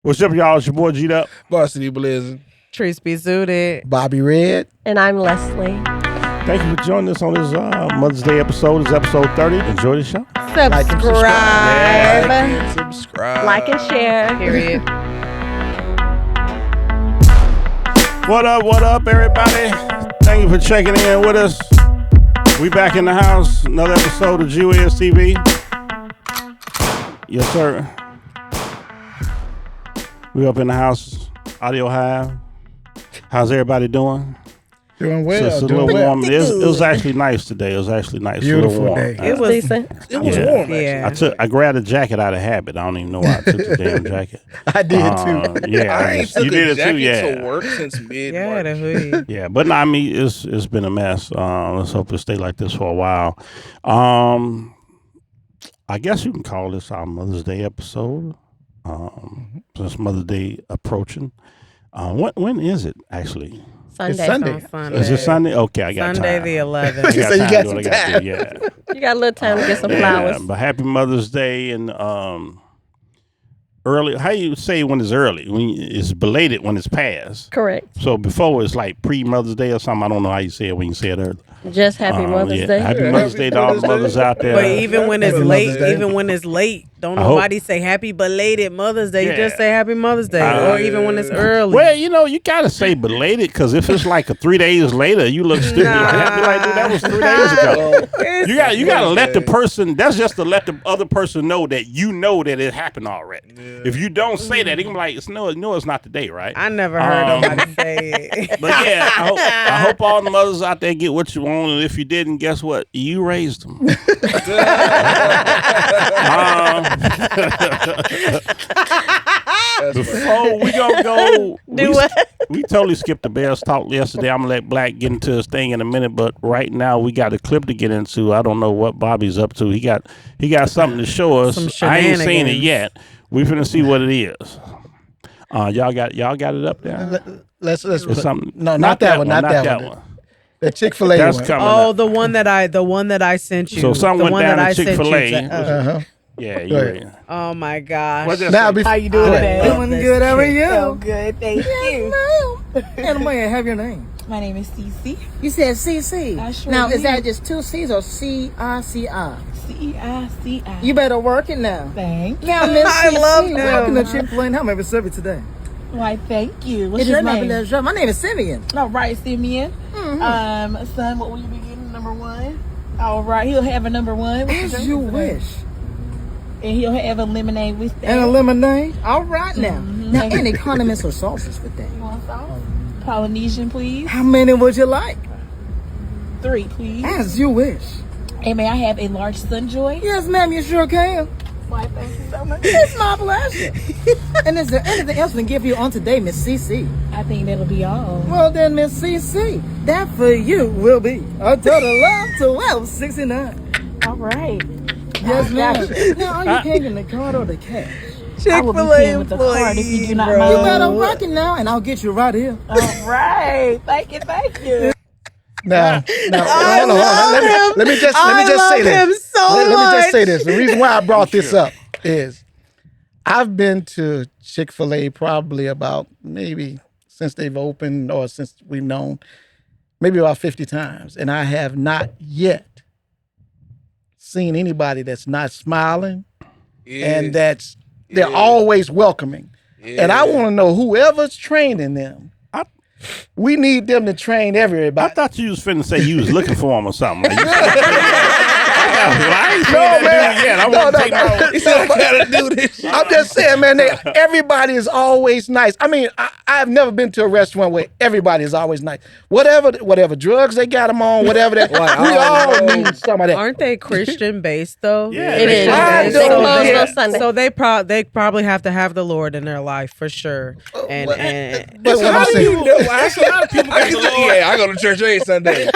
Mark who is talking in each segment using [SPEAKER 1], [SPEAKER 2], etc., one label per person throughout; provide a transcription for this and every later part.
[SPEAKER 1] What's up, y'all? It's your boy G-Up.
[SPEAKER 2] Varsity Blizzard.
[SPEAKER 3] Trees be suited.
[SPEAKER 4] Bobby Red.
[SPEAKER 5] And I'm Leslie.
[SPEAKER 1] Thank you for joining us on this Mother's Day episode. It's episode 30. Enjoy the show.
[SPEAKER 5] Subscribe.
[SPEAKER 2] Like
[SPEAKER 5] and share.
[SPEAKER 3] Period.
[SPEAKER 1] What up, everybody? Thank you for checking in with us. We back in the house. Another episode of GWIZTV. Yes, sir. We up in the house. Audio high. How's everybody doing?
[SPEAKER 4] Doing well.
[SPEAKER 1] It's a little warm. It was actually nice today. It was actually nice.
[SPEAKER 4] Beautiful day.
[SPEAKER 3] It was decent.
[SPEAKER 2] It was warm.
[SPEAKER 3] Yeah.
[SPEAKER 1] I grabbed a jacket out of habit. I don't even know why I took the damn jacket.
[SPEAKER 4] I did too.
[SPEAKER 1] Yeah,
[SPEAKER 2] I ain't took
[SPEAKER 1] you
[SPEAKER 2] a
[SPEAKER 1] did it
[SPEAKER 2] jacket
[SPEAKER 1] too. Yeah,
[SPEAKER 2] to work since mid-March.
[SPEAKER 3] Yeah, the hoodie.
[SPEAKER 1] yeah. But no, I mean, it's been a mess. Let's hope it stay like this for a while. I guess you can call this our Mother's Day episode. Since Mother's Day approaching. When is it actually?
[SPEAKER 5] Sunday.
[SPEAKER 4] It's Sunday.
[SPEAKER 3] Sunday.
[SPEAKER 1] Is it Sunday? Okay, I got
[SPEAKER 3] Sunday
[SPEAKER 1] time.
[SPEAKER 3] the 11th.
[SPEAKER 4] So you got some time.
[SPEAKER 1] Yeah.
[SPEAKER 5] You got a little time to get some flowers.
[SPEAKER 1] But happy Mother's Day and early. How you say when it's early? When it's belated when it's past.
[SPEAKER 5] Correct.
[SPEAKER 1] So before it's like pre-Mother's Day or something. I don't know how you say it when you say it early.
[SPEAKER 5] Just happy Mother's Day.
[SPEAKER 1] Happy Mother's Day to all the mothers out there.
[SPEAKER 3] But even when it's
[SPEAKER 4] Happy
[SPEAKER 3] late,
[SPEAKER 4] Mother's Day.
[SPEAKER 3] even when it's late, don't
[SPEAKER 1] I hope-
[SPEAKER 3] nobody say happy belated Mother's Day.
[SPEAKER 1] Yeah.
[SPEAKER 3] You just say happy Mother's Day. Or even when it's early.
[SPEAKER 1] Well, you know, you gotta say belated because if it's like 3 days later, you look stupid.
[SPEAKER 3] Nah.
[SPEAKER 1] Like, dude, that was 3 days ago.
[SPEAKER 3] It's-
[SPEAKER 1] You gotta let the person. That's just to let the other person know that you know that it happened already.
[SPEAKER 2] Yeah.
[SPEAKER 1] If you don't say that, they can be like, it's not today, right?
[SPEAKER 3] I never heard nobody say it.
[SPEAKER 1] But yeah, I hope all the mothers out there get what you want, and if you didn't, guess what? You raised them. Before we gonna go, we totally skipped the Bears talk yesterday. I'm gonna let Black get into his thing in a minute, but right now we got a clip to get into. I don't know what Bobby's up to. He got something to show us.
[SPEAKER 3] Some
[SPEAKER 1] I ain't seen it
[SPEAKER 3] shenanigans.
[SPEAKER 1] yet. We finna see what it is. Y'all got it up there.
[SPEAKER 4] Let's
[SPEAKER 1] Or something.
[SPEAKER 4] No, not that one. Not that one. The Chick-fil-A
[SPEAKER 1] That's
[SPEAKER 4] one.
[SPEAKER 1] coming.
[SPEAKER 3] Oh,
[SPEAKER 1] up.
[SPEAKER 3] the one that I sent you.
[SPEAKER 1] So something
[SPEAKER 3] the
[SPEAKER 1] went
[SPEAKER 3] one
[SPEAKER 1] down
[SPEAKER 3] that
[SPEAKER 1] at
[SPEAKER 3] I sent you
[SPEAKER 1] Chick-fil-A.
[SPEAKER 3] to-
[SPEAKER 4] Uh-huh.
[SPEAKER 1] Yeah, you
[SPEAKER 4] Go ahead.
[SPEAKER 1] ready?
[SPEAKER 3] Oh my gosh.
[SPEAKER 1] What's that
[SPEAKER 4] Now,
[SPEAKER 1] say?
[SPEAKER 6] How you doing today?
[SPEAKER 3] Doing good, how are you?
[SPEAKER 6] Oh, good, thank you. And man, have your name.
[SPEAKER 7] My name is Cece.
[SPEAKER 6] You said CC.
[SPEAKER 7] I sure
[SPEAKER 6] Now, is
[SPEAKER 7] did.
[SPEAKER 6] that just two C's or C-I-C-I?
[SPEAKER 7] C-E-I-C-I.
[SPEAKER 6] You better work it now.
[SPEAKER 7] Thank you.
[SPEAKER 6] Now, Miss
[SPEAKER 3] I
[SPEAKER 6] CC,
[SPEAKER 3] love him.
[SPEAKER 6] welcome to Chick-fil-A and how may we serve you today?
[SPEAKER 7] Why, thank you. What's
[SPEAKER 6] It
[SPEAKER 7] your
[SPEAKER 6] is my
[SPEAKER 7] name?
[SPEAKER 6] pleasure. My name is Simeon.
[SPEAKER 7] All right, Simeon. Son, what will you be getting? Number one. All right, he'll have a number one. What's your
[SPEAKER 6] As
[SPEAKER 7] drink
[SPEAKER 6] you
[SPEAKER 7] today?
[SPEAKER 6] wish.
[SPEAKER 7] And he'll have a lemonade with that.
[SPEAKER 6] And a lemonade. All right now. Now,
[SPEAKER 7] Thank you.
[SPEAKER 6] any condiments or sauces with that?
[SPEAKER 7] You want sauce? Polynesian, please.
[SPEAKER 6] How many would you like?
[SPEAKER 7] 3, please.
[SPEAKER 6] As you wish.
[SPEAKER 7] And may I have a large Sunjoy?
[SPEAKER 6] Yes, ma'am, you sure can.
[SPEAKER 7] Why, thank you so much.
[SPEAKER 6] It's my pleasure. And is there anything else we can give you on today, Miss CC?
[SPEAKER 7] I think that'll be all.
[SPEAKER 6] Well then, Miss CC, that for you will be a total of $12.69.
[SPEAKER 7] All right.
[SPEAKER 6] Yes, ma'am.
[SPEAKER 7] Gotcha.
[SPEAKER 6] Now, are you paying in the card or the cash?
[SPEAKER 7] I will be paying with the card if you do not mind.
[SPEAKER 6] You better rock it now, and I'll get you right here.
[SPEAKER 7] All right. Thank you.
[SPEAKER 4] Now, hold on. Let me just say this. Let me just say this. The reason why I brought this up is I've been to Chick-fil-A probably about maybe since they've opened or since we've known, maybe about 50 times. And I have not yet seen anybody that's not smiling and they're always welcoming. And I want to know whoever's training them. We need them to train
[SPEAKER 1] I
[SPEAKER 4] everybody.
[SPEAKER 1] thought you was finna say you was looking for him or something. Like, I ain't seen
[SPEAKER 4] No,
[SPEAKER 1] that dude yet. I want to take my.
[SPEAKER 2] He said, I gotta do this.
[SPEAKER 4] I'm just saying, man, everybody is always nice. I mean, I've never been to a restaurant where everybody is always nice. Whatever drugs they got them on, whatever that, we all need some of that.
[SPEAKER 3] Aren't they Christian based though?
[SPEAKER 1] Yeah,
[SPEAKER 5] It is.
[SPEAKER 4] I
[SPEAKER 5] They
[SPEAKER 4] don't
[SPEAKER 5] close
[SPEAKER 4] know.
[SPEAKER 5] on Sunday.
[SPEAKER 3] So they probably have to have the Lord in their life for sure. And
[SPEAKER 4] But what
[SPEAKER 1] How
[SPEAKER 4] I'm
[SPEAKER 1] do
[SPEAKER 4] saying,
[SPEAKER 1] you know? Actually, a lot of people got the Lord.
[SPEAKER 2] Yeah, I go to church every Sunday.
[SPEAKER 1] Yeah,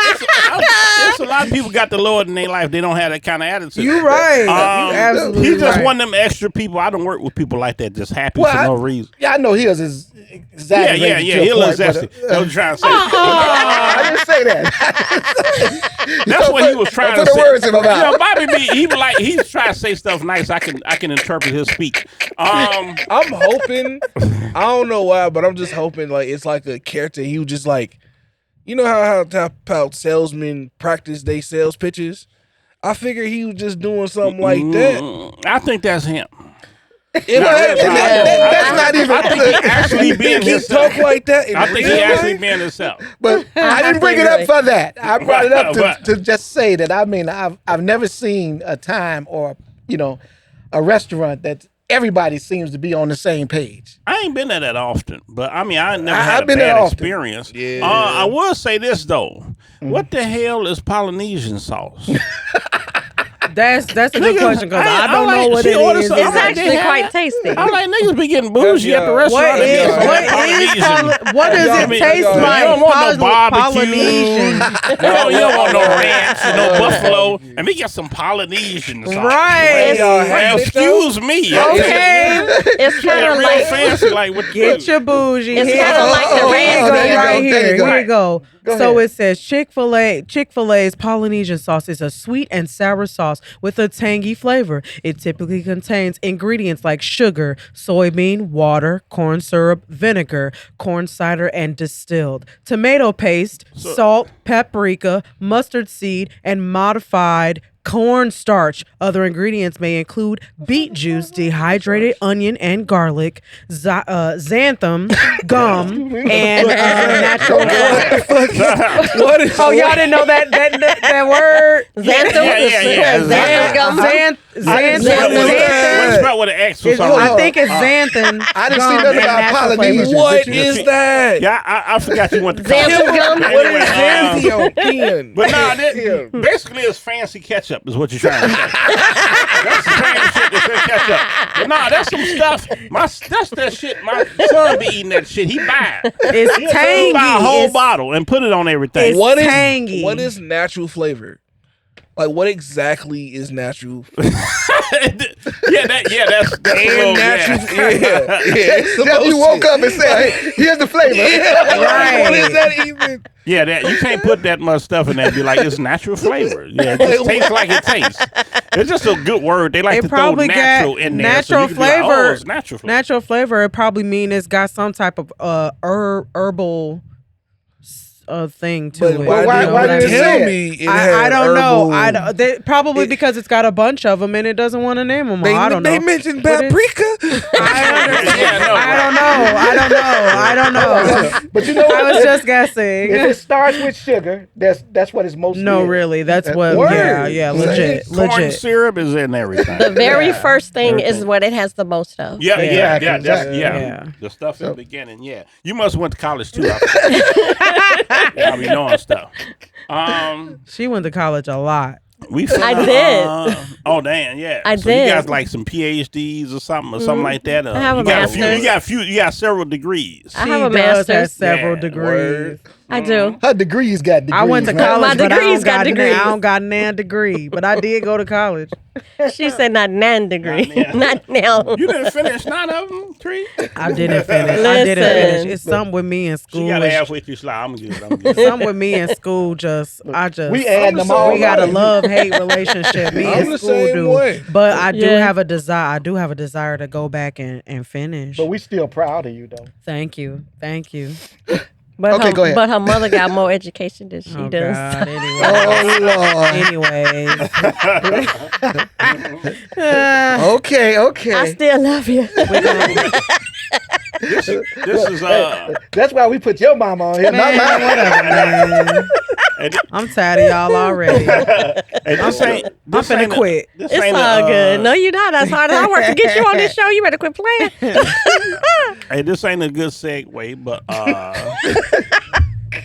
[SPEAKER 1] just a lot of people got the Lord in their life. They don't have that kind of attitude.
[SPEAKER 3] You right. You absolutely
[SPEAKER 1] He's just
[SPEAKER 3] right.
[SPEAKER 1] one of them extra people. I don't work with people like that, just happy for no reason.
[SPEAKER 4] Yeah, I know he was exaggerated.
[SPEAKER 1] Yeah. He'll exaggerate. That's what I'm trying to say.
[SPEAKER 4] I didn't say that.
[SPEAKER 1] That's what he was trying to
[SPEAKER 4] put
[SPEAKER 1] say.
[SPEAKER 4] the words in my mouth.
[SPEAKER 1] You know, Bobby B, he's trying to say stuff nice. I can interpret his speech.
[SPEAKER 2] I'm hoping. I don't know why, but I'm just hoping like it's like a character. He was just like, you know how salesmen practice they sales pitches. I figure he was just doing something like that.
[SPEAKER 1] I think that's him.
[SPEAKER 2] That's
[SPEAKER 4] not even.
[SPEAKER 1] I think he actually being
[SPEAKER 2] he
[SPEAKER 1] himself.
[SPEAKER 2] talk like that.
[SPEAKER 1] I think he actually being himself.
[SPEAKER 4] But I didn't bring it up for that. I brought it up to just say that. I mean, I've never seen a time or a restaurant that everybody seems to be on the same page.
[SPEAKER 1] I ain't been there that often, but I mean, I never had a bad experience.
[SPEAKER 2] Yeah.
[SPEAKER 1] I will say this though. What the hell is Polynesian sauce?
[SPEAKER 3] That's a good question because I don't know what it is.
[SPEAKER 5] It's actually quite tasty.
[SPEAKER 1] I'm like, niggas be getting bougie at the restaurant.
[SPEAKER 3] What does it taste like?
[SPEAKER 1] You don't want no barbecue.
[SPEAKER 3] Polynesian.
[SPEAKER 1] No, you don't want no ranch, no buffalo. And we get some Polynesian sauce.
[SPEAKER 3] Right.
[SPEAKER 1] Excuse me.
[SPEAKER 3] Okay.
[SPEAKER 5] It's kind of
[SPEAKER 1] real
[SPEAKER 5] like
[SPEAKER 1] fancy, like what
[SPEAKER 3] Get your bougie.
[SPEAKER 5] It's
[SPEAKER 3] Here
[SPEAKER 5] kind of like the red
[SPEAKER 3] right here. Here you go. So
[SPEAKER 4] ahead.
[SPEAKER 3] it says Chick-fil-A's Polynesian sauce is a sweet and sour sauce with a tangy flavor. It typically contains ingredients like sugar, soybean, water, corn syrup, vinegar, corn cider, and distilled tomato paste, salt, paprika, mustard seed, and modified cornstarch. Other ingredients may include beet juice, dehydrated onion and garlic, xanthan gum, and natural.
[SPEAKER 2] What is?
[SPEAKER 3] Oh, y'all didn't know that word?
[SPEAKER 5] xanthan.
[SPEAKER 1] Yeah.
[SPEAKER 5] Xanthan gum.
[SPEAKER 1] What spelled with an X or something?
[SPEAKER 3] I think it's xanthan.
[SPEAKER 4] I didn't see nothing about Polynesian.
[SPEAKER 2] What is that?
[SPEAKER 1] Yeah, I forgot you went to
[SPEAKER 5] Xanthan
[SPEAKER 1] college.
[SPEAKER 5] gum.
[SPEAKER 2] What is xanthan?
[SPEAKER 1] But no, basically it's fancy ketchup is what you're trying to say. That's the fancy shit that's in ketchup. But nah, that's some stuff. That's that shit. My son be eating that shit. He buy it.
[SPEAKER 3] It's tangy.
[SPEAKER 1] He buy a whole bottle and put it on everything.
[SPEAKER 3] It's tangy.
[SPEAKER 2] What is natural flavor? Like, what exactly is natural?
[SPEAKER 1] that's
[SPEAKER 2] And natural. Yeah.
[SPEAKER 4] You woke up and said, hey, here's the flavor.
[SPEAKER 3] Right.
[SPEAKER 2] What is that even?
[SPEAKER 1] Yeah, you can't put that much stuff in there and be like, it's natural flavor. Yeah, it just tastes like it tastes. It's just a good word. They like to throw natural in there.
[SPEAKER 3] Natural
[SPEAKER 1] so
[SPEAKER 3] flavor.
[SPEAKER 1] Like, oh, it's natural flavor.
[SPEAKER 3] Natural flavor. It probably mean it's got some type of herbal thing to it.
[SPEAKER 4] Why did it
[SPEAKER 2] tell
[SPEAKER 4] say
[SPEAKER 2] me? It
[SPEAKER 3] I don't know.
[SPEAKER 2] herbal-
[SPEAKER 3] Probably because it's got a bunch of them and it doesn't want to name them all. I don't know.
[SPEAKER 2] They mentioned paprika.
[SPEAKER 3] I don't know.
[SPEAKER 4] But you know what?
[SPEAKER 3] I was just guessing.
[SPEAKER 4] If it starts with sugar, that's what it's mostly.
[SPEAKER 3] No,
[SPEAKER 4] is.
[SPEAKER 3] really. That's what.
[SPEAKER 2] Word.
[SPEAKER 3] Yeah, legit.
[SPEAKER 1] Corn syrup is in everything.
[SPEAKER 5] The very first thing is what it has the most of.
[SPEAKER 1] Yeah.
[SPEAKER 3] Yeah.
[SPEAKER 1] The stuff in the beginning, yeah. You must have went to college too. I be knowing stuff.
[SPEAKER 3] She went to college a lot.
[SPEAKER 5] I did.
[SPEAKER 1] Oh damn, yeah.
[SPEAKER 5] I
[SPEAKER 1] so
[SPEAKER 5] did.
[SPEAKER 1] You got like some PhDs or something like that.
[SPEAKER 5] I have a master's.
[SPEAKER 1] You got several degrees.
[SPEAKER 5] I have a
[SPEAKER 3] does
[SPEAKER 5] master's.
[SPEAKER 3] have several
[SPEAKER 1] Yeah.
[SPEAKER 3] degrees.
[SPEAKER 5] I do.
[SPEAKER 4] Her degrees got degrees.
[SPEAKER 3] I went to
[SPEAKER 4] man.
[SPEAKER 3] college,
[SPEAKER 5] My
[SPEAKER 3] but
[SPEAKER 5] degrees got degrees.
[SPEAKER 3] I don't got nan degree, but I did go to college.
[SPEAKER 5] She said not nan degree. Not now.
[SPEAKER 1] You didn't finish none of them, Tree?
[SPEAKER 3] I didn't finish.
[SPEAKER 5] Listen.
[SPEAKER 3] It's something with me in
[SPEAKER 1] She
[SPEAKER 3] school.
[SPEAKER 1] got halfway through slide. I'm good.
[SPEAKER 3] Something with me in school.
[SPEAKER 4] We add them all.
[SPEAKER 3] We got a love-hate relationship. Me
[SPEAKER 2] I'm
[SPEAKER 3] and
[SPEAKER 2] the
[SPEAKER 3] school
[SPEAKER 2] same
[SPEAKER 3] do.
[SPEAKER 2] way.
[SPEAKER 3] But I do
[SPEAKER 5] Yeah.
[SPEAKER 3] have a desire. I do have a desire to go back and finish.
[SPEAKER 4] But we still proud of you, though.
[SPEAKER 3] Thank you.
[SPEAKER 5] But
[SPEAKER 4] Okay, go ahead.
[SPEAKER 5] But her mother got more education than she
[SPEAKER 3] Oh,
[SPEAKER 5] does.
[SPEAKER 3] God. Anyway.
[SPEAKER 4] Oh, Lord. Okay.
[SPEAKER 5] I still love you.
[SPEAKER 1] This is
[SPEAKER 4] That's why we put your mama on here, not
[SPEAKER 3] Man,
[SPEAKER 4] mine.
[SPEAKER 3] whatever, man. I'm tired of y'all already. I'm finna quit.
[SPEAKER 5] It's all good. No, you're not. As hard as I work to get you on this show, you better quit playing.
[SPEAKER 1] Hey, this ain't a good segue, but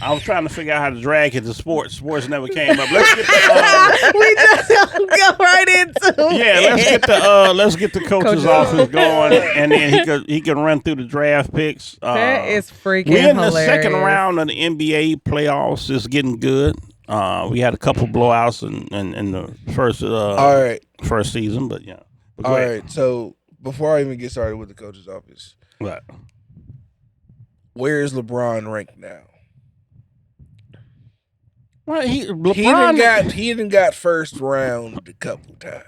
[SPEAKER 1] I was trying to figure out how to drag it to sports. Sports never came up. Let's get the
[SPEAKER 3] We just go right into it.
[SPEAKER 1] let's get the coach's office going, and then he can run through the draft picks.
[SPEAKER 3] That is freaking
[SPEAKER 1] We're in the
[SPEAKER 3] hilarious.
[SPEAKER 1] second round of the NBA playoffs. It's getting good. We had a couple blowouts in the first season, but yeah. But
[SPEAKER 2] all right. So before I even get started with the coach's office,
[SPEAKER 1] what?
[SPEAKER 2] Where is LeBron ranked now?
[SPEAKER 1] Well, he
[SPEAKER 2] done got first round a couple times.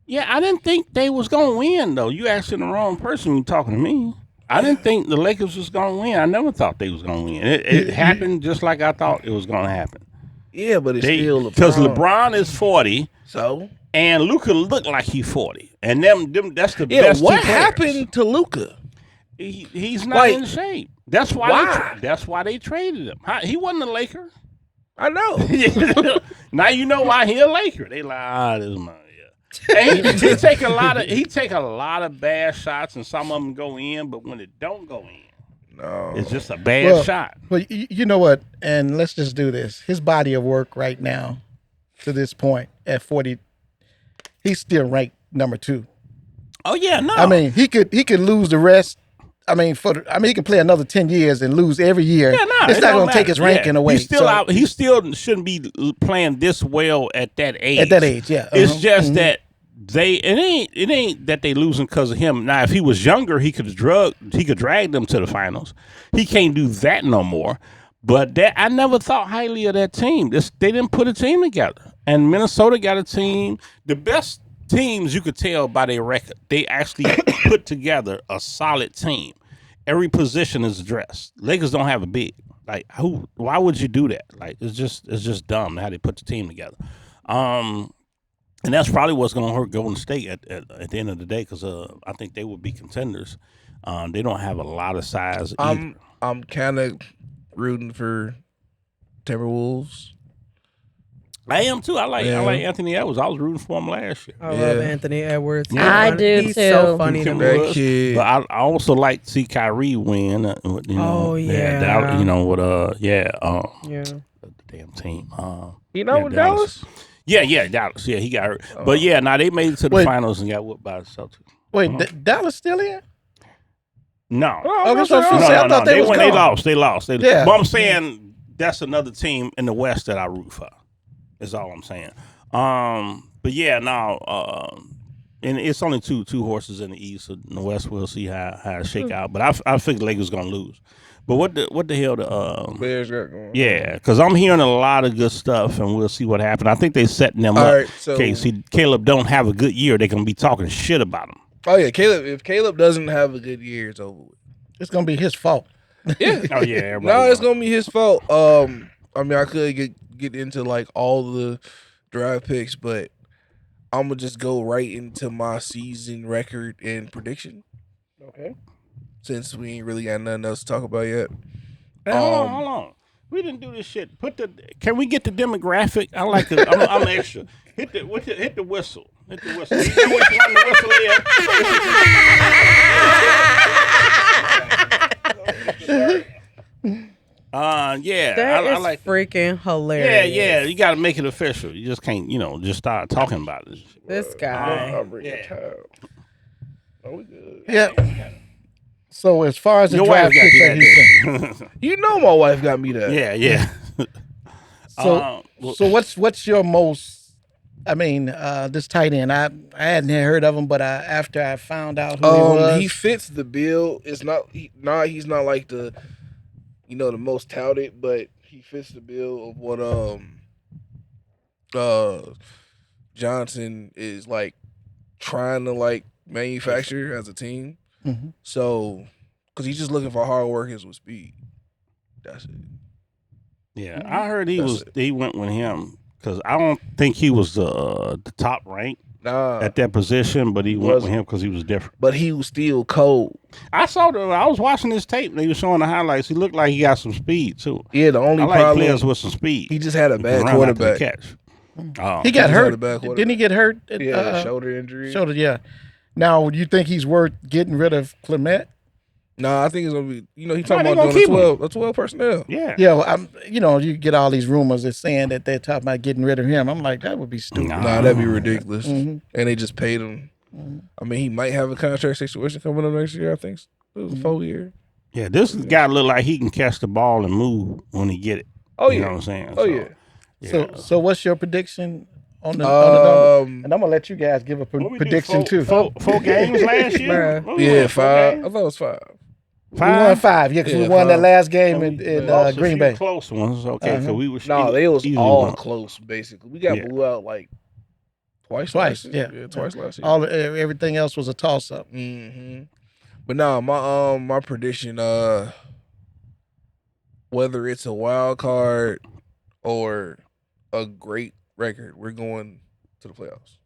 [SPEAKER 1] Yeah, I didn't think they was gonna win though. You asking the wrong person. You talking to me? I didn't think the Lakers was gonna win. I never thought they was gonna win. It happened just like I thought it was gonna happen.
[SPEAKER 2] Yeah, but it's still LeBron.
[SPEAKER 1] Because LeBron is 40.
[SPEAKER 2] So?
[SPEAKER 1] And Luka looked like he's 40. And them that's the best.
[SPEAKER 2] What happened to Luka?
[SPEAKER 1] He's not in shape. That's why. That's why they traded him. He wasn't a Laker.
[SPEAKER 2] I know.
[SPEAKER 1] Now you know why he a Laker. They like, this man. And he take a lot of bad shots, and some of them go in. But when it don't go in, no, it's just a bad shot.
[SPEAKER 4] But you know what? And let's just do this. His body of work right now, to this point at 40, he's still ranked number 2.
[SPEAKER 1] Oh yeah, no.
[SPEAKER 4] I mean, he could lose the rest. I mean, he can play another 10 years and lose every year. Yeah, no, it's not going to take his ranking away.
[SPEAKER 1] He's still out. He still shouldn't be playing this well at that age.
[SPEAKER 4] At that age, yeah.
[SPEAKER 1] It's just that it ain't that they losing because of him. Now, if he was younger, he could drag them to the finals. He can't do that no more. But I never thought highly of that team. They didn't put a team together, and Minnesota got a team. The best teams, you could tell by their record, they actually put together a solid team. Every position is addressed. Lakers don't have a big. Like, why would you do that? Like, it's just dumb how they put the team together. And that's probably what's going to hurt Golden State at the end of the day, because I think they would be contenders. They don't have a lot of size either.
[SPEAKER 2] I'm kind of rooting for Timberwolves.
[SPEAKER 1] I am too. I like Anthony Edwards. I was rooting for him last year.
[SPEAKER 3] I love Anthony Edwards.
[SPEAKER 5] Yeah. I do
[SPEAKER 3] He's
[SPEAKER 5] too.
[SPEAKER 3] so funny to me.
[SPEAKER 1] But I also like to see Kyrie win. The damn team.
[SPEAKER 2] Dallas.
[SPEAKER 1] Yeah, Dallas. Yeah, he got hurt. But yeah, now they made it to the finals and got whooped by the Celtics.
[SPEAKER 4] Wait, Dallas still in?
[SPEAKER 1] No.
[SPEAKER 4] I thought they
[SPEAKER 1] lost. They lost.
[SPEAKER 4] Yeah.
[SPEAKER 1] But I'm saying that's another team in the West that I root for. Is all I'm saying. But yeah, now and it's only two horses in the East. So in the West, we'll see how it shake out. But I think Lakers gonna lose. But what the hell the
[SPEAKER 2] Bears got going?
[SPEAKER 1] Yeah, because I'm hearing a lot of good stuff, and we'll see what happens. I think they're setting them up.
[SPEAKER 2] Right, so,
[SPEAKER 1] Caleb don't have a good year, they're gonna be talking shit about him.
[SPEAKER 2] Oh yeah, Caleb. If Caleb doesn't have a good year, it's over with.
[SPEAKER 4] It's gonna be his fault.
[SPEAKER 2] Yeah.
[SPEAKER 1] Oh yeah.
[SPEAKER 2] It's gonna be his fault. I mean, I could get into like all the draft picks, but I'm gonna just go right into my season record and prediction.
[SPEAKER 4] Okay.
[SPEAKER 2] Since we ain't really got nothing else to talk about yet.
[SPEAKER 1] Hey, hold on. We didn't do this shit. Can we get the demographic? I like it. I'm extra. Hit the whistle. Hit the whistle. You know which one the whistle is? Yeah.
[SPEAKER 3] That is
[SPEAKER 1] I like
[SPEAKER 3] freaking hilarious.
[SPEAKER 1] Yeah. You got to make it official. You just can't, just start talking about it.
[SPEAKER 3] This guy.
[SPEAKER 2] I'll bring it time. Oh, we good.
[SPEAKER 4] Yeah. So as far as the draft picks that he's saying,
[SPEAKER 2] you know my wife got me that.
[SPEAKER 1] Yeah.
[SPEAKER 4] So what's your most? I mean, this tight end. I hadn't heard of him, but after I found out who he was,
[SPEAKER 2] he fits the bill. It's not he's not like the the most touted, but he fits the bill of what Johnson is like trying to like manufacture as a team.
[SPEAKER 4] Mm-hmm.
[SPEAKER 2] So, because he's just looking for hard workers with speed. That's it.
[SPEAKER 1] Yeah, I heard he went with him because I don't think he was the top rank at that position, but he went with him because he was different.
[SPEAKER 2] But he was still cold.
[SPEAKER 1] I was watching this tape and they were showing the highlights. He looked like he got some speed too.
[SPEAKER 2] Yeah, the only
[SPEAKER 1] problem,
[SPEAKER 2] problem
[SPEAKER 1] players with some speed.
[SPEAKER 2] He just had a bad quarterback.
[SPEAKER 4] He got hurt. Didn't he get hurt?
[SPEAKER 2] Shoulder injury.
[SPEAKER 4] Shoulder, yeah. Now, do you think he's worth getting rid of Clement?
[SPEAKER 2] No, I think it's gonna be. He's talking about doing a 12 personnel.
[SPEAKER 1] Yeah.
[SPEAKER 4] Yeah. Well, you get all these rumors that's saying that they're talking about getting rid of him. I'm like, that would be stupid.
[SPEAKER 2] Nah, that'd be ridiculous.
[SPEAKER 4] Mm-hmm.
[SPEAKER 2] And they just paid him. Mm-hmm. I mean, he might have a contract situation coming up next year. I think it was a 4-year.
[SPEAKER 1] Yeah, this guy look like he can catch the ball and move when he get it.
[SPEAKER 2] Oh yeah.
[SPEAKER 1] You know what I'm saying?
[SPEAKER 2] Oh yeah.
[SPEAKER 4] So what's your prediction on the number? And I'm gonna let you guys give a prediction too.
[SPEAKER 1] Four games last year.
[SPEAKER 2] Yeah, 5. I thought it was 5.
[SPEAKER 4] We won 5. Yeah, because we won that last game in Green Bay.
[SPEAKER 1] Close ones, okay. So we were.
[SPEAKER 2] They was all close. Basically, we got blew out like twice.
[SPEAKER 4] Twice
[SPEAKER 2] last year.
[SPEAKER 4] Everything else was a toss up.
[SPEAKER 2] Mm-hmm. But no, my prediction, whether it's a wild card or a great record, we're going to the playoffs.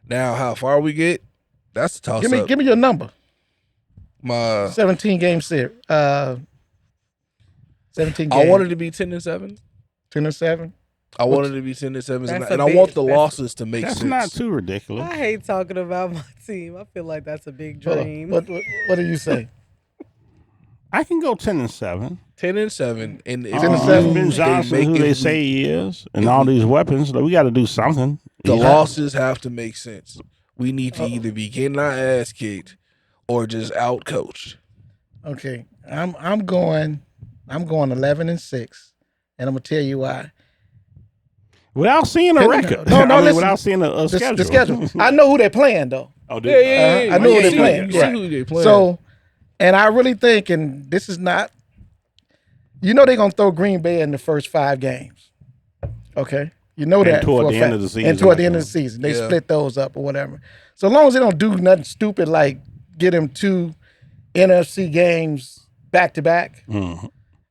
[SPEAKER 2] Now, how far we get, that's a toss up.
[SPEAKER 4] Give me your number.
[SPEAKER 2] My
[SPEAKER 4] 17 game series. 17 games.
[SPEAKER 2] I wanted to be 10-7.
[SPEAKER 4] 10-7.
[SPEAKER 2] I wanted to be 10-7, and I want the losses to make sense.
[SPEAKER 1] That's not too ridiculous.
[SPEAKER 3] I hate talking about my team. I feel like that's a big dream.
[SPEAKER 4] What do you say?
[SPEAKER 1] I can go 10-7.
[SPEAKER 2] 10-7, and
[SPEAKER 1] Ben Johnson, who they say he is, and all these weapons. We got to do something.
[SPEAKER 2] The losses have to make sense. We need to either be getting our ass kicked or just out coached.
[SPEAKER 4] Okay, I'm going 11-6, and I'm gonna tell you why.
[SPEAKER 1] Without seeing a record.
[SPEAKER 4] Listen,
[SPEAKER 1] without seeing a schedule.
[SPEAKER 4] The schedule. I know who they're playing though.
[SPEAKER 2] Oh, yeah.
[SPEAKER 4] I know who they're playing.
[SPEAKER 2] You see who they're playing.
[SPEAKER 4] So, and I really think, and this is not, they're gonna throw Green Bay in the first 5 games. Okay, that
[SPEAKER 1] toward the end of the season.
[SPEAKER 4] And toward the end of the season, they split those up or whatever. So long as they don't do nothing stupid like get them 2 NFC games back to back,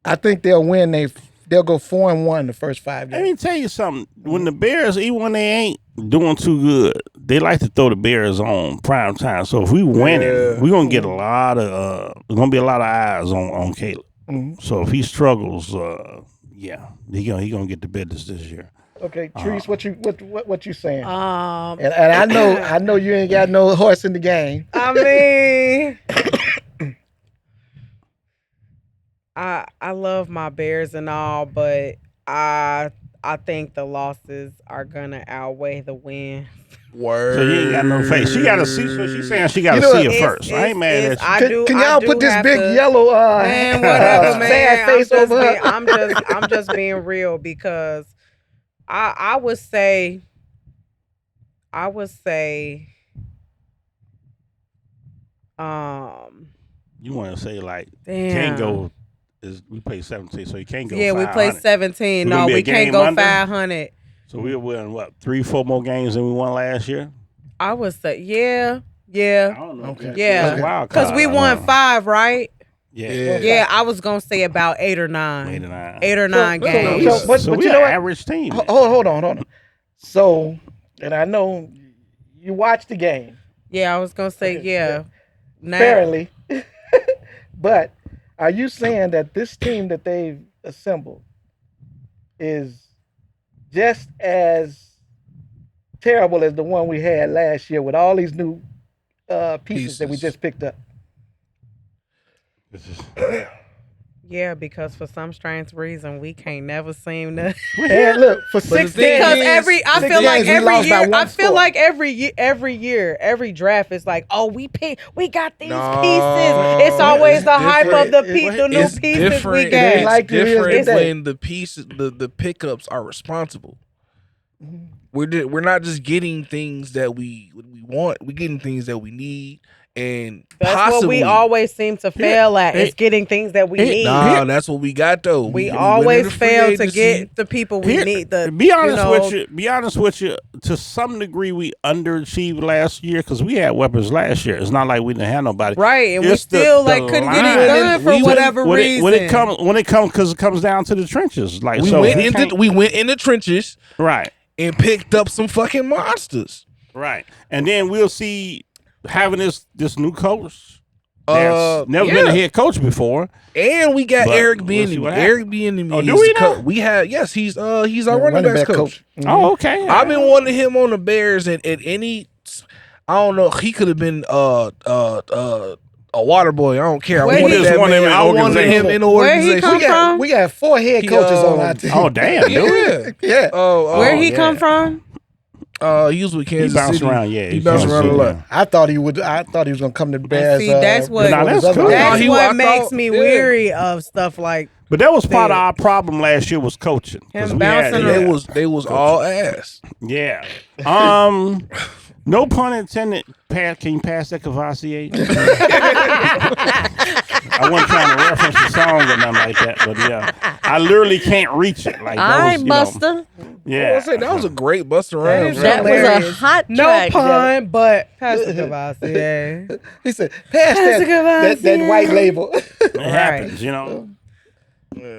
[SPEAKER 4] I think they'll win. They'll go 4-1 the first 5 games.
[SPEAKER 1] Let me tell you something. When the Bears, even when they ain't doing too good, they like to throw the Bears on prime time. So if we win it, we're gonna get a lot of there's gonna be a lot of eyes on Caleb. So if he struggles, he gonna get the business this year.
[SPEAKER 4] Okay, Treese, what you saying? And I know you ain't got no horse in the game.
[SPEAKER 3] I mean, I love my Bears and all, but I think the losses are gonna outweigh the wins.
[SPEAKER 2] Word.
[SPEAKER 1] So you ain't got no face. She got to see. So she's saying she got to see it first. I ain't mad at you.
[SPEAKER 4] Can y'all put this big yellow
[SPEAKER 3] man, whatever, man.
[SPEAKER 4] face over her?
[SPEAKER 3] I'm just being real because I would say
[SPEAKER 1] you want to say like
[SPEAKER 3] damn.
[SPEAKER 1] Can't go. We play 17, so you can't go.
[SPEAKER 3] Yeah,
[SPEAKER 1] 500.
[SPEAKER 3] we play 17. No, we can't go 500.
[SPEAKER 1] So we'll win what 3-4 more games than we won last year.
[SPEAKER 3] I would say yeah.
[SPEAKER 1] I don't know.
[SPEAKER 4] Okay.
[SPEAKER 3] Yeah, because we won 5, right?
[SPEAKER 1] Yeah.
[SPEAKER 3] I was gonna say about 8 or 9. 8 or 9
[SPEAKER 4] So,
[SPEAKER 3] games.
[SPEAKER 4] but
[SPEAKER 1] So
[SPEAKER 4] you
[SPEAKER 1] we're
[SPEAKER 4] know
[SPEAKER 1] an
[SPEAKER 4] what?
[SPEAKER 1] average team.
[SPEAKER 4] Hold on. So, and I know you watched the game.
[SPEAKER 3] Yeah, I was gonna say Now,
[SPEAKER 4] Fairly. But are you saying that this team that they've assembled is just as terrible as the one we had last year with all these new pieces that we just picked up?
[SPEAKER 3] Yeah, because for some strange reason we can't never seem to.
[SPEAKER 4] And look, for 6 games,
[SPEAKER 3] because I feel like every year, every draft is like, oh, we got these pieces. It's always the hype of the new pieces we got.
[SPEAKER 2] It's different when the pieces, the pickups are responsible. We're not just getting things that we want. We're getting things that we need. And
[SPEAKER 3] that's what we always seem to fail at is getting things that we need.
[SPEAKER 2] Nah, that's what we got though.
[SPEAKER 3] We always fail to get the people we need.
[SPEAKER 1] Be honest with you. To some degree, we underachieved last year because we had weapons last year. It's not like we didn't have nobody.
[SPEAKER 3] Right, and we still couldn't get it done for whatever reason.
[SPEAKER 1] When it comes down to the trenches, like
[SPEAKER 2] we went in the trenches,
[SPEAKER 1] right,
[SPEAKER 2] and picked up some fucking monsters,
[SPEAKER 1] right, and then we'll see. Having this new coach that's never been a head coach before,
[SPEAKER 2] and we got Eric Bieniemy. Eric Bieniemy.
[SPEAKER 1] Oh, do we know?
[SPEAKER 2] We have he's our running backs coach.
[SPEAKER 4] Mm-hmm.
[SPEAKER 1] Oh, okay.
[SPEAKER 2] I've been wanting him on the Bears at any. I don't know. He could have been a water boy. I don't care. I wanted him in the organization.
[SPEAKER 3] Where he come from?
[SPEAKER 4] We got 4 head coaches on our team.
[SPEAKER 1] Oh damn!
[SPEAKER 4] Yeah.
[SPEAKER 3] Where he come from?
[SPEAKER 2] He was with Kansas City.
[SPEAKER 1] He bounced around, yeah.
[SPEAKER 2] He bounced around a lot.
[SPEAKER 4] I thought he was gonna come to the Bears.
[SPEAKER 3] See, that's what
[SPEAKER 1] that's cool.
[SPEAKER 3] makes me weary of stuff like
[SPEAKER 1] But that was part of our problem last year was coaching.
[SPEAKER 3] Him bouncing
[SPEAKER 2] They was all ass.
[SPEAKER 1] Yeah. No pun intended. Can you pass that Cavassier? I wasn't trying to reference the song or nothing like that, but yeah, I literally can't reach it. Like,
[SPEAKER 5] All right, Buster.
[SPEAKER 1] Yeah,
[SPEAKER 2] I say that was a great Buster Rhymes.
[SPEAKER 5] That was a hot
[SPEAKER 3] No
[SPEAKER 5] track.
[SPEAKER 3] pun, but pass the Cavassier.
[SPEAKER 4] He said, pass that white label.
[SPEAKER 1] it happens, you know.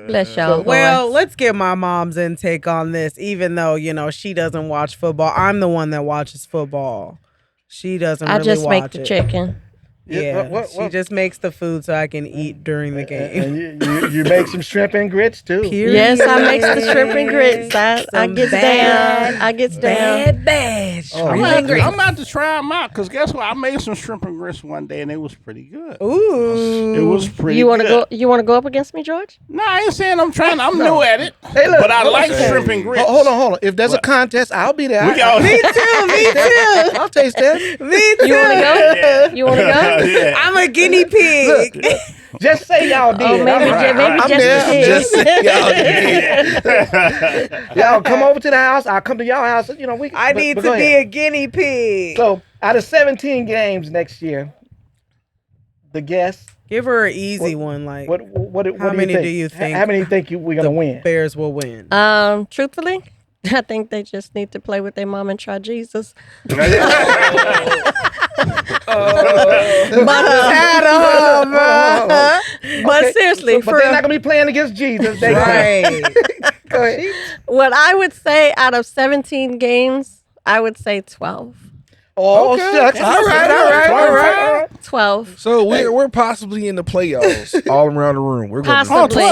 [SPEAKER 5] Bless y'all.
[SPEAKER 3] Well, let's get my mom's intake on this. Even though she doesn't watch football, I'm the one that watches football. She doesn't.
[SPEAKER 5] I
[SPEAKER 3] really
[SPEAKER 5] just
[SPEAKER 3] watch
[SPEAKER 5] make the
[SPEAKER 3] it.
[SPEAKER 5] chicken.
[SPEAKER 3] Yeah, she just makes the food so I can eat during the game.
[SPEAKER 4] And you make some shrimp and grits too.
[SPEAKER 3] Period.
[SPEAKER 5] Yes, I make the shrimp and grits. I get down. I get down.
[SPEAKER 3] Bad
[SPEAKER 1] I'm about to try them out because guess what? I made some shrimp and grits one day and it was pretty good.
[SPEAKER 3] Ooh,
[SPEAKER 1] It was pretty.
[SPEAKER 5] You want to
[SPEAKER 1] good.
[SPEAKER 5] go? You want to go up against me, George?
[SPEAKER 1] No, I ain't saying I'm trying. I'm new at it,
[SPEAKER 4] Hey, look,
[SPEAKER 1] but I like
[SPEAKER 2] okay.
[SPEAKER 1] shrimp and grits.
[SPEAKER 4] Hold on. If there's a contest, I'll be there.
[SPEAKER 1] We got
[SPEAKER 3] me too.
[SPEAKER 4] I'll taste that.
[SPEAKER 3] Me too.
[SPEAKER 5] You want to go?
[SPEAKER 1] Yeah.
[SPEAKER 5] You want to go?
[SPEAKER 1] Yeah.
[SPEAKER 3] I'm a guinea pig.
[SPEAKER 4] Look, just say y'all did.
[SPEAKER 5] Oh, maybe
[SPEAKER 4] I'm
[SPEAKER 5] just
[SPEAKER 4] there.
[SPEAKER 5] just
[SPEAKER 4] Y'all come over to the house. I'll come to y'all house.
[SPEAKER 3] I need to be a guinea pig.
[SPEAKER 4] So out of 17 games next year, the guess.
[SPEAKER 3] Give her an easy one. Like,
[SPEAKER 4] What
[SPEAKER 3] how
[SPEAKER 4] do
[SPEAKER 3] many
[SPEAKER 4] you think?
[SPEAKER 3] do you think
[SPEAKER 4] How many think we're gonna win?
[SPEAKER 3] Bears will win?
[SPEAKER 5] Truthfully, I think they just need to play with their mom and try Jesus. But seriously,
[SPEAKER 4] but they're not gonna be playing against Jesus.
[SPEAKER 3] Right.
[SPEAKER 4] Go ahead.
[SPEAKER 5] what I would say out of 17 games, I would say 12.
[SPEAKER 4] Oh, shucks. All right.
[SPEAKER 5] 12.
[SPEAKER 2] So we're possibly in the playoffs all around the room. We're going
[SPEAKER 5] Possibly.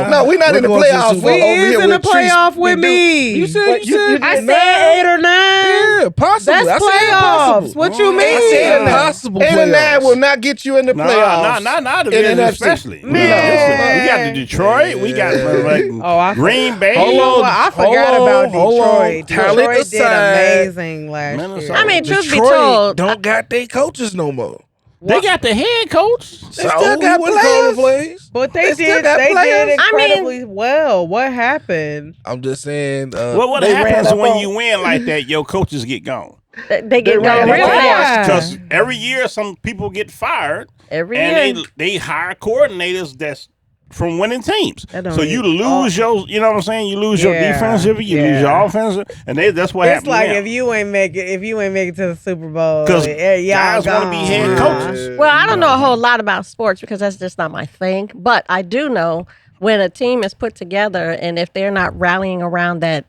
[SPEAKER 4] No, we're not in the playoffs.
[SPEAKER 3] We is in the playoff with me.
[SPEAKER 2] You said
[SPEAKER 3] I said 8 or 9.
[SPEAKER 2] yeah, possibly.
[SPEAKER 3] That's
[SPEAKER 2] I said
[SPEAKER 3] playoffs.
[SPEAKER 2] possible.
[SPEAKER 3] What you
[SPEAKER 2] I said
[SPEAKER 3] mean?
[SPEAKER 2] possible
[SPEAKER 4] 8 and 9
[SPEAKER 2] playoffs.
[SPEAKER 4] will not get you in the playoffs.
[SPEAKER 1] Not
[SPEAKER 4] In
[SPEAKER 1] division,
[SPEAKER 4] NFC.
[SPEAKER 1] especially.
[SPEAKER 3] Man.
[SPEAKER 1] Listen, we got the Detroit. We got Green Bay.
[SPEAKER 2] Hold on.
[SPEAKER 3] I forgot about
[SPEAKER 2] hold on.
[SPEAKER 3] Detroit.
[SPEAKER 2] Talent
[SPEAKER 3] Detroit did
[SPEAKER 2] aside,
[SPEAKER 3] amazing last year.
[SPEAKER 1] Minnesota.
[SPEAKER 5] I mean, truth be
[SPEAKER 2] Detroit
[SPEAKER 5] told,
[SPEAKER 2] don't got their coaches no more.
[SPEAKER 1] They got the head coach.
[SPEAKER 2] So
[SPEAKER 4] still got
[SPEAKER 2] he wouldn't call the plays.
[SPEAKER 3] But they
[SPEAKER 4] still
[SPEAKER 3] did.
[SPEAKER 4] got
[SPEAKER 3] They
[SPEAKER 4] players.
[SPEAKER 3] did
[SPEAKER 5] I mean-
[SPEAKER 3] incredibly well. What happened?
[SPEAKER 2] I'm just saying.
[SPEAKER 1] What
[SPEAKER 4] They
[SPEAKER 1] happens
[SPEAKER 4] ran up
[SPEAKER 1] when
[SPEAKER 4] on-
[SPEAKER 1] you win like that? Your coaches get gone.
[SPEAKER 5] they get
[SPEAKER 4] ran
[SPEAKER 5] gone
[SPEAKER 4] up
[SPEAKER 5] real
[SPEAKER 4] on-
[SPEAKER 5] fast.
[SPEAKER 1] Because every year some people get fired,
[SPEAKER 5] Every
[SPEAKER 1] and
[SPEAKER 5] year.
[SPEAKER 1] they hire coordinators that's from winning teams.
[SPEAKER 3] That don't
[SPEAKER 1] So you
[SPEAKER 3] mean-
[SPEAKER 1] lose your, you know what I'm saying? You lose your
[SPEAKER 3] Yeah,
[SPEAKER 1] defensive, you lose your offensive, and that's what
[SPEAKER 3] It's
[SPEAKER 1] happens.
[SPEAKER 3] like if you ain't make it to the Super Bowl,
[SPEAKER 1] because
[SPEAKER 3] y'all
[SPEAKER 1] guys want to be head
[SPEAKER 3] gone.
[SPEAKER 1] coaches.
[SPEAKER 5] Well, I don't know a whole lot about sports because that's just not my thing. But I do know when a team is put together and if they're not rallying around that,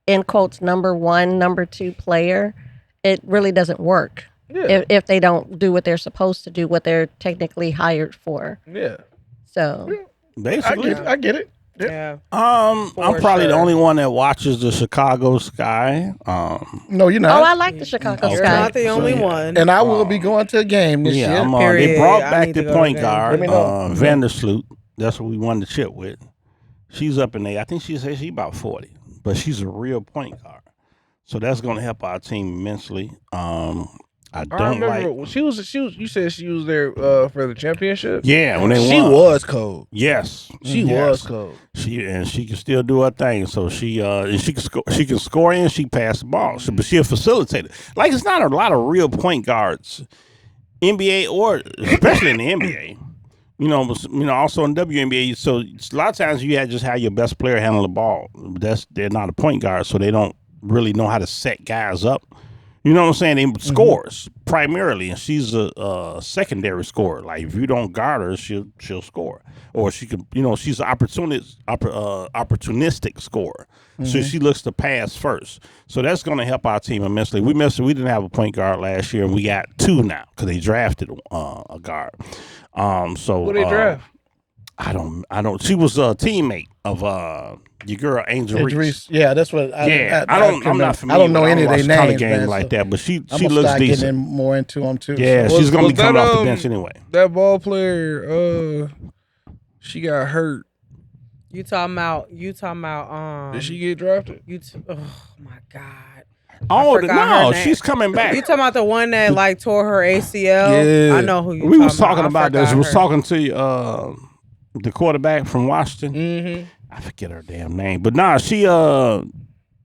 [SPEAKER 5] in quotes, number one, number two player, it really doesn't work.
[SPEAKER 2] Yeah.
[SPEAKER 5] If they don't do what they're supposed to do, what they're technically hired for.
[SPEAKER 2] Yeah.
[SPEAKER 5] So
[SPEAKER 1] Basically.
[SPEAKER 4] I get it.
[SPEAKER 3] Yeah.
[SPEAKER 1] I'm probably the
[SPEAKER 3] sure.
[SPEAKER 1] only one that watches the Chicago Sky.
[SPEAKER 4] No, you're
[SPEAKER 5] oh,
[SPEAKER 4] not.
[SPEAKER 5] I like the Chicago
[SPEAKER 1] Okay.
[SPEAKER 3] You're
[SPEAKER 5] Sky.
[SPEAKER 3] not the only
[SPEAKER 1] So, yeah.
[SPEAKER 3] one.
[SPEAKER 4] And I will be going to a game this
[SPEAKER 1] Yeah,
[SPEAKER 4] year.
[SPEAKER 1] I'm, they
[SPEAKER 3] Period.
[SPEAKER 1] brought
[SPEAKER 3] I
[SPEAKER 1] back
[SPEAKER 3] need
[SPEAKER 1] the
[SPEAKER 3] to go to
[SPEAKER 1] point
[SPEAKER 3] the game.
[SPEAKER 1] guard,
[SPEAKER 4] Let me know.
[SPEAKER 1] Vandersloot. That's what we won the chip with. She's up in there. I think she says she's about 40, but she's a real point guard. So that's going to help our team immensely. I
[SPEAKER 2] I
[SPEAKER 1] don't
[SPEAKER 2] remember
[SPEAKER 1] like.
[SPEAKER 2] she was. You said she was there for the championship.
[SPEAKER 1] Yeah, when they
[SPEAKER 2] She
[SPEAKER 1] won.
[SPEAKER 2] was cold.
[SPEAKER 1] Yes,
[SPEAKER 2] She
[SPEAKER 1] yes.
[SPEAKER 2] was cold.
[SPEAKER 1] She can still do her thing. So she and she can score. She can score and she pass the ball. So, but she a facilitator. Like it's not a lot of real point guards, NBA or especially in the NBA. Also in WNBA. So a lot of times you just have your best player handle the ball. They're not a point guard, so they don't really know how to set guys up. You know what I'm saying? They scores primarily, and she's a secondary scorer. Like if you don't guard her, she'll score, or she could. She's an opportunistic scorer. So she looks to pass first. So that's going to help our team immensely. We didn't have a point guard last year, and we got two now because they drafted a guard. So
[SPEAKER 2] Who they draft?
[SPEAKER 1] I don't. She was a teammate of your girl Angel Reese.
[SPEAKER 4] Yeah, that's what.
[SPEAKER 1] I'm not familiar.
[SPEAKER 4] I don't know any of their
[SPEAKER 1] watch color
[SPEAKER 4] names,
[SPEAKER 1] game
[SPEAKER 4] man,
[SPEAKER 1] like
[SPEAKER 4] so
[SPEAKER 1] that, but she
[SPEAKER 4] I'm gonna
[SPEAKER 1] looks
[SPEAKER 4] start
[SPEAKER 1] decent.
[SPEAKER 4] getting more into them too.
[SPEAKER 1] Yeah,
[SPEAKER 4] so.
[SPEAKER 1] she's gonna be
[SPEAKER 2] Was
[SPEAKER 1] coming
[SPEAKER 2] that,
[SPEAKER 1] off the bench anyway.
[SPEAKER 2] That ball player, she got hurt.
[SPEAKER 3] You talking about
[SPEAKER 2] Did she get drafted?
[SPEAKER 3] oh my God.
[SPEAKER 1] Oh
[SPEAKER 3] forgot her
[SPEAKER 1] no,
[SPEAKER 3] name.
[SPEAKER 1] she's coming back.
[SPEAKER 3] You talking about the one that tore her ACL?
[SPEAKER 2] Yeah.
[SPEAKER 3] I know who you
[SPEAKER 1] We was talking
[SPEAKER 3] I
[SPEAKER 1] about this.
[SPEAKER 3] forgot
[SPEAKER 1] We was
[SPEAKER 3] her.
[SPEAKER 1] talking to the quarterback from Washington.
[SPEAKER 2] Mm-hmm.
[SPEAKER 1] I forget her damn name, but nah,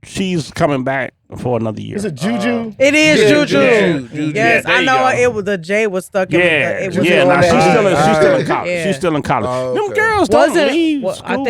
[SPEAKER 1] she's coming back for another year.
[SPEAKER 4] Is it Juju?
[SPEAKER 3] It is Juju.
[SPEAKER 2] Juju.
[SPEAKER 3] Yes,
[SPEAKER 1] Yeah,
[SPEAKER 3] I know
[SPEAKER 1] there you
[SPEAKER 3] it was the J was stuck in
[SPEAKER 1] Yeah,
[SPEAKER 3] it. Was
[SPEAKER 1] yeah. Nah, she's still in college.
[SPEAKER 3] Yeah.
[SPEAKER 1] She's still in college.
[SPEAKER 2] Oh,
[SPEAKER 1] Them
[SPEAKER 2] okay.
[SPEAKER 1] girls don't
[SPEAKER 3] Wasn't
[SPEAKER 1] leave
[SPEAKER 3] well,
[SPEAKER 1] school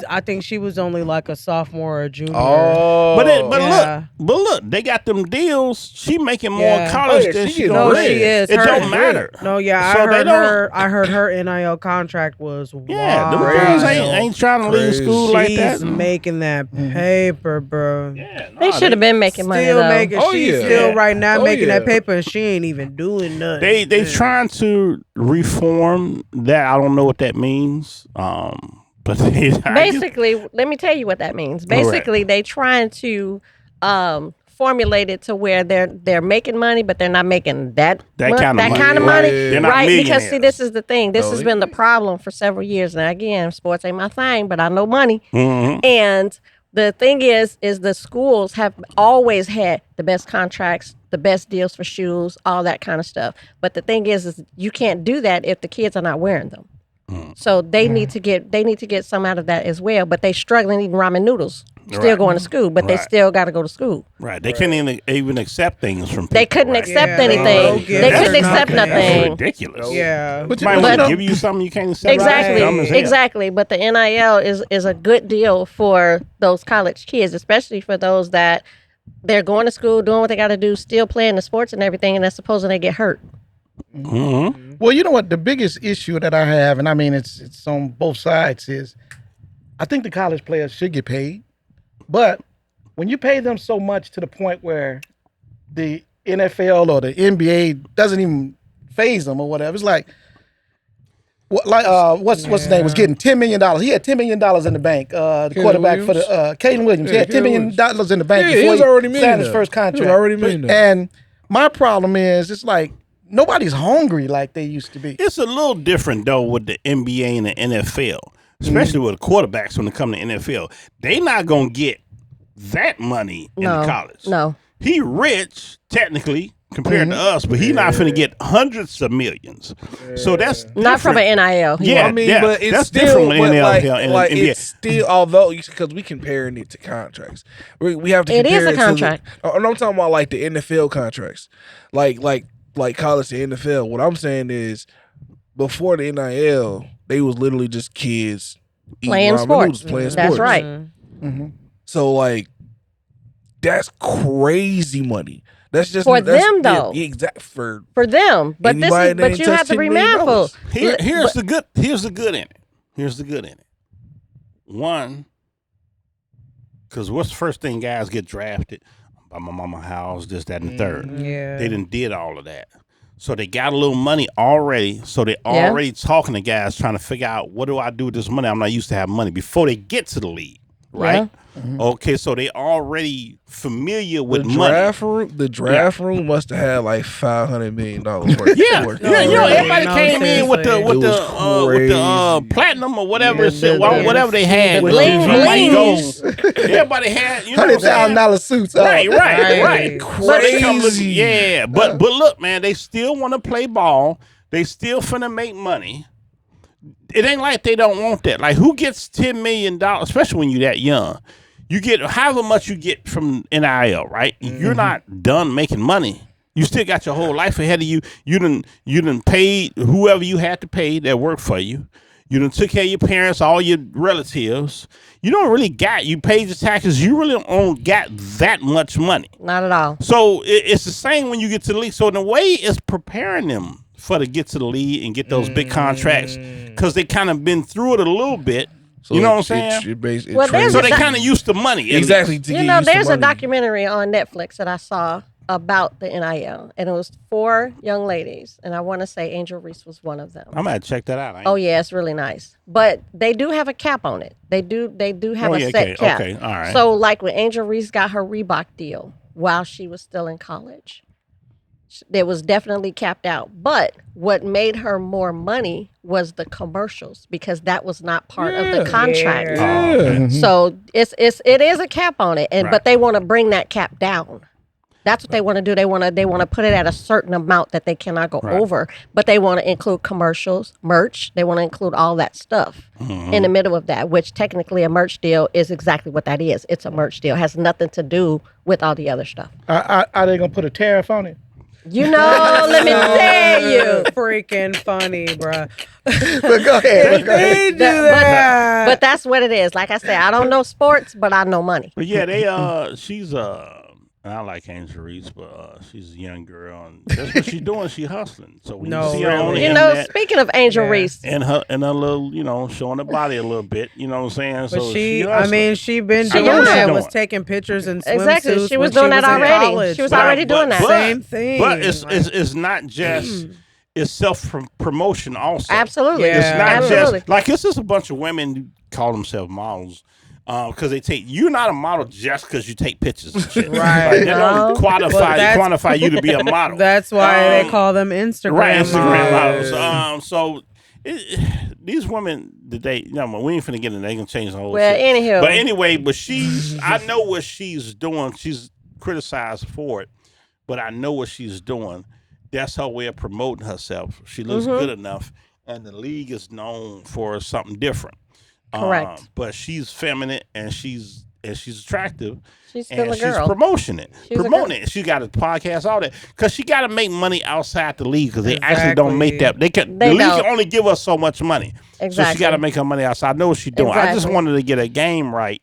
[SPEAKER 3] I think she was only like a sophomore or junior.
[SPEAKER 2] Oh,
[SPEAKER 3] Yeah.
[SPEAKER 1] look, they got them deals. She making more
[SPEAKER 3] Yeah.
[SPEAKER 1] in college
[SPEAKER 2] Oh, yeah,
[SPEAKER 1] than
[SPEAKER 2] she
[SPEAKER 1] she
[SPEAKER 2] getting
[SPEAKER 1] gonna
[SPEAKER 3] No,
[SPEAKER 2] bread.
[SPEAKER 3] she is.
[SPEAKER 1] It
[SPEAKER 3] Her-
[SPEAKER 1] don't matter.
[SPEAKER 3] No, yeah,
[SPEAKER 1] So
[SPEAKER 3] I
[SPEAKER 1] they
[SPEAKER 3] heard
[SPEAKER 1] don't-
[SPEAKER 3] I heard her NIL contract was
[SPEAKER 1] Yeah, them
[SPEAKER 3] wild.
[SPEAKER 1] girls ain't trying to leave
[SPEAKER 2] Crazy.
[SPEAKER 1] school like that.
[SPEAKER 3] She's making that paper, bro.
[SPEAKER 1] Yeah,
[SPEAKER 5] They
[SPEAKER 1] nah,
[SPEAKER 5] should have been making money
[SPEAKER 3] Still
[SPEAKER 5] though.
[SPEAKER 3] making.
[SPEAKER 2] Oh,
[SPEAKER 3] she's
[SPEAKER 2] yeah.
[SPEAKER 3] still
[SPEAKER 2] Yeah.
[SPEAKER 3] right now
[SPEAKER 2] Oh,
[SPEAKER 3] making that
[SPEAKER 2] yeah.
[SPEAKER 3] paper, and she ain't even doing nothing.
[SPEAKER 1] They trying to reform that. I don't know what that means. But
[SPEAKER 5] Basically, let me tell you what that means. Basically, they trying to formulate it to where they're making money, but they're not making that
[SPEAKER 1] kind of money.
[SPEAKER 5] kind of
[SPEAKER 1] Right.
[SPEAKER 5] money,
[SPEAKER 1] They're not
[SPEAKER 5] right? Because see,
[SPEAKER 1] millionaires.
[SPEAKER 5] this is the thing. This has been the problem for several years now. Again, sports ain't my thing, but I know money, and the thing is the schools have always had the best contracts, the best deals for shoes, all that kind of stuff. But the thing is you can't do that if the kids are not wearing them. So they need to get some out of that as well. But they struggling eating ramen noodles, still going to school, but they still got to go to school.
[SPEAKER 1] Right. They can't even accept things from people.
[SPEAKER 5] They couldn't
[SPEAKER 1] right?
[SPEAKER 5] accept
[SPEAKER 3] Yeah,
[SPEAKER 5] anything.
[SPEAKER 3] no
[SPEAKER 5] They
[SPEAKER 3] gifts
[SPEAKER 5] couldn't
[SPEAKER 3] or
[SPEAKER 5] accept
[SPEAKER 3] nothing.
[SPEAKER 1] That's
[SPEAKER 5] nothing.
[SPEAKER 1] ridiculous.
[SPEAKER 3] Yeah,
[SPEAKER 4] But
[SPEAKER 1] Might
[SPEAKER 4] but
[SPEAKER 1] give you something you can't accept.
[SPEAKER 5] Exactly,
[SPEAKER 1] Dumb as hell.
[SPEAKER 5] exactly. But the NIL is a good deal for those college kids, especially for those that they're going to school, doing what they got to do, still playing the sports and everything, and then supposing they get hurt.
[SPEAKER 4] Well, you know what? The biggest issue that I have, and I mean it's on both sides, is I think the college players should get paid, but when you pay them so much to the point where the NFL or the NBA doesn't even phase them or whatever, it's like. What's his name was getting $10 million. He had $10 million in the bank. The quarterback for the Caleb Williams. He had $10 million in the bank
[SPEAKER 2] Yeah, he was
[SPEAKER 4] before
[SPEAKER 2] already
[SPEAKER 4] signed his
[SPEAKER 2] millionaire.
[SPEAKER 4] first contract.
[SPEAKER 2] He was already millionaire.
[SPEAKER 4] And my problem is, it's like nobody's hungry like they used to be.
[SPEAKER 1] It's a little different though with the NBA and the NFL, especially with the quarterbacks when it come to NFL. They not gonna get that money in the college.
[SPEAKER 5] No.
[SPEAKER 1] He rich technically compared to us, but he not finna get hundreds of millions. So that's
[SPEAKER 5] Not from
[SPEAKER 1] different.
[SPEAKER 5] an NIL.
[SPEAKER 1] Yeah,
[SPEAKER 2] I mean,
[SPEAKER 1] yeah,
[SPEAKER 2] but it's
[SPEAKER 1] that's
[SPEAKER 2] still
[SPEAKER 1] different with
[SPEAKER 2] but
[SPEAKER 1] NL and
[SPEAKER 2] like
[SPEAKER 1] NBA.
[SPEAKER 2] it's still, although because we comparing it to contracts, we have to.
[SPEAKER 5] It is
[SPEAKER 2] compare
[SPEAKER 5] a
[SPEAKER 2] to
[SPEAKER 5] contract.
[SPEAKER 2] I'm talking about like the NFL contracts, like college to NFL. What I'm saying is, before the NIL, they was literally just kids eating
[SPEAKER 5] Playing
[SPEAKER 2] ramen
[SPEAKER 5] sports.
[SPEAKER 2] noodles, playing
[SPEAKER 5] That's
[SPEAKER 2] sports.
[SPEAKER 5] right.
[SPEAKER 2] So like, that's crazy money. That's just
[SPEAKER 5] For them, though.
[SPEAKER 2] Yeah, exactly for
[SPEAKER 5] For them. But
[SPEAKER 2] Anybody that ain't
[SPEAKER 5] you have
[SPEAKER 2] touched
[SPEAKER 5] to be
[SPEAKER 2] $10 million.
[SPEAKER 5] mindful.
[SPEAKER 1] Here's the good in it. Here's the good in it. One, because what's the first thing guys get drafted? Buy my mama house, this, that, and the third.
[SPEAKER 3] yeah.
[SPEAKER 1] They done did all of that. So they got a little money already. So they already talking to guys trying to figure out, what do I do with this money? I'm not used to having money before they get to the league. Right? Okay, so they already familiar with
[SPEAKER 2] the
[SPEAKER 1] money.
[SPEAKER 2] draft room. The draft room must have had like $500 million worth.
[SPEAKER 1] Yeah,
[SPEAKER 2] worth
[SPEAKER 1] yeah, you know, everybody
[SPEAKER 3] No,
[SPEAKER 1] came in with the
[SPEAKER 3] seriously.
[SPEAKER 1] with
[SPEAKER 2] It
[SPEAKER 1] the
[SPEAKER 2] was
[SPEAKER 1] with the
[SPEAKER 2] crazy.
[SPEAKER 1] platinum or whatever
[SPEAKER 2] Yeah,
[SPEAKER 1] it said,
[SPEAKER 2] the-
[SPEAKER 1] whatever they had.
[SPEAKER 5] the
[SPEAKER 1] with
[SPEAKER 5] bling
[SPEAKER 1] the white
[SPEAKER 5] blings.
[SPEAKER 1] gold. Everybody had, you know what I'm saying?
[SPEAKER 4] $100,000 suits.
[SPEAKER 1] Right.
[SPEAKER 3] Right.
[SPEAKER 1] So they come look,
[SPEAKER 2] Crazy.
[SPEAKER 1] yeah, but look, man, they still want to play ball. They still finna make money. It ain't like they don't want that. Like, who gets $10 million, especially when you're that young? You get however much you get from NIL, right? You're not done making money. You still got your whole life ahead of you. You done paid whoever you had to pay that worked for you. You done took care of your parents, all your relatives. You don't really you paid your taxes. You really don't got that much money.
[SPEAKER 5] Not at all.
[SPEAKER 1] So it's the same when you get to the league. So in a way, it's preparing them for to get to the league and get those big contracts because they kind of been through it a little bit.
[SPEAKER 2] So
[SPEAKER 1] you know
[SPEAKER 2] it-
[SPEAKER 1] what I'm saying?
[SPEAKER 5] Well, there's
[SPEAKER 1] So
[SPEAKER 5] a
[SPEAKER 1] they
[SPEAKER 5] doc-
[SPEAKER 1] kind of used to money.
[SPEAKER 2] exactly. To
[SPEAKER 5] You
[SPEAKER 2] get
[SPEAKER 5] know,
[SPEAKER 2] used to
[SPEAKER 5] there's a
[SPEAKER 2] money.
[SPEAKER 5] documentary on Netflix that I saw about the NIL, and it was 4 young ladies, and I want to say Angel Reese was one of them.
[SPEAKER 1] I'm gonna check that out.
[SPEAKER 5] Oh yeah, it's really nice. But they do have a cap on it. They do have a set cap.
[SPEAKER 1] Okay, all right.
[SPEAKER 5] So like when Angel Reese got her Reebok deal while she was still in college, it was definitely capped out. But what made her more money was the commercials because that was not part of the contract.
[SPEAKER 2] Yeah.
[SPEAKER 5] So it is a cap on it, and
[SPEAKER 1] Right.
[SPEAKER 5] but they want to bring that cap down. That's what they want to do. They want to put it at a certain amount that they cannot go over, but they want to include commercials, merch. They want to include all that stuff in the middle of that, which technically a merch deal is exactly what that is. It's a merch deal. It has nothing to do with all the other stuff.
[SPEAKER 4] Are they gonna put a tariff on it?
[SPEAKER 5] You know, let me tell you.
[SPEAKER 3] Freaking funny, bruh.
[SPEAKER 4] But go ahead.
[SPEAKER 3] They do that.
[SPEAKER 5] But that's what it is. Like I said, I don't know sports, but I know money.
[SPEAKER 1] But yeah, she's I like Angel Reese, but she's a young girl, and that's what she's doing. She hustling. So when you see her on the internet,
[SPEAKER 5] speaking of Angel Reese,
[SPEAKER 1] and her little, showing her body a little bit, you know what I'm saying?
[SPEAKER 3] But
[SPEAKER 1] so
[SPEAKER 3] she been doing that. Was taking pictures in swimsuits.
[SPEAKER 5] Exactly, she was doing that already.
[SPEAKER 3] College.
[SPEAKER 5] She was already doing that.
[SPEAKER 3] Same thing.
[SPEAKER 1] But it's not just. It's self-promotion also.
[SPEAKER 5] Absolutely.
[SPEAKER 3] Yeah.
[SPEAKER 1] It's not just like it's just a bunch of women who call themselves models. Because you're not a model just because you take pictures and shit.
[SPEAKER 3] Right.
[SPEAKER 1] Like, they don't quantify you to be a model.
[SPEAKER 3] That's why they call them Instagram
[SPEAKER 1] models. These women today, we ain't finna get in there. They can change the whole
[SPEAKER 5] shit.
[SPEAKER 1] Anywho. But anyway, I know what she's doing. She's criticized for it, but I know what she's doing. That's her way of promoting herself. She looks good enough, and the league is known for something different.
[SPEAKER 5] Correct.
[SPEAKER 1] But she's feminine and she's attractive.
[SPEAKER 5] She's still a girl.
[SPEAKER 1] She's promoting it. She got a podcast, all that, because she got to make money outside the league because they actually don't make that. The league can only give us so much money.
[SPEAKER 5] Exactly.
[SPEAKER 1] So she got to make her money outside. I know what she's doing.
[SPEAKER 5] Exactly.
[SPEAKER 1] I just wanted to get a game right.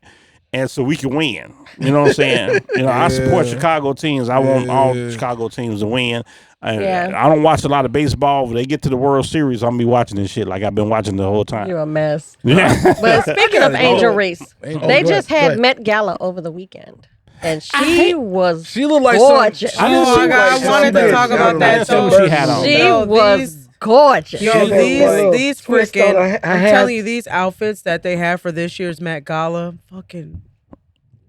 [SPEAKER 1] And so we can win. You know what I'm saying? I support Chicago teams. I want all Chicago teams to win. I don't watch a lot of baseball. When they get to the World Series, I'm going to be watching this shit like I've been watching the whole time.
[SPEAKER 5] You're a mess.
[SPEAKER 1] Yeah.
[SPEAKER 5] But speaking of Angel Reese, they just had Met Gala over the weekend. And she looked like gorgeous.
[SPEAKER 3] I wanted to talk about that.
[SPEAKER 1] She had on.
[SPEAKER 5] She was gorgeous.
[SPEAKER 3] Yo, these freaking, I'm telling you, these outfits that they have for this year's Met Gala, fucking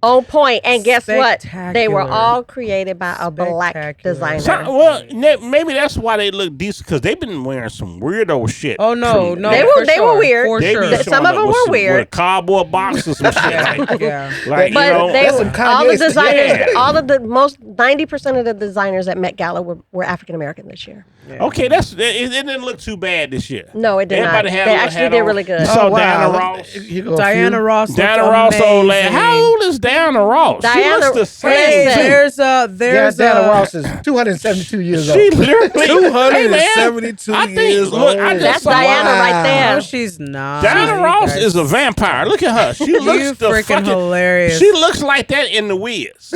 [SPEAKER 5] on point. And guess what? They were all created by a black designer.
[SPEAKER 1] Maybe that's why they look decent, because they've been wearing some weirdo shit.
[SPEAKER 3] Oh no,
[SPEAKER 5] they were weird.
[SPEAKER 3] For sure.
[SPEAKER 5] Some of them were weird.
[SPEAKER 1] With a cardboard box or some shit. Like,
[SPEAKER 5] but all the designers, all of the 90% of the designers at Met Gala were African American this year.
[SPEAKER 1] Yeah. Okay, it didn't look too bad this year.
[SPEAKER 5] No, it did not. They actually did really good.
[SPEAKER 1] You saw Diana Ross.
[SPEAKER 3] Diana Ross.
[SPEAKER 1] Diana Ross old lady. How old is Diana Ross? She looks the same.
[SPEAKER 3] There's
[SPEAKER 4] Diana Ross is 272 years old.
[SPEAKER 2] She literally 272 years old.
[SPEAKER 5] That's Diana right there.
[SPEAKER 3] No, she's not.
[SPEAKER 1] Diana Ross is a vampire. Look at her. She looks
[SPEAKER 3] freaking hilarious.
[SPEAKER 1] She looks like that in the Wiz.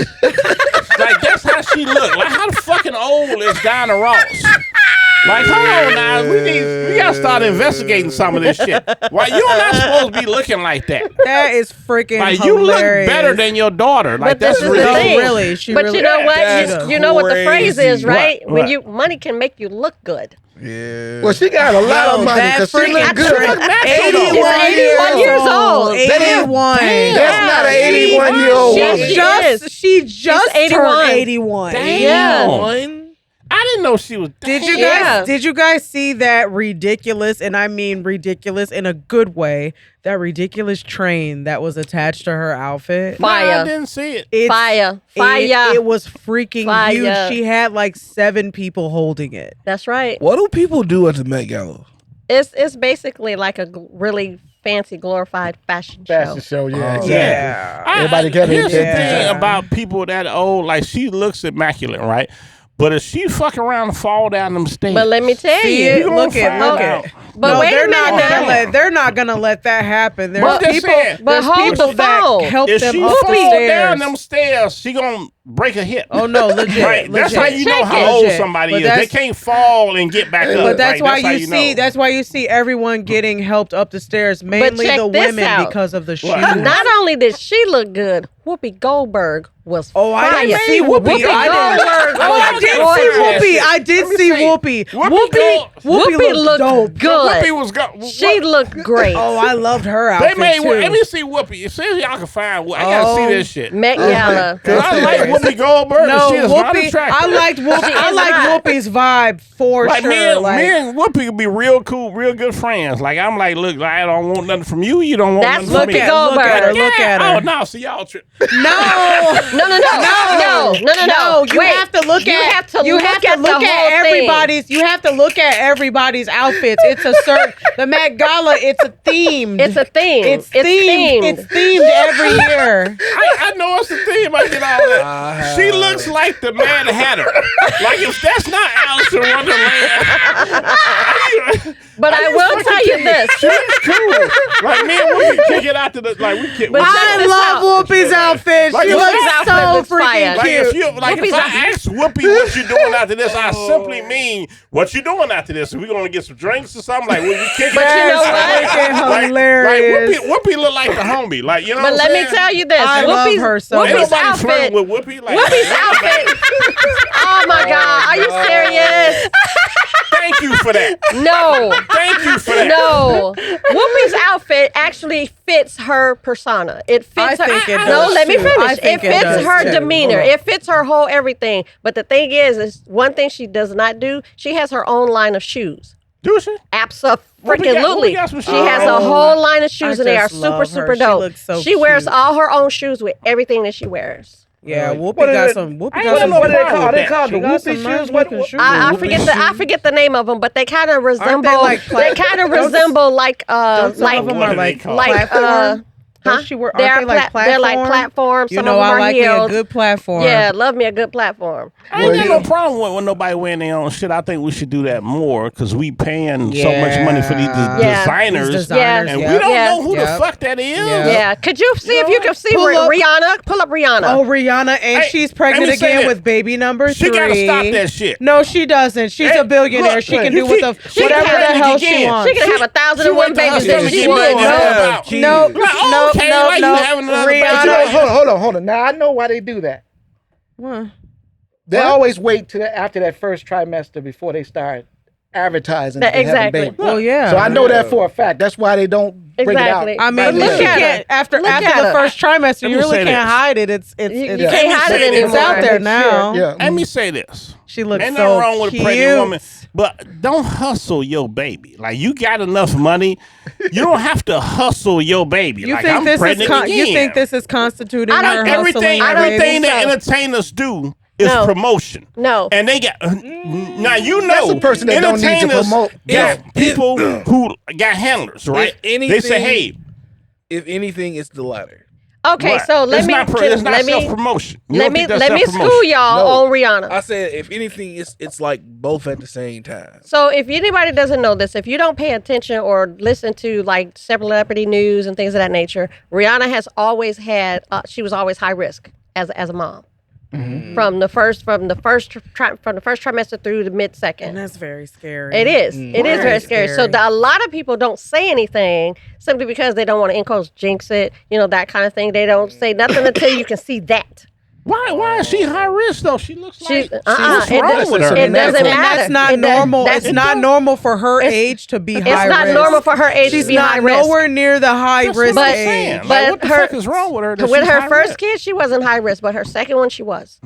[SPEAKER 1] Like that's how she looks. Like how fucking old is Diana Ross? Like, hold on now. We gotta start investigating some of this shit. Why you're not supposed to be looking like that?
[SPEAKER 3] That is freaking
[SPEAKER 1] like,
[SPEAKER 3] hilarious.
[SPEAKER 1] You look better than your daughter. Like,
[SPEAKER 5] but that's
[SPEAKER 1] really
[SPEAKER 3] really.
[SPEAKER 5] But you know what? You know what the phrase is, right? When money can make you look good.
[SPEAKER 2] Yeah.
[SPEAKER 4] Well, she got a lot of money because she look good.
[SPEAKER 5] 81 years old.
[SPEAKER 3] 81.
[SPEAKER 4] That's not an 81-year-old woman.
[SPEAKER 3] She just turned 81.
[SPEAKER 1] Damn. I didn't know she was.
[SPEAKER 3] Did you guys see that ridiculous, and I mean ridiculous in a good way, that ridiculous train that was attached to her outfit?
[SPEAKER 5] Fire.
[SPEAKER 1] No, I didn't see it.
[SPEAKER 5] Fire.
[SPEAKER 3] It was freaking huge. She had like 7 people holding it.
[SPEAKER 5] That's right.
[SPEAKER 2] What do people do at the Met Gala?
[SPEAKER 5] It's basically like a really fancy glorified fashion
[SPEAKER 4] show. Yeah, exactly.
[SPEAKER 3] Yeah.
[SPEAKER 4] Everybody got
[SPEAKER 1] Here's the thing about people that old. Like, she looks immaculate, right? But if she fuck around and fall down them stairs,
[SPEAKER 5] but let me tell you,
[SPEAKER 3] look at.
[SPEAKER 5] But
[SPEAKER 3] no,
[SPEAKER 5] wait a minute,
[SPEAKER 3] they're not gonna let that happen. There's people
[SPEAKER 5] that
[SPEAKER 3] help
[SPEAKER 1] if
[SPEAKER 3] them
[SPEAKER 1] she
[SPEAKER 3] up the
[SPEAKER 1] fall
[SPEAKER 3] stairs.
[SPEAKER 1] down them stairs, she gonna break a hip.
[SPEAKER 3] Oh no, legit.
[SPEAKER 1] Right. That's how you know how old somebody is. They can't fall and get back up.
[SPEAKER 3] But that's why
[SPEAKER 1] you
[SPEAKER 3] see. That's why you see everyone getting helped up the stairs, mainly the women, because of the shoes.
[SPEAKER 5] Not only did she look good, Whoopi Goldberg was fire.
[SPEAKER 3] I didn't see Whoopi. I did see Whoopi. Whoopi
[SPEAKER 5] looked
[SPEAKER 3] dope.
[SPEAKER 5] good.
[SPEAKER 1] Whoopi was good.
[SPEAKER 5] She looked great.
[SPEAKER 3] Oh, I loved her outfit too.
[SPEAKER 1] Let me see Whoopi. See if y'all can find Whoopi. I gotta see this shit.
[SPEAKER 5] Met Gala.
[SPEAKER 1] I like Whoopi Goldberg.
[SPEAKER 3] No,
[SPEAKER 1] She is not
[SPEAKER 3] Whoopi.
[SPEAKER 1] attractive.
[SPEAKER 3] I liked Whoopi's vibe for
[SPEAKER 1] Like
[SPEAKER 3] sure.
[SPEAKER 1] me and Whoopi could be real cool, real good friends. Like I'm like, look, I don't want nothing from you. You don't want
[SPEAKER 5] That's
[SPEAKER 1] nothing from me.
[SPEAKER 3] Look at her. Look at her.
[SPEAKER 1] Oh no, see y'all trip.
[SPEAKER 3] No.
[SPEAKER 5] No.
[SPEAKER 3] You have to look at everybody's. You have to look at everybody's outfits. It's a certain the Met Gala. It's a themed.
[SPEAKER 5] It's a theme.
[SPEAKER 3] It's themed. It's themed every year.
[SPEAKER 1] I know it's the theme. I get all that. She looks like the Mad Hatter. Like if that's not Alice in Wonderland.
[SPEAKER 5] But I will tell you this.
[SPEAKER 1] She looks cool. Like me and Whoopi kick it out to the like we kick.
[SPEAKER 5] But
[SPEAKER 3] I love Whoopi's outfit.
[SPEAKER 1] Like,
[SPEAKER 3] She
[SPEAKER 1] Whoopi's
[SPEAKER 3] looks so
[SPEAKER 5] outfit looks
[SPEAKER 3] freaking
[SPEAKER 5] fire.
[SPEAKER 1] Like
[SPEAKER 3] cute.
[SPEAKER 1] if I ask Whoopi what you doing after this, I simply mean what you doing after this. Are we gonna get some drinks or something? Like we kick
[SPEAKER 5] But you know what?
[SPEAKER 1] Like
[SPEAKER 3] Hilarious.
[SPEAKER 1] Whoopi look like the homie. Like you know.
[SPEAKER 5] But
[SPEAKER 1] what
[SPEAKER 5] let
[SPEAKER 1] I'm
[SPEAKER 5] me
[SPEAKER 1] saying?
[SPEAKER 5] tell you this.
[SPEAKER 3] I love her so
[SPEAKER 1] Ain't
[SPEAKER 5] Whoopi's
[SPEAKER 1] nobody flirting
[SPEAKER 5] outfit.
[SPEAKER 1] with Whoopi. Like
[SPEAKER 5] Whoopi's outfit. Oh my God. Are you serious?
[SPEAKER 1] Thank you for that.
[SPEAKER 5] No.
[SPEAKER 1] Thank you for that.
[SPEAKER 5] No. Whoopi's outfit actually fits her persona. It fits
[SPEAKER 3] I
[SPEAKER 5] her.
[SPEAKER 3] think it
[SPEAKER 5] No,
[SPEAKER 3] does,
[SPEAKER 5] let me
[SPEAKER 3] too.
[SPEAKER 5] finish.
[SPEAKER 3] I
[SPEAKER 5] It
[SPEAKER 3] think it
[SPEAKER 5] fits
[SPEAKER 3] does,
[SPEAKER 5] her
[SPEAKER 3] too.
[SPEAKER 5] demeanor.
[SPEAKER 3] Hold on.
[SPEAKER 5] It fits her whole everything. But the thing is one thing she does not do, she has her own line of shoes.
[SPEAKER 1] Do she?
[SPEAKER 5] Absolutely.
[SPEAKER 1] Whoopi got some
[SPEAKER 5] She
[SPEAKER 1] shoes.
[SPEAKER 5] has a whole line of shoes
[SPEAKER 3] I
[SPEAKER 5] and they are
[SPEAKER 3] just love
[SPEAKER 5] super,
[SPEAKER 3] her.
[SPEAKER 5] super
[SPEAKER 3] She
[SPEAKER 5] dope.
[SPEAKER 3] looks so
[SPEAKER 5] She wears
[SPEAKER 3] cute.
[SPEAKER 5] all her own shoes with everything that she wears.
[SPEAKER 3] Yeah, Whoopi
[SPEAKER 4] What
[SPEAKER 3] got
[SPEAKER 4] is it?
[SPEAKER 3] some. Whoopi
[SPEAKER 1] I
[SPEAKER 3] got
[SPEAKER 1] ain't
[SPEAKER 3] some.
[SPEAKER 1] got no
[SPEAKER 4] What are they
[SPEAKER 1] problem
[SPEAKER 4] called?
[SPEAKER 1] with
[SPEAKER 4] They called the
[SPEAKER 3] She got
[SPEAKER 4] Whoopi
[SPEAKER 3] some nice
[SPEAKER 4] shoes. What?
[SPEAKER 3] looking shoes.
[SPEAKER 5] I
[SPEAKER 3] Whoopi
[SPEAKER 5] forget the name of them, but they kind of resemble.
[SPEAKER 3] like
[SPEAKER 5] they kind of resemble like
[SPEAKER 3] Some
[SPEAKER 5] like
[SPEAKER 3] of them
[SPEAKER 1] What
[SPEAKER 3] are
[SPEAKER 1] are they
[SPEAKER 3] like
[SPEAKER 1] called?
[SPEAKER 5] like
[SPEAKER 3] platform.
[SPEAKER 5] Huh?
[SPEAKER 3] Don't she wear? Aren't they like platform?
[SPEAKER 5] They're like platforms.
[SPEAKER 3] You
[SPEAKER 5] Some
[SPEAKER 3] know,
[SPEAKER 5] of them
[SPEAKER 3] I
[SPEAKER 5] are
[SPEAKER 3] like me a
[SPEAKER 5] heels.
[SPEAKER 3] good platform.
[SPEAKER 5] Yeah, love me a good platform.
[SPEAKER 1] I ain't got no problem with nobody wearing their own shit. I think we should do that more because we paying so much money for these
[SPEAKER 5] Yeah.
[SPEAKER 1] designers.
[SPEAKER 3] These designers,
[SPEAKER 1] And
[SPEAKER 3] yeah.
[SPEAKER 1] we don't
[SPEAKER 5] Yeah.
[SPEAKER 1] know who the
[SPEAKER 3] Yeah.
[SPEAKER 1] fuck that is.
[SPEAKER 3] Yeah.
[SPEAKER 5] Yeah, could you see if you can see
[SPEAKER 3] Pull up-
[SPEAKER 5] Rihanna? Pull up Rihanna.
[SPEAKER 3] Oh, Rihanna, and
[SPEAKER 1] Hey,
[SPEAKER 3] she's
[SPEAKER 1] let
[SPEAKER 3] pregnant
[SPEAKER 1] me say
[SPEAKER 3] again
[SPEAKER 1] this.
[SPEAKER 3] with baby number 3.
[SPEAKER 1] She gotta stop that shit.
[SPEAKER 3] No, she doesn't. She's
[SPEAKER 1] Hey,
[SPEAKER 3] a billionaire.
[SPEAKER 1] look,
[SPEAKER 3] she can
[SPEAKER 1] you
[SPEAKER 3] do with
[SPEAKER 1] keep-
[SPEAKER 3] the
[SPEAKER 1] she
[SPEAKER 3] whatever the
[SPEAKER 1] pregnant
[SPEAKER 3] hell
[SPEAKER 1] again.
[SPEAKER 3] she wants.
[SPEAKER 5] She can have 1,001
[SPEAKER 1] went to
[SPEAKER 5] babies
[SPEAKER 1] hospital
[SPEAKER 5] if
[SPEAKER 1] to
[SPEAKER 5] she
[SPEAKER 1] get
[SPEAKER 5] would.
[SPEAKER 1] pregnant.
[SPEAKER 2] Yeah.
[SPEAKER 3] No,
[SPEAKER 1] Like, okay, like you having another baby.
[SPEAKER 4] Hold on. Now I know why they do that.
[SPEAKER 3] What?
[SPEAKER 4] They always wait till after that first trimester before they start advertising. that they have a
[SPEAKER 5] Exactly.
[SPEAKER 4] baby.
[SPEAKER 3] Well, yeah.
[SPEAKER 4] So I know that for a fact. That's why they don't bring
[SPEAKER 5] Exactly.
[SPEAKER 4] it out.
[SPEAKER 3] I mean,
[SPEAKER 4] right
[SPEAKER 5] Look
[SPEAKER 3] she
[SPEAKER 4] away.
[SPEAKER 5] at
[SPEAKER 3] can't
[SPEAKER 5] her.
[SPEAKER 3] after
[SPEAKER 5] Look at
[SPEAKER 3] the
[SPEAKER 5] her.
[SPEAKER 3] first trimester.
[SPEAKER 1] Let
[SPEAKER 3] You
[SPEAKER 1] me
[SPEAKER 3] really
[SPEAKER 1] say
[SPEAKER 3] can't
[SPEAKER 1] this.
[SPEAKER 3] hide it. It's
[SPEAKER 5] You can't hide it
[SPEAKER 3] It's
[SPEAKER 5] anymore.
[SPEAKER 3] out there now.
[SPEAKER 4] Yeah.
[SPEAKER 1] Let me say this.
[SPEAKER 3] She looks
[SPEAKER 1] Ain't
[SPEAKER 3] so
[SPEAKER 1] nothing wrong with
[SPEAKER 3] cute.
[SPEAKER 1] a pregnant woman, but don't hustle your baby. Like you got enough money, you don't have to hustle your baby.
[SPEAKER 3] You
[SPEAKER 1] like
[SPEAKER 3] think
[SPEAKER 1] I'm
[SPEAKER 3] this is
[SPEAKER 1] pregnant again.
[SPEAKER 3] you think this is constituting
[SPEAKER 5] I
[SPEAKER 3] her
[SPEAKER 5] don't-
[SPEAKER 3] hustling?
[SPEAKER 1] everything
[SPEAKER 5] so.
[SPEAKER 1] that entertainers do is
[SPEAKER 5] No.
[SPEAKER 1] promotion.
[SPEAKER 5] No.
[SPEAKER 1] And they got now you know
[SPEAKER 4] That's a person that don't need to
[SPEAKER 1] entertainers
[SPEAKER 4] promote.
[SPEAKER 1] got people who got handlers, right?
[SPEAKER 2] anything-
[SPEAKER 1] They say, hey,
[SPEAKER 2] If anything, it's the latter.
[SPEAKER 5] Okay,
[SPEAKER 1] what?
[SPEAKER 5] so let
[SPEAKER 1] it's
[SPEAKER 5] me
[SPEAKER 1] not it's not
[SPEAKER 5] let me
[SPEAKER 1] self-promotion. You
[SPEAKER 5] let
[SPEAKER 1] don't
[SPEAKER 5] me
[SPEAKER 1] think that's
[SPEAKER 5] let me
[SPEAKER 1] self-promotion?
[SPEAKER 5] school y'all
[SPEAKER 2] No.
[SPEAKER 5] on Rihanna.
[SPEAKER 2] I said, if anything, it's like both at the same time.
[SPEAKER 5] So if anybody doesn't know this, if you don't pay attention or listen to like celebrity news and things of that nature, Rihanna has always had she was always high risk as a mom. From the first trimester through the mid
[SPEAKER 3] And
[SPEAKER 5] second.
[SPEAKER 3] that's very scary.
[SPEAKER 5] It is. It is very scary. So a lot of people don't say anything simply because they don't want to jinx it, that kind of thing. They don't say nothing until you can see that.
[SPEAKER 1] Why is she high risk though? She looks like what's
[SPEAKER 5] It
[SPEAKER 1] wrong
[SPEAKER 5] does-
[SPEAKER 1] with her?
[SPEAKER 5] it doesn't
[SPEAKER 3] And
[SPEAKER 5] matter.
[SPEAKER 3] that's not
[SPEAKER 5] It does-
[SPEAKER 3] normal.
[SPEAKER 5] that's-
[SPEAKER 3] It's not normal for her age to be high risk.
[SPEAKER 5] It's not normal for her age
[SPEAKER 3] She's
[SPEAKER 5] to be high
[SPEAKER 3] not
[SPEAKER 5] risk.
[SPEAKER 3] nowhere near the high
[SPEAKER 1] That's
[SPEAKER 3] risk
[SPEAKER 1] what I'm
[SPEAKER 3] age.
[SPEAKER 1] saying.
[SPEAKER 5] But
[SPEAKER 1] Like, what the
[SPEAKER 5] her-
[SPEAKER 1] fuck is wrong with her? that
[SPEAKER 5] With
[SPEAKER 1] she's
[SPEAKER 5] her
[SPEAKER 1] high
[SPEAKER 5] first
[SPEAKER 1] risk?
[SPEAKER 5] kid, she wasn't high risk, but her second one, she was.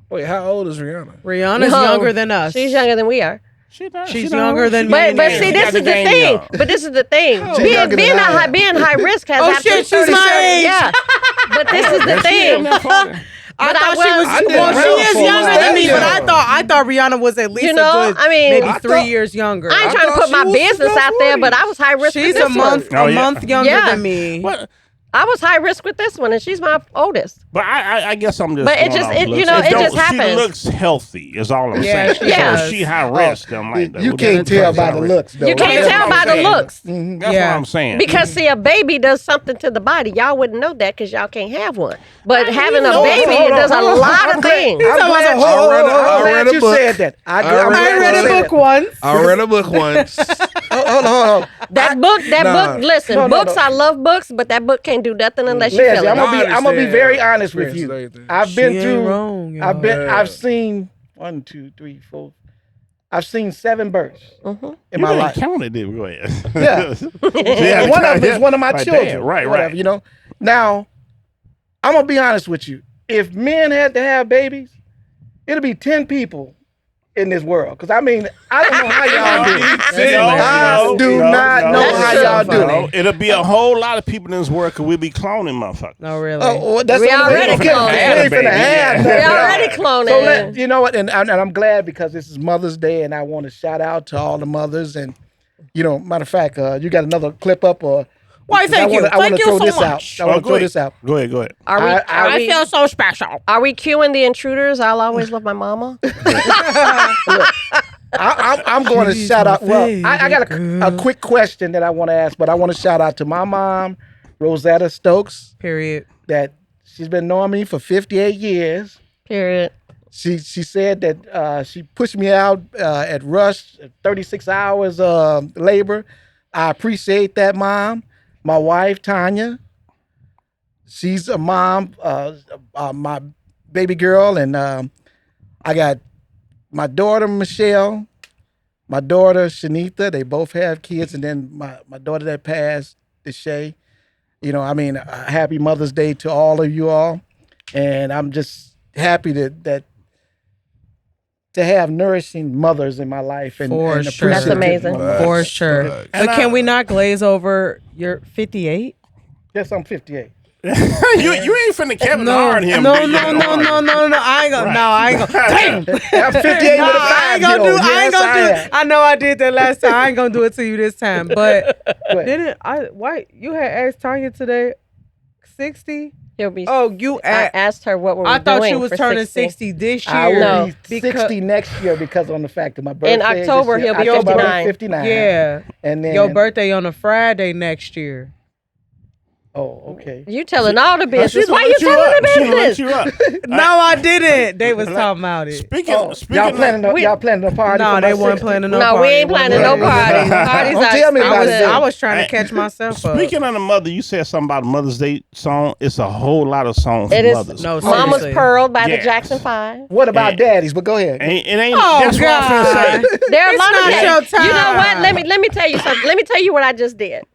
[SPEAKER 2] Wait, how old is Rihanna?
[SPEAKER 3] Rihanna's
[SPEAKER 5] No,
[SPEAKER 3] younger than us.
[SPEAKER 5] She's younger than we are.
[SPEAKER 3] She's younger than me.
[SPEAKER 5] But
[SPEAKER 3] Yeah.
[SPEAKER 5] see,
[SPEAKER 1] She
[SPEAKER 5] this
[SPEAKER 1] got
[SPEAKER 5] is
[SPEAKER 1] the
[SPEAKER 5] the
[SPEAKER 1] game
[SPEAKER 5] thing.
[SPEAKER 1] young.
[SPEAKER 5] But this is the thing.
[SPEAKER 4] She's younger than I am.
[SPEAKER 5] Being high risk has
[SPEAKER 3] Oh,
[SPEAKER 5] absolutely
[SPEAKER 3] shit, she's my age.
[SPEAKER 5] Yeah. But this is the thing.
[SPEAKER 3] I
[SPEAKER 5] But
[SPEAKER 3] thought
[SPEAKER 5] I
[SPEAKER 3] she was.
[SPEAKER 2] I did
[SPEAKER 3] Well,
[SPEAKER 2] well
[SPEAKER 3] she is
[SPEAKER 2] for a
[SPEAKER 3] younger
[SPEAKER 2] while.
[SPEAKER 3] than me, but
[SPEAKER 2] Yeah.
[SPEAKER 3] I thought Rihanna was at least
[SPEAKER 5] You know,
[SPEAKER 3] a good,
[SPEAKER 5] I mean,
[SPEAKER 3] maybe
[SPEAKER 2] I
[SPEAKER 3] 3
[SPEAKER 2] thought-
[SPEAKER 3] years younger.
[SPEAKER 5] I ain't
[SPEAKER 2] I
[SPEAKER 5] trying to
[SPEAKER 2] thought
[SPEAKER 5] put my
[SPEAKER 2] she was
[SPEAKER 5] business out there, but I was high risk
[SPEAKER 3] She's
[SPEAKER 5] with this
[SPEAKER 3] a month,
[SPEAKER 1] Oh,
[SPEAKER 3] a
[SPEAKER 1] yeah.
[SPEAKER 3] month younger
[SPEAKER 5] Yeah.
[SPEAKER 3] than me.
[SPEAKER 1] But
[SPEAKER 5] I was high risk with this one, and she's my oldest.
[SPEAKER 1] I guess I'm just.
[SPEAKER 5] But it
[SPEAKER 1] going
[SPEAKER 5] just-
[SPEAKER 1] off
[SPEAKER 5] it-
[SPEAKER 1] looks.
[SPEAKER 5] you know, it
[SPEAKER 1] don't-
[SPEAKER 5] just happens.
[SPEAKER 1] She looks healthy. Is all I'm
[SPEAKER 3] Yeah,
[SPEAKER 1] saying.
[SPEAKER 3] she
[SPEAKER 5] does.
[SPEAKER 1] So she high risk. I'm like,
[SPEAKER 4] You
[SPEAKER 1] well,
[SPEAKER 4] can't
[SPEAKER 1] that's
[SPEAKER 4] tell by
[SPEAKER 1] high
[SPEAKER 4] the
[SPEAKER 1] risk.
[SPEAKER 4] looks, though.
[SPEAKER 5] You can't
[SPEAKER 1] That's
[SPEAKER 5] tell
[SPEAKER 1] what I'm
[SPEAKER 5] by the
[SPEAKER 1] saying.
[SPEAKER 5] looks.
[SPEAKER 1] That's
[SPEAKER 3] Yeah.
[SPEAKER 1] what I'm saying.
[SPEAKER 5] Because see, a baby does something to the body. Y'all wouldn't know that because y'all can't have one. But having a
[SPEAKER 1] know.
[SPEAKER 5] baby,
[SPEAKER 4] Hold
[SPEAKER 5] it
[SPEAKER 4] on,
[SPEAKER 5] does a
[SPEAKER 4] hold on.
[SPEAKER 5] lot
[SPEAKER 4] I'm
[SPEAKER 5] of
[SPEAKER 4] glad-
[SPEAKER 5] things.
[SPEAKER 4] I'm glad
[SPEAKER 2] I read a
[SPEAKER 4] you
[SPEAKER 2] book.
[SPEAKER 4] said that.
[SPEAKER 2] I
[SPEAKER 3] I read a book once.
[SPEAKER 2] I read a book once.
[SPEAKER 4] Hold on.
[SPEAKER 5] That book, listen,
[SPEAKER 4] No,
[SPEAKER 5] books,
[SPEAKER 4] no.
[SPEAKER 5] I love books, but that book can't do nothing unless you
[SPEAKER 4] Leslie,
[SPEAKER 5] feel it.
[SPEAKER 4] I'm gonna be very honest with you. I've
[SPEAKER 3] She
[SPEAKER 4] been
[SPEAKER 3] ain't
[SPEAKER 4] through.
[SPEAKER 3] wrong, y'all.
[SPEAKER 4] I've seen 1, 2, 3, 4. I've seen 7 births in
[SPEAKER 1] You
[SPEAKER 4] my
[SPEAKER 1] didn't
[SPEAKER 4] life.
[SPEAKER 1] count it, did we? Go ahead.
[SPEAKER 4] Yeah. And one of them is one of my
[SPEAKER 1] Like,
[SPEAKER 4] children.
[SPEAKER 1] damn, right,
[SPEAKER 4] whatever,
[SPEAKER 1] right.
[SPEAKER 4] you know. Now, I'm gonna be honest with you. if men had to have babies, it'll be 10 people in this world. Because I mean, I don't know how y'all do it. I do not know how y'all do it.
[SPEAKER 1] It'll be a whole lot of people in this world because we'll be cloning motherfuckers.
[SPEAKER 3] No, really.
[SPEAKER 4] Oh, that's
[SPEAKER 5] We already cloning. We already cloning.
[SPEAKER 4] So you know what? And I'm glad because this is Mother's Day, and I want to shout out to all the mothers. And you know, matter of fact, you got another clip up or.
[SPEAKER 3] Why? Thank you. Thank you so much.
[SPEAKER 4] I want to throw this out.
[SPEAKER 1] Go ahead.
[SPEAKER 5] I
[SPEAKER 3] feel so special.
[SPEAKER 5] Are we cueing the intruders? I'll always love my mama.
[SPEAKER 4] I'm going to shout out. Well, I got a quick question that I want to ask, but I want to shout out to my mom, Rosetta Stokes.
[SPEAKER 3] Period.
[SPEAKER 4] That she's been knowing me for 58 years.
[SPEAKER 5] Period.
[SPEAKER 4] She said that she pushed me out at Rush, 36 hours labor. I appreciate that, Mom. My wife, Tanya, she's a mom, my baby girl, and I got my daughter, Michelle, my daughter, Shanita. They both have kids, and then my daughter that passed, Deshay. You know, I mean, happy Mother's Day to all of you all, and I'm just happy that to have nourishing mothers in my life. And
[SPEAKER 5] sure. That's amazing.
[SPEAKER 3] For sure. But can we not glaze over your 58?
[SPEAKER 4] Yes, I'm 58.
[SPEAKER 1] you ain't finna Kevin Hart him.
[SPEAKER 3] No. I ain't gonna. No, I ain't gonna. Damn.
[SPEAKER 4] I'm 58 with a 5-year-old.
[SPEAKER 3] I ain't gonna do. I know I did that last time. I ain't gonna do it to you this time. But why you had asked Tanya today? 60.
[SPEAKER 5] I asked her what were we doing.
[SPEAKER 3] I thought she was turning 60 this year.
[SPEAKER 4] I will be 60 next year because on the fact of my birthday.
[SPEAKER 5] In October, he'll be
[SPEAKER 4] 59.
[SPEAKER 3] Yeah.
[SPEAKER 4] And then
[SPEAKER 3] your birthday on a Friday next year.
[SPEAKER 4] Oh, okay.
[SPEAKER 5] You telling all the business. Why you telling the business?
[SPEAKER 3] No, I didn't. They was talking about it.
[SPEAKER 1] Speaking
[SPEAKER 4] y'all planning a party?
[SPEAKER 3] No, they weren't planning no party.
[SPEAKER 5] No, we ain't planning no parties. Parties are
[SPEAKER 4] tell me about it.
[SPEAKER 3] I was trying to catch myself up.
[SPEAKER 1] Speaking of the mother, you said something about a Mother's Day song. It's a whole lot of songs for mothers.
[SPEAKER 3] No,
[SPEAKER 5] Mama's Pearl by the Jackson 5.
[SPEAKER 4] What about daddies? But go ahead.
[SPEAKER 1] It ain't.
[SPEAKER 3] Oh,
[SPEAKER 1] that's
[SPEAKER 3] God.
[SPEAKER 1] what I'm saying.
[SPEAKER 5] There are a lot of
[SPEAKER 3] your time.
[SPEAKER 5] You know what? Let me tell you something. Let me tell you what I just did.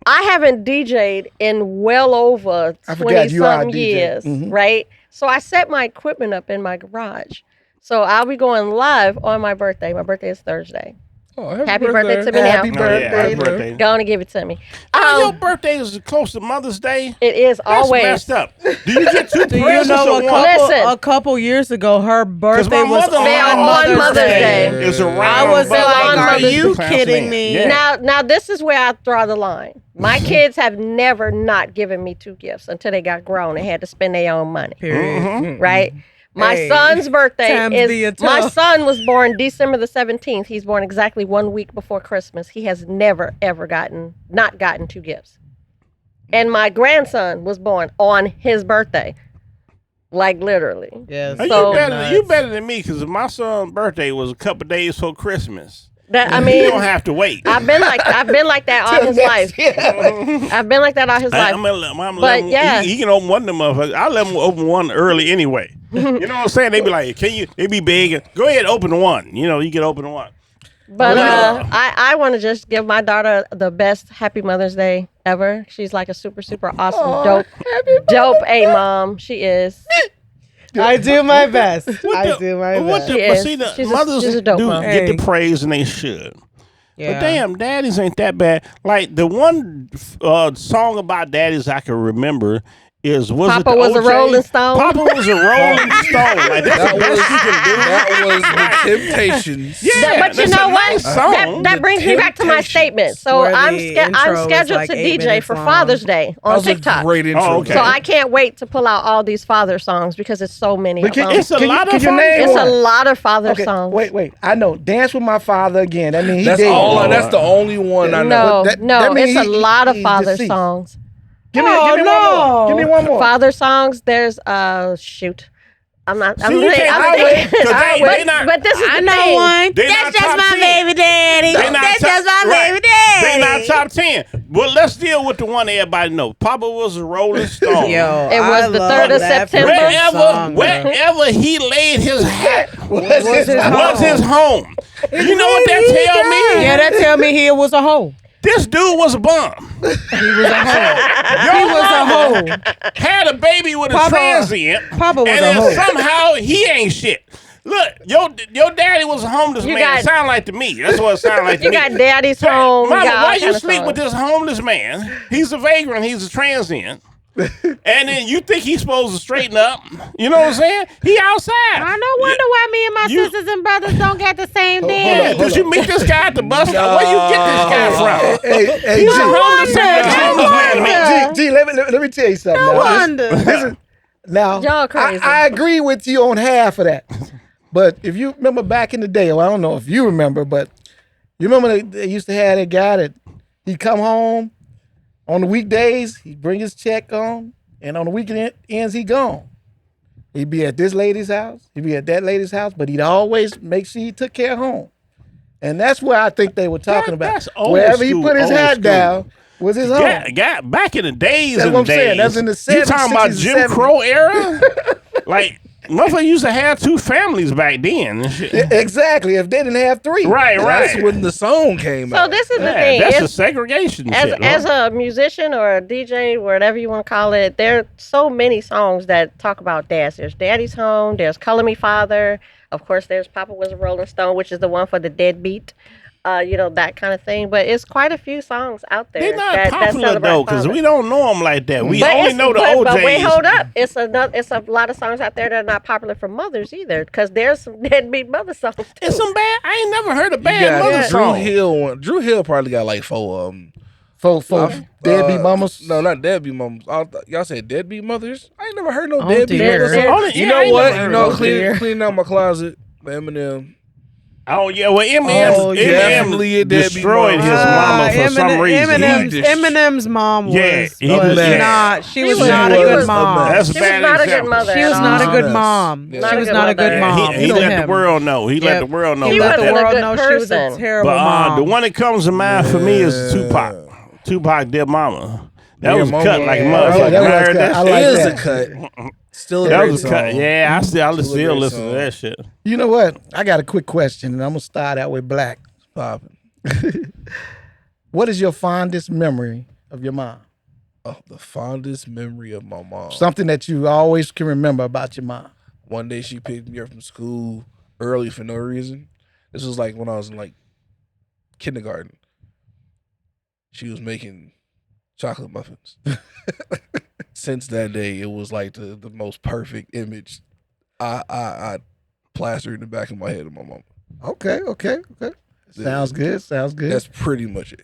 [SPEAKER 5] I haven't DJ'd in well over 20-something years, right? So I set my equipment up in my garage. So I'll be going live on my birthday. My birthday is Thursday.
[SPEAKER 2] Oh,
[SPEAKER 5] happy birthday to me
[SPEAKER 4] happy
[SPEAKER 5] now.
[SPEAKER 4] Birthday.
[SPEAKER 1] Birthday.
[SPEAKER 5] Go on and give it to me.
[SPEAKER 1] Your birthday is close to Mother's Day.
[SPEAKER 5] It is
[SPEAKER 1] That's
[SPEAKER 5] always
[SPEAKER 1] messed up. Do you get two
[SPEAKER 3] Do you
[SPEAKER 1] presents
[SPEAKER 3] know
[SPEAKER 1] or one?
[SPEAKER 3] a couple years ago, her birthday was
[SPEAKER 5] on Mother's Day.
[SPEAKER 1] It's around
[SPEAKER 3] I was like, are you
[SPEAKER 1] Mother's
[SPEAKER 3] kidding
[SPEAKER 1] Day.
[SPEAKER 3] me?
[SPEAKER 1] Yeah.
[SPEAKER 5] Now this is where I draw the line. My kids have never not given me 2 gifts until they got grown and had to spend their own money.
[SPEAKER 3] Period.
[SPEAKER 5] Right? My son's birthday is. My son was born December the 17th. He's born exactly 1 week before Christmas. He has never ever not gotten 2 gifts. And my grandson was born on his birthday, like literally.
[SPEAKER 3] Yes.
[SPEAKER 5] So
[SPEAKER 1] you better than me because my son's birthday was a couple days before Christmas.
[SPEAKER 5] I
[SPEAKER 1] mean, you don't have to wait.
[SPEAKER 5] I've been like that all his life. I've been like that all his life.
[SPEAKER 1] But yeah, he can open one of them motherfuckers. I let him open one early anyway. You know what I'm saying? They be like, they be big. Go ahead, open one. You know, you can open one.
[SPEAKER 5] But I want to just give my daughter the best Happy Mother's Day ever. She's like a super, super awesome, dope A mom. She is.
[SPEAKER 3] I do my best. I do my best.
[SPEAKER 1] But see, the mothers do get the praise, and they should.
[SPEAKER 3] Yeah.
[SPEAKER 1] But damn, daddies ain't that bad. Like the one song about daddies I can remember is
[SPEAKER 5] Papa was a Rolling Stone.
[SPEAKER 1] Papa was a Rolling Stone. Like that's the best you can do.
[SPEAKER 2] That was the Temptations.
[SPEAKER 5] Yeah, but you know what? That brings me back to my statement. So I'm scheduled to DJ for Father's Day on TikTok.
[SPEAKER 2] Great intro.
[SPEAKER 1] Oh, okay.
[SPEAKER 5] So I can't wait to pull out all these father songs because it's so many.
[SPEAKER 1] It's a lot of
[SPEAKER 5] father songs.
[SPEAKER 4] Wait. I know. Dance with My Father again. I mean,
[SPEAKER 2] that's the only one I know.
[SPEAKER 5] No, it's a lot of father songs.
[SPEAKER 4] Give me one more. Give me one more.
[SPEAKER 5] Father songs. There's shoot. I'm not.
[SPEAKER 1] But this is
[SPEAKER 5] the thing.
[SPEAKER 3] One. That's just my baby daddy. That's just my baby daddy.
[SPEAKER 1] They not top 10. Well, let's deal with the one everybody know. Papa was a Rolling Stone.
[SPEAKER 3] Yo,
[SPEAKER 5] it was the 3rd of September.
[SPEAKER 1] Wherever he laid his hat was his home. You know what that tell me?
[SPEAKER 3] Yeah, that tell me here was a home.
[SPEAKER 1] This dude was a bum.
[SPEAKER 3] He was a hoe.
[SPEAKER 1] Had a baby with a
[SPEAKER 3] Papa-
[SPEAKER 1] transient.
[SPEAKER 3] Papa was
[SPEAKER 1] and
[SPEAKER 3] a
[SPEAKER 1] then
[SPEAKER 3] hoe.
[SPEAKER 1] somehow he ain't shit. Look, your daddy was a homeless man. It sound like to me. That's what it sound like to
[SPEAKER 5] You
[SPEAKER 1] me.
[SPEAKER 5] got daddy's home.
[SPEAKER 1] Mama,
[SPEAKER 5] you got all
[SPEAKER 1] why you
[SPEAKER 5] kind of
[SPEAKER 1] sleep with
[SPEAKER 5] songs.
[SPEAKER 1] this homeless man? He's a vagrant. He's a transient. And then you think he's supposed to straighten up? You know what I'm saying? He outside.
[SPEAKER 8] I no wonder why me and my sisters and brothers don't get the same thing.
[SPEAKER 1] Did you meet this guy at the bus stop? Where you get this guy from?
[SPEAKER 4] Hey,
[SPEAKER 1] He's
[SPEAKER 4] G.
[SPEAKER 1] a homeless man.
[SPEAKER 4] G, let me tell you something.
[SPEAKER 3] No
[SPEAKER 4] now.
[SPEAKER 3] wonder.
[SPEAKER 4] Now,
[SPEAKER 5] Y'all crazy.
[SPEAKER 4] I agree with you on half of that. But if you remember back in the day, well, I don't know if you remember, but you remember they used to have that guy that he'd come home on the weekdays, he'd bring his check on, and on the weekends, he gone. He'd be at this lady's house, he'd be at that lady's house, but he'd always make sure he took care of home. And that's where I think they were talking about.
[SPEAKER 1] That's old
[SPEAKER 4] Wherever he
[SPEAKER 1] school,
[SPEAKER 4] put his
[SPEAKER 1] old
[SPEAKER 4] hat
[SPEAKER 1] school.
[SPEAKER 4] down was his home.
[SPEAKER 1] Back in the days.
[SPEAKER 4] That's what I'm saying. That's in the 70s,
[SPEAKER 1] You talking about
[SPEAKER 4] 60s,
[SPEAKER 1] Jim
[SPEAKER 4] 70s.
[SPEAKER 1] Crow era? Like, motherfucker used to have 2 families back then. And shit.
[SPEAKER 4] Exactly. If they didn't have 3.
[SPEAKER 1] Right.
[SPEAKER 2] That's when the song came
[SPEAKER 5] So
[SPEAKER 2] out.
[SPEAKER 5] this is the
[SPEAKER 1] Yeah,
[SPEAKER 5] thing.
[SPEAKER 1] that's
[SPEAKER 5] It's-
[SPEAKER 1] a segregation
[SPEAKER 5] as
[SPEAKER 1] shit.
[SPEAKER 5] as a musician or a DJ, whatever you want to call it, there are so many songs that talk about dads. There's Daddy's Home. There's Color Me Father. Of course, there's Papa Was a Rolling Stone, which is the one for the deadbeat. That kind of thing. But it's quite a few songs out there.
[SPEAKER 1] They're not
[SPEAKER 5] that
[SPEAKER 1] popular
[SPEAKER 5] celebrate
[SPEAKER 1] though, because
[SPEAKER 5] fathers.
[SPEAKER 1] we don't know them like that. We
[SPEAKER 5] But
[SPEAKER 1] only
[SPEAKER 5] it's-
[SPEAKER 1] know the
[SPEAKER 5] but,
[SPEAKER 1] OJs.
[SPEAKER 5] But wait, hold up. It's a lot of songs out there that are not popular for mothers either, because there's some deadbeat mother songs too.
[SPEAKER 1] It's some bad. I ain't never heard a
[SPEAKER 2] You
[SPEAKER 1] bad
[SPEAKER 2] got
[SPEAKER 1] mother
[SPEAKER 2] Drew
[SPEAKER 1] song.
[SPEAKER 2] Hill one. Drew Hill probably got like 4
[SPEAKER 4] For deadbeat mamas.
[SPEAKER 2] No, not deadbeat mamas. Y'all said deadbeat mothers? I ain't never heard no
[SPEAKER 3] Oh,
[SPEAKER 2] deadbeat
[SPEAKER 3] dear.
[SPEAKER 2] mothers. You know
[SPEAKER 1] I ain't
[SPEAKER 2] what?
[SPEAKER 1] never
[SPEAKER 2] You
[SPEAKER 1] heard
[SPEAKER 2] know,
[SPEAKER 1] no dear.
[SPEAKER 2] cleaning out my closet. Eminem.
[SPEAKER 1] Oh yeah, well Eminem
[SPEAKER 2] definitely a deadbeat
[SPEAKER 1] destroyed his
[SPEAKER 2] mama.
[SPEAKER 1] mama for some reason.
[SPEAKER 3] Eminem's mom was,
[SPEAKER 1] Yeah, he was
[SPEAKER 3] was
[SPEAKER 1] mad.
[SPEAKER 3] not. She was
[SPEAKER 5] was-
[SPEAKER 3] not a
[SPEAKER 5] he
[SPEAKER 3] good
[SPEAKER 5] was
[SPEAKER 3] mom.
[SPEAKER 1] That's a
[SPEAKER 5] She was
[SPEAKER 1] bad
[SPEAKER 5] not a good
[SPEAKER 1] example.
[SPEAKER 5] mother.
[SPEAKER 3] She was
[SPEAKER 5] at
[SPEAKER 3] not a
[SPEAKER 5] all.
[SPEAKER 3] good
[SPEAKER 2] Yes.
[SPEAKER 3] mom.
[SPEAKER 2] Yeah.
[SPEAKER 3] She was
[SPEAKER 5] Not
[SPEAKER 3] not
[SPEAKER 5] a
[SPEAKER 3] a
[SPEAKER 5] good
[SPEAKER 3] good
[SPEAKER 5] mother.
[SPEAKER 3] mom.
[SPEAKER 1] He
[SPEAKER 3] to
[SPEAKER 1] let the
[SPEAKER 3] him.
[SPEAKER 1] world know. He let
[SPEAKER 3] Yep.
[SPEAKER 1] the world know
[SPEAKER 3] He
[SPEAKER 5] He
[SPEAKER 1] about
[SPEAKER 3] let the
[SPEAKER 5] wasn't
[SPEAKER 1] that.
[SPEAKER 5] a
[SPEAKER 3] world
[SPEAKER 5] good
[SPEAKER 3] know she was a
[SPEAKER 5] person.
[SPEAKER 3] terrible
[SPEAKER 1] But
[SPEAKER 3] mom.
[SPEAKER 1] the one that comes to mind for me is Tupac. Tupac, dead mama. That
[SPEAKER 2] Yeah,
[SPEAKER 1] was
[SPEAKER 2] mama.
[SPEAKER 1] cut like a
[SPEAKER 2] Yeah,
[SPEAKER 1] motherfucker.
[SPEAKER 4] that was
[SPEAKER 1] I heard
[SPEAKER 4] cut.
[SPEAKER 1] that
[SPEAKER 4] I
[SPEAKER 1] shit.
[SPEAKER 4] like
[SPEAKER 2] It is
[SPEAKER 4] that.
[SPEAKER 2] a cut. Still a
[SPEAKER 1] That
[SPEAKER 2] great
[SPEAKER 1] was
[SPEAKER 2] song.
[SPEAKER 1] cut. Yeah, I still
[SPEAKER 2] great
[SPEAKER 1] listen
[SPEAKER 2] song.
[SPEAKER 1] to that shit.
[SPEAKER 4] You know what? I got a quick question, and I'm gonna start out with Black.
[SPEAKER 2] Popping.
[SPEAKER 4] What is your fondest memory of your mom?
[SPEAKER 2] Oh, the fondest memory of my mom.
[SPEAKER 4] Something that you always can remember about your mom.
[SPEAKER 2] One day she picked me up from school early for no reason. This was like when I was in like kindergarten. She was making chocolate muffins. Since that day, it was like the most perfect image I plastered in the back of my head of my mom.
[SPEAKER 4] Okay. Sounds good.
[SPEAKER 2] That's pretty much it.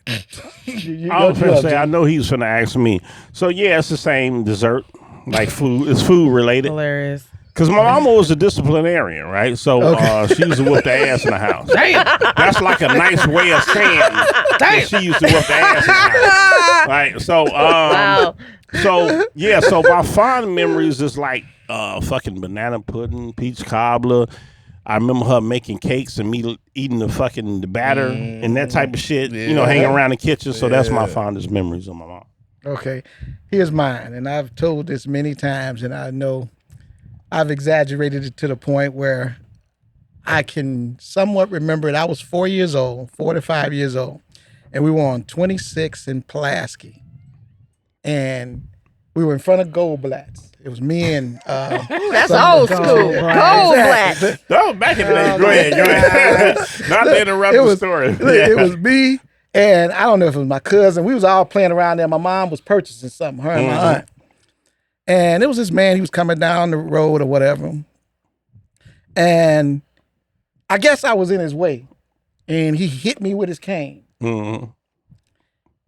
[SPEAKER 1] I was gonna say, I know he's gonna ask me. So yeah, it's the same dessert, like food. It's food related.
[SPEAKER 3] Hilarious.
[SPEAKER 1] Cause my mama was a disciplinarian, right? So she used to whoop the ass in the house.
[SPEAKER 3] Damn.
[SPEAKER 1] That's like a nice way of saying that she used to whoop the ass in the house. Right. So
[SPEAKER 5] Wow.
[SPEAKER 1] So my fond memories is like fucking banana pudding, peach cobbler. I remember her making cakes and me eating the batter and that type of shit. You know, hanging around the kitchen. So that's my fondest memories of my mom.
[SPEAKER 4] Okay. Here's mine, and I've told this many times, and I know I've exaggerated it to the point where I can somewhat remember it. I was 4 years old, 4 to 5 years old, and we were on 26 in Pulaski, and we were in front of Goldblatt's. It was me and
[SPEAKER 5] That's
[SPEAKER 4] some
[SPEAKER 5] old
[SPEAKER 4] of the
[SPEAKER 5] school.
[SPEAKER 4] guys.
[SPEAKER 5] Cold
[SPEAKER 4] Exactly.
[SPEAKER 5] black.
[SPEAKER 1] Oh, back in the day. Go ahead. Not to interrupt the story.
[SPEAKER 4] It was me, and I don't know if it was my cousin. We was all playing around there. My mom was purchasing something, her and my aunt. And it was this man, he was coming down the road or whatever. And I guess I was in his way. And he hit me with his cane.
[SPEAKER 1] Mm-hmm.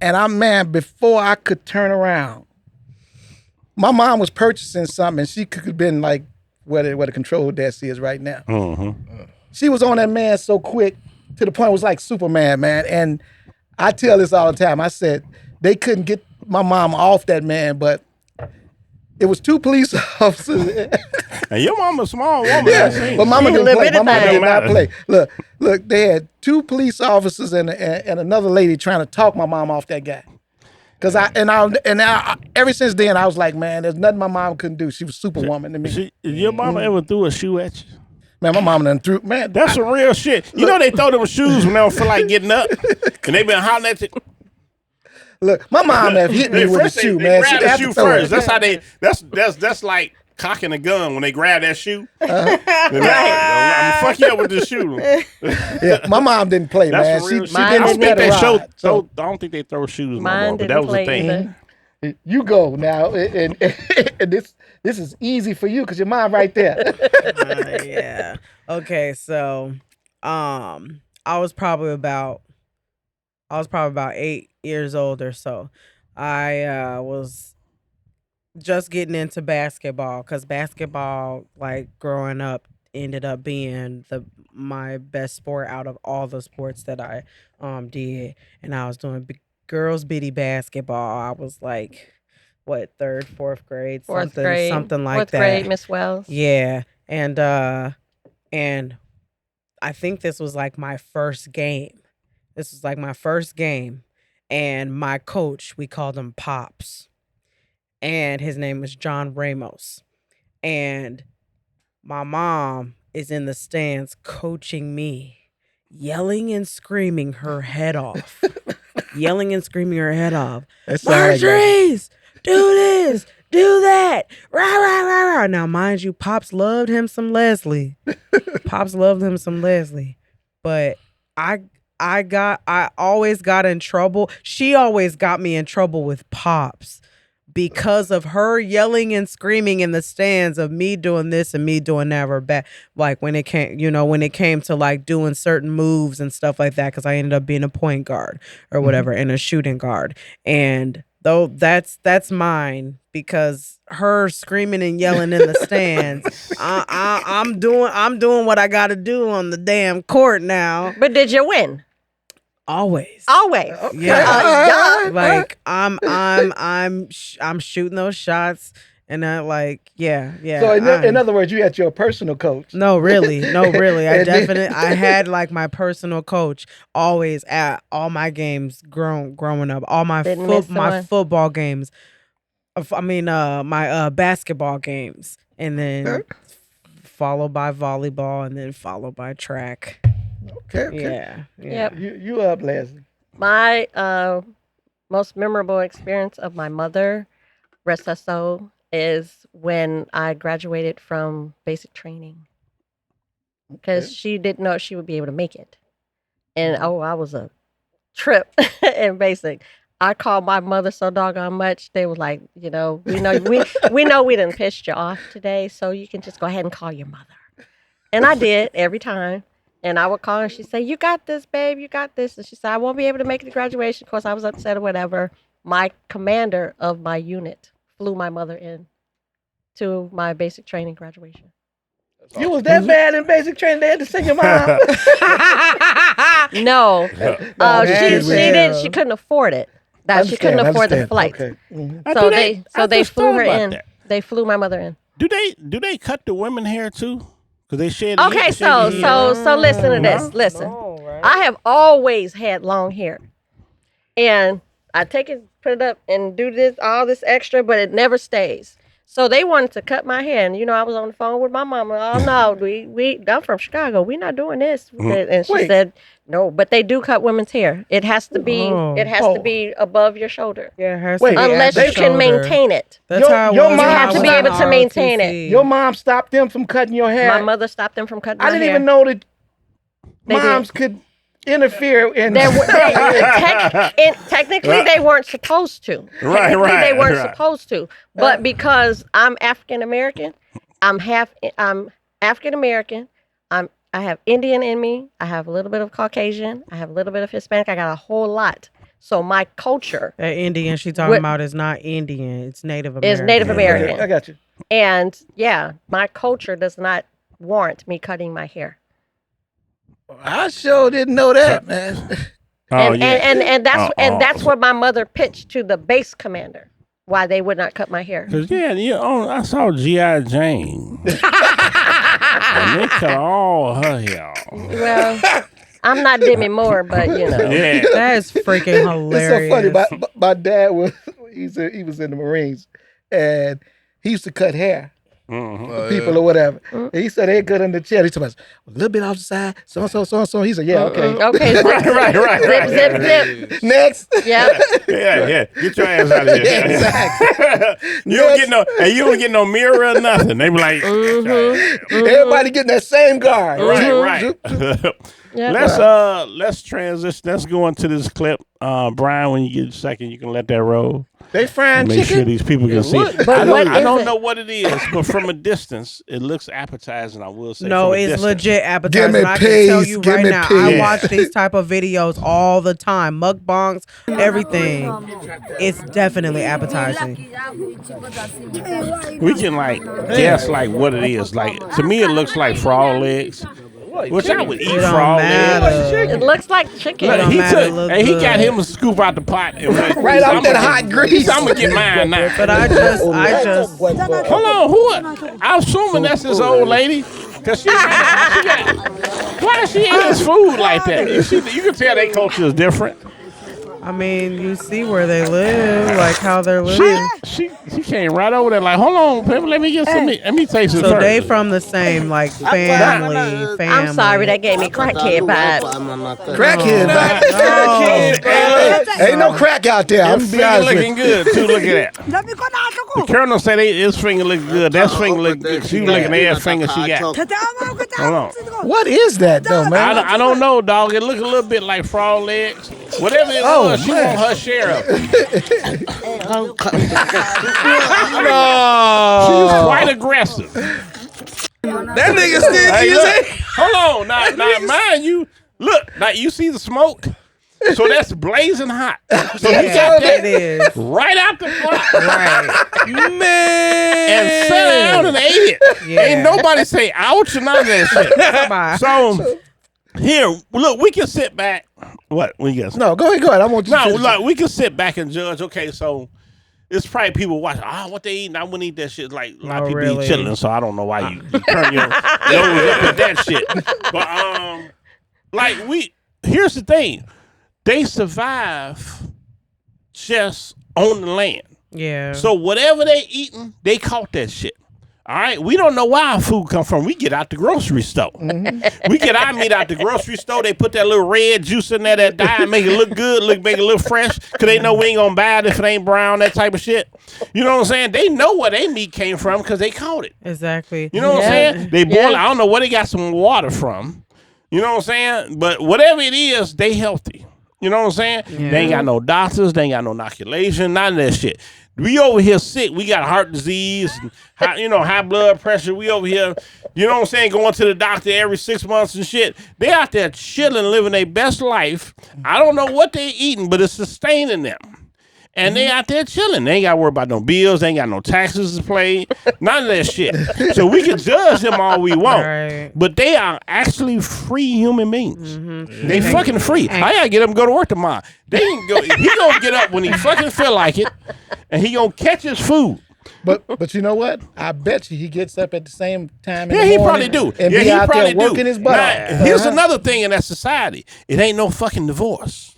[SPEAKER 4] And before I could turn around, my mom was purchasing something, and she could have been like where the control desk is right now.
[SPEAKER 1] Mm-hmm.
[SPEAKER 4] She was on that man so quick to the point it was like Superman, man. And I tell this all the time. I said they couldn't get my mom off that man, but it was 2 police officers.
[SPEAKER 1] And your mama's a small woman.
[SPEAKER 4] Yeah, but mama
[SPEAKER 5] She
[SPEAKER 4] didn't play.
[SPEAKER 5] limited
[SPEAKER 4] Mama
[SPEAKER 5] that.
[SPEAKER 4] did not play. Look, they had 2 police officers and another lady trying to talk my mom off that guy. Cause ever since then I was like, man, there's nothing my mom couldn't do. She was Superwoman to me.
[SPEAKER 1] Your mama ever threw a shoe at you?
[SPEAKER 4] Man, my mom done threw. Man,
[SPEAKER 1] That's some real shit. You know they throw them shoes when they don't feel like getting up, and they been hollering at you.
[SPEAKER 4] Look, my mom have hit me with a shoe, man.
[SPEAKER 1] Grab
[SPEAKER 4] She
[SPEAKER 1] the
[SPEAKER 4] have
[SPEAKER 1] shoe
[SPEAKER 4] to throw
[SPEAKER 1] first.
[SPEAKER 4] it.
[SPEAKER 1] That's how they. That's like cocking a gun when they grab that shoe. I'm gonna fuck you up with this shoe.
[SPEAKER 4] Yeah, my mom didn't play, man.
[SPEAKER 1] That's
[SPEAKER 4] She
[SPEAKER 1] real.
[SPEAKER 4] didn't
[SPEAKER 1] I don't think
[SPEAKER 4] spread a
[SPEAKER 1] they show.
[SPEAKER 4] rod. So
[SPEAKER 1] I don't think they throw shoes no
[SPEAKER 5] Mine
[SPEAKER 1] more. But
[SPEAKER 5] didn't
[SPEAKER 1] that was
[SPEAKER 5] play
[SPEAKER 1] the thing.
[SPEAKER 5] either.
[SPEAKER 4] you go now, and this is easy for you because your mom right there.
[SPEAKER 3] Yeah. Okay, so I was probably about 8 years old or so. I was just getting into basketball because basketball, like growing up, ended up being my best sport out of all the sports that I did, and I was doing girls bitty basketball. I was like, what, third, fourth grade, something like
[SPEAKER 5] fourth
[SPEAKER 3] that.
[SPEAKER 5] Grade, Miss Wells.
[SPEAKER 3] Yeah, and I think this was like my first game. And my coach, we called him Pops, and his name was John Ramos, and my mom is in the stands coaching me, yelling and screaming her head off. Marjorie, do this, do that. Rah, rah, rah, rah. Now, mind you, Pops loved him some Leslie. But I always got in trouble. She always got me in trouble with Pops because of her yelling and screaming in the stands of me doing this and me doing that or back. Like when it came to like doing certain moves and stuff like that, because I ended up being a point guard or whatever and a shooting guard. And though that's mine because her screaming and yelling in the stands, I'm doing what I got to do on the damn court now.
[SPEAKER 5] But did you win?
[SPEAKER 3] Always.
[SPEAKER 5] Yeah.
[SPEAKER 3] Like I'm shooting those shots, and I like yeah.
[SPEAKER 4] So in other words, you had your personal coach.
[SPEAKER 3] No, really. I had like my personal coach always at all my games growing up, all my football games. My basketball games, and then followed by volleyball, and then followed by track.
[SPEAKER 4] Okay.
[SPEAKER 3] Yeah.
[SPEAKER 5] Yep.
[SPEAKER 4] You up, Leslie?
[SPEAKER 5] My most memorable experience of my mother, rest her soul, is when I graduated from basic training. Because she didn't know she would be able to make it. And I was a trip in basic. I called my mother so doggone much. They were like, we know we done pissed you off today, so you can just go ahead and call your mother. And I did every time. And I would call her and she'd say, you got this, babe, you got this. And she said, I won't be able to make it to graduation. Of course, I was upset or whatever. My commander of my unit flew my mother in to my basic training graduation.
[SPEAKER 4] You was that bad in basic training they had to send your mom?
[SPEAKER 5] No. She couldn't afford it. She couldn't afford the flight.
[SPEAKER 4] Okay. Mm-hmm.
[SPEAKER 5] So they flew her in. That. They flew my mother in.
[SPEAKER 1] Do they cut the women hair too? Because they shed.
[SPEAKER 5] Okay, so listen to this. Listen, I have always had long hair, and I take it, put it up, and do all this extra, but it never stays. So they wanted to cut my hair, and I was on the phone with my mama. Oh no, I'm from Chicago. We're not doing this. And she said no, but they do cut women's hair. It has to be. It has to be above your shoulder.
[SPEAKER 3] Yeah, it has
[SPEAKER 4] to be
[SPEAKER 5] unless you can maintain it.
[SPEAKER 3] That's how
[SPEAKER 4] your
[SPEAKER 5] you have to be able to maintain it.
[SPEAKER 4] Your mom stopped them from cutting your hair.
[SPEAKER 5] My mother stopped them from cutting my hair.
[SPEAKER 4] I didn't even know that moms could interfere in.
[SPEAKER 5] Technically, they weren't supposed to.
[SPEAKER 1] Right.
[SPEAKER 5] They weren't supposed to. But because I'm African American, I'm African American. I have Indian in me. I have a little bit of Caucasian. I have a little bit of Hispanic. I got a whole lot. So my culture.
[SPEAKER 3] That Indian she's talking about is not Indian. It's Native American.
[SPEAKER 5] It's Native American.
[SPEAKER 4] I got you.
[SPEAKER 5] And my culture does not warrant me cutting my hair.
[SPEAKER 4] I sure didn't know that, man.
[SPEAKER 5] And that's what my mother pitched to the base commander, why they would not cut my hair.
[SPEAKER 1] Cause I saw G.I. Jane. And they cut all her hair.
[SPEAKER 5] Well, I'm not Demi Moore, but
[SPEAKER 1] Yeah.
[SPEAKER 3] That is freaking hilarious.
[SPEAKER 4] It's so funny. My dad he was in the Marines, and he used to cut hair. people or whatever. And he said they good in the chair. He told us a little bit off the side, so. He said, yeah, okay.
[SPEAKER 5] Okay.
[SPEAKER 1] Right.
[SPEAKER 5] Zip.
[SPEAKER 4] Next.
[SPEAKER 5] Yeah.
[SPEAKER 1] Yeah. Get your ass out of here.
[SPEAKER 4] Exactly.
[SPEAKER 1] You don't get no mirror or nothing. They be like,
[SPEAKER 4] everybody getting that same guard.
[SPEAKER 1] right.
[SPEAKER 5] Yeah.
[SPEAKER 1] Let's transition. Let's go into this clip. Brian, when you get a second, you can let that roll.
[SPEAKER 4] They frying
[SPEAKER 1] Make
[SPEAKER 4] chicken.
[SPEAKER 1] sure these people can see it.
[SPEAKER 5] But
[SPEAKER 1] I don't know what it is, but from a distance, it looks appetizing. I will say.
[SPEAKER 3] No, it's legit appetizing.
[SPEAKER 4] Give me
[SPEAKER 3] I can tell
[SPEAKER 4] peas,
[SPEAKER 3] you
[SPEAKER 4] give
[SPEAKER 3] right
[SPEAKER 4] me
[SPEAKER 3] now.
[SPEAKER 4] peas.
[SPEAKER 3] I watch these type of videos all the time. Mukbangs, everything. It's definitely appetizing.
[SPEAKER 1] We can guess what it is. Like to me, it looks like frog legs. Which I would eat
[SPEAKER 3] It don't
[SPEAKER 1] frog
[SPEAKER 3] matter.
[SPEAKER 1] legs.
[SPEAKER 5] It looks like chicken.
[SPEAKER 1] Look, he
[SPEAKER 3] matter,
[SPEAKER 1] got him a scoop out the pot and went,
[SPEAKER 4] Right off that hot grease.
[SPEAKER 1] I'm gonna get mine now.
[SPEAKER 3] But I just.
[SPEAKER 1] Hold on, I'm assuming that's this old lady. Cause she got why she eat his food like that? You can tell their culture is different.
[SPEAKER 3] I mean, you see where they live, like how they're living.
[SPEAKER 1] She came right over there like, hold on, people, let me get some meat. Let me taste it
[SPEAKER 3] So
[SPEAKER 1] first.
[SPEAKER 3] they from the same family.
[SPEAKER 5] I'm sorry, that gave me crackhead vibes.
[SPEAKER 4] Crackhead. Ain't no crack out there. I'm
[SPEAKER 1] His
[SPEAKER 4] be
[SPEAKER 1] finger
[SPEAKER 4] honest with
[SPEAKER 1] looking
[SPEAKER 4] you.
[SPEAKER 1] good too. Look at that. The colonel said his finger look good. That finger look good. She looking at every finger she got. Hold on.
[SPEAKER 4] What is that though, man?
[SPEAKER 1] I don't know, dog. It look a little bit like frog legs. Whatever it was, she want her share of it. She was quite aggressive.
[SPEAKER 2] That nigga stingy as hell.
[SPEAKER 1] Hold on, now mind you, look, now you see the smoke. So that's blazing hot. So he got that right out the pot. Right. Man. And sat down and ate it. Yeah. Ain't nobody say ouch or none of that shit. So here, look, we can sit back. What? We guess?
[SPEAKER 4] No, go ahead. I want you to
[SPEAKER 1] look, we can sit back and judge. Okay, so it's probably people watching. What they eating? I wouldn't eat that shit. Like a lot of people eat chitlin, so I don't know why you turn your nose up at that shit. But here's the thing. They survive just on the land.
[SPEAKER 3] Yeah.
[SPEAKER 1] So whatever they eating, they caught that shit. All right, we don't know where our food come from. We get out the grocery store. We get our meat out the grocery store. They put that little red juice in there that dye, make it look good, make it look fresh, because they know we ain't going to buy it if it ain't brown, that type of shit. You know what I'm saying? They know where their meat came from because they caught it.
[SPEAKER 3] Exactly.
[SPEAKER 1] You know what I'm saying? They boil it. I don't know where they got some water from. You know what I'm saying? But whatever it is, they healthy. You know what I'm saying? Yeah. They ain't got no doctors. They ain't got no inoculation. None of that shit. We over here sick. We got heart disease, and high blood pressure. We over here, you know what I'm saying, going to the doctor every 6 months and shit. They out there chilling, living their best life. I don't know what they eating, but it's sustaining them. And they out there chilling. They ain't got to worry about no bills. They ain't got no taxes to pay. None of that shit. So we can judge them all we want. Right. But they are actually free human beings. Mm-hmm. They fucking free. I got to get them to go to work tomorrow. They can go. He going to get up when he fucking feel like it. And he going to catch his food.
[SPEAKER 4] But you know what? I bet you he gets up at the same time in the
[SPEAKER 1] he
[SPEAKER 4] morning.
[SPEAKER 1] Probably do.
[SPEAKER 4] And
[SPEAKER 1] he
[SPEAKER 4] out
[SPEAKER 1] probably
[SPEAKER 4] there working his butt off.
[SPEAKER 1] Here's another thing in that society. It ain't no fucking divorce.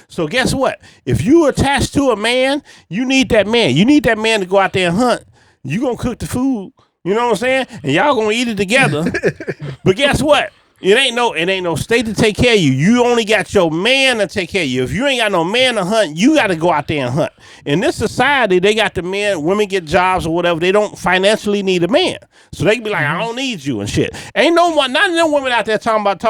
[SPEAKER 1] So guess what? If you attached to a man, you need that man. You need that man to go out there and hunt. You gonna cook the food. You know what I'm saying? And y'all gonna eat it together. But guess what? It ain't no state to take care of you. You only got your man to take care of you. If you ain't got no man to hunt, you got to go out there and hunt. In this society, they got the men. Women get jobs or whatever. They don't financially need a man, so they can be like, I don't need you and shit. Ain't no one. None of them women out there talking about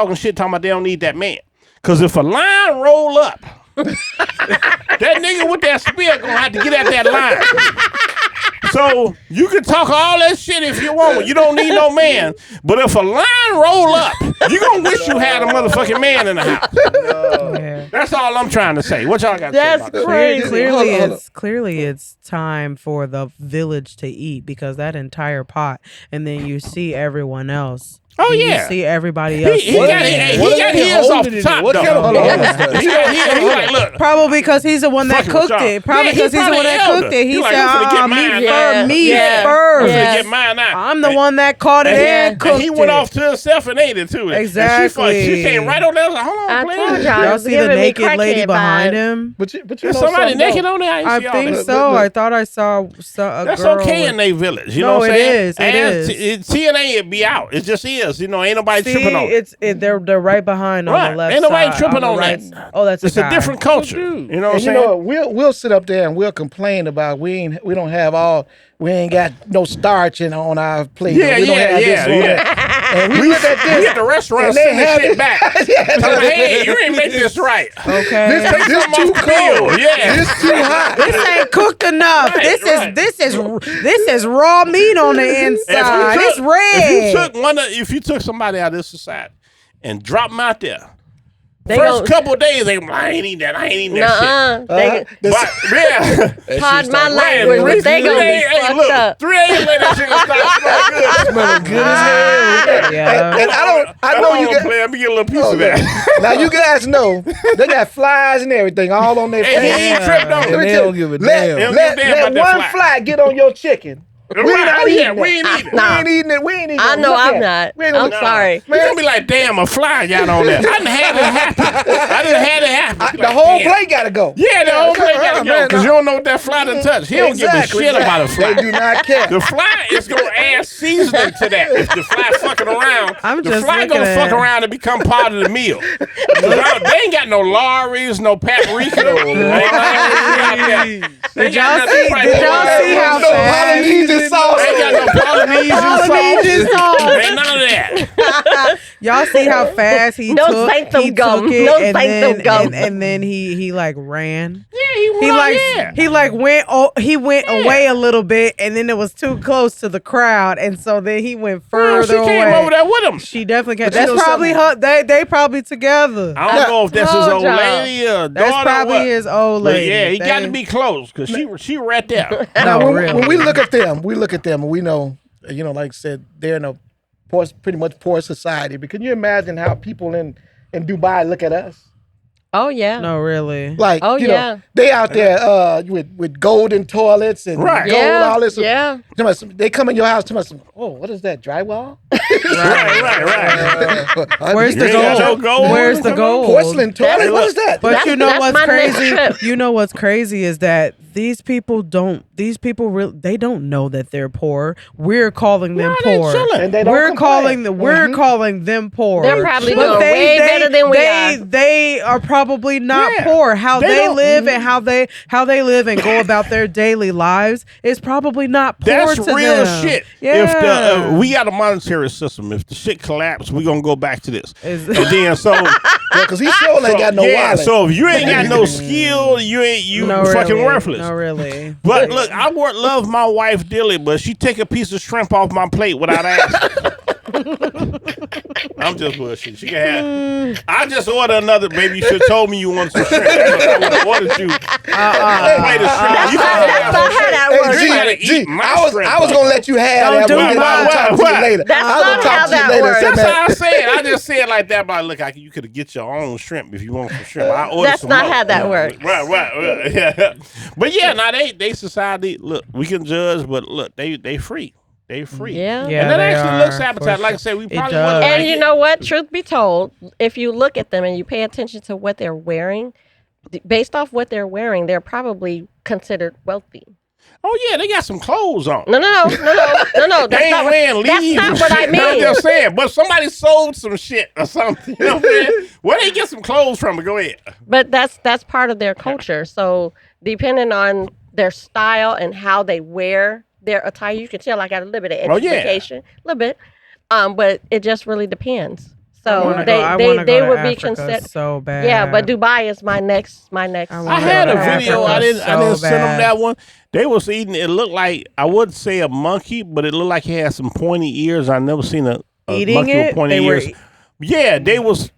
[SPEAKER 1] they don't need that man. Cause if a lion roll up. That nigga with that spear gonna have to get at that line. So you can talk all that shit if you want. You don't need no man. But if a line roll up, you gonna wish you had a motherfucking man in the house. No. Yeah. That's all I'm trying to say. What y'all got to say about that?
[SPEAKER 3] Crazy. Clearly it's time for the village to eat because that entire pot, and then you see everyone else.
[SPEAKER 1] Oh
[SPEAKER 3] and
[SPEAKER 1] yeah.
[SPEAKER 3] You see everybody else.
[SPEAKER 1] He got his off the top.
[SPEAKER 2] What kind of
[SPEAKER 1] He like, look.
[SPEAKER 3] Probably because he's the one that cooked it. Probably because he's the one that cooked it. He said, me first.
[SPEAKER 1] Get mine out.
[SPEAKER 3] I'm the one that caught it and cooked it.
[SPEAKER 1] And he went off to himself and ate it too.
[SPEAKER 3] Exactly.
[SPEAKER 1] She came right on there. Hold on, please.
[SPEAKER 3] Y'all see the naked lady behind him?
[SPEAKER 4] But you
[SPEAKER 1] There's somebody naked on there.
[SPEAKER 3] I think so. I thought I saw a
[SPEAKER 1] That's
[SPEAKER 3] girl.
[SPEAKER 1] okay in their village. You know what I'm saying?
[SPEAKER 3] It is.
[SPEAKER 1] TNA it be out. It just is. You know, ain't nobody tripping on it.
[SPEAKER 3] They're right behind on the left.
[SPEAKER 1] Ain't nobody
[SPEAKER 3] side,
[SPEAKER 1] tripping on
[SPEAKER 3] right.
[SPEAKER 1] that.
[SPEAKER 3] Oh, that's
[SPEAKER 1] it's a different culture. You know what I'm saying?
[SPEAKER 4] You know, we'll sit up there and we'll complain about we ain't got no starch on our plate.
[SPEAKER 1] Yeah.
[SPEAKER 4] And we look at this.
[SPEAKER 1] We at the restaurant send this shit back. Hey, you ain't make this right.
[SPEAKER 3] Okay.
[SPEAKER 4] This too cold.
[SPEAKER 1] Yeah.
[SPEAKER 4] This too hot.
[SPEAKER 3] This ain't cooked enough. This is raw meat on the inside. It's red.
[SPEAKER 1] If you took somebody out of this society and dropped them out there, first couple of days, they I ain't eating that shit.
[SPEAKER 5] Pardon my language. They gonna be fucked up.
[SPEAKER 1] 3 days later, that shit gonna start smelling good.
[SPEAKER 2] Smelling good as hell.
[SPEAKER 3] Yeah.
[SPEAKER 4] And I know you
[SPEAKER 1] play. Let me get a little piece of that.
[SPEAKER 4] Now you guys know they got flies and everything all on their face.
[SPEAKER 1] And he ain't tripped on
[SPEAKER 2] And
[SPEAKER 1] it.
[SPEAKER 2] they don't give a damn.
[SPEAKER 4] Let one fly get on your chicken. We ain't eating it.
[SPEAKER 1] We ain't eating it.
[SPEAKER 4] We ain't eating it.
[SPEAKER 5] I know I'm not. I'm sorry.
[SPEAKER 1] You're going to be like, damn, a fly got on there. I done had it happen.
[SPEAKER 4] The whole plate got to go.
[SPEAKER 1] Yeah, the whole plate got to go. Because you don't know what that fly done touched. He don't give a shit about a fly.
[SPEAKER 4] They do not care.
[SPEAKER 1] The fly is going to add seasoning to that. If the fly fucking around, the fly going to fuck around and become part of the meal. They ain't got no Lawry's, no paprika.
[SPEAKER 3] Did y'all see how fast?
[SPEAKER 4] Sauce.
[SPEAKER 1] Ain't got no Polynesian sauce. Ain't none of that.
[SPEAKER 3] Y'all see how fast he took it, and then he like ran.
[SPEAKER 1] Yeah,
[SPEAKER 3] he went away a little bit, and then it was too close to the crowd, and so then he went further away.
[SPEAKER 1] She came over there with him.
[SPEAKER 3] She definitely came. That's probably her. They probably together.
[SPEAKER 1] I don't know if that's his old lady or daughter.
[SPEAKER 3] That's probably his old lady.
[SPEAKER 1] But yeah, he got to be close because she right there.
[SPEAKER 4] Now, when we look at them, and we know, like I said, they're in a pretty much poor society. But can you imagine how people in Dubai look at us?
[SPEAKER 5] Oh yeah.
[SPEAKER 3] No, really.
[SPEAKER 4] Like, know, they out there with golden toilets and gold, all this.
[SPEAKER 5] Yeah.
[SPEAKER 4] They come in your house to us. Oh, what is that? Drywall?
[SPEAKER 1] Right.
[SPEAKER 3] Where's the gold? Where's the gold?
[SPEAKER 4] Porcelain toilet. What is that?
[SPEAKER 3] But you know what's crazy? You know what's crazy is that these people don't know that they're poor. We're calling them poor.
[SPEAKER 4] And they don't
[SPEAKER 3] we're calling them poor.
[SPEAKER 5] They're probably doing way better than we are.
[SPEAKER 3] They are probably not poor. How they live and how they live and go about their daily lives is probably not poor.
[SPEAKER 1] That's
[SPEAKER 3] to
[SPEAKER 1] real
[SPEAKER 3] them.
[SPEAKER 1] shit.
[SPEAKER 3] Yeah.
[SPEAKER 1] If we got a monetary system, if the shit collapse, we gonna go back to this. And then
[SPEAKER 4] because he sure ain't got no wallet.
[SPEAKER 1] So if you ain't got no skill, you fucking worthless.
[SPEAKER 3] No, really.
[SPEAKER 1] But look, I love my wife dearly, but she take a piece of shrimp off my plate without asking. I'm just bullshit. She can have. I just ordered another. Baby, you should have told me you wanted some shrimp. I would have ordered you a plate of shrimp.
[SPEAKER 5] That's not how that works.
[SPEAKER 1] You gotta eat my shrimp.
[SPEAKER 4] I was gonna let you have that. I'll talk to you later.
[SPEAKER 5] That's not how that works.
[SPEAKER 1] That's how I said. I just said like that. But look, you could get your own shrimp if you want some shrimp. I ordered
[SPEAKER 5] That's
[SPEAKER 1] some
[SPEAKER 5] not
[SPEAKER 1] more.
[SPEAKER 5] how that works.
[SPEAKER 1] Right. Yeah. But yeah, now they society. Look, we can judge, but look, they free. They free.
[SPEAKER 5] Yeah.
[SPEAKER 1] And that actually looks appetizing. Like I said, we probably wouldn't.
[SPEAKER 5] And you know what? Truth be told, if you look at them and you pay attention to what they're wearing, based off what they're wearing, they're probably considered wealthy.
[SPEAKER 1] Oh yeah, they got some clothes on.
[SPEAKER 5] No. That's not what I mean.
[SPEAKER 1] I'm just saying, but somebody sold some shit or something. You know what I'm saying? Where they get some clothes from? Go ahead.
[SPEAKER 5] But that's part of their culture. So depending on their style and how they wear their attire, you can tell I got a little bit of education, a little bit. But it just really depends. So they would be considered
[SPEAKER 3] so bad.
[SPEAKER 5] Yeah, but Dubai is my next.
[SPEAKER 1] I had a video. I didn't send them that one. They was eating. It looked like, I would say a monkey, but it looked like he had some pointy ears. I never seen a monkey with pointy ears. Yeah, they was.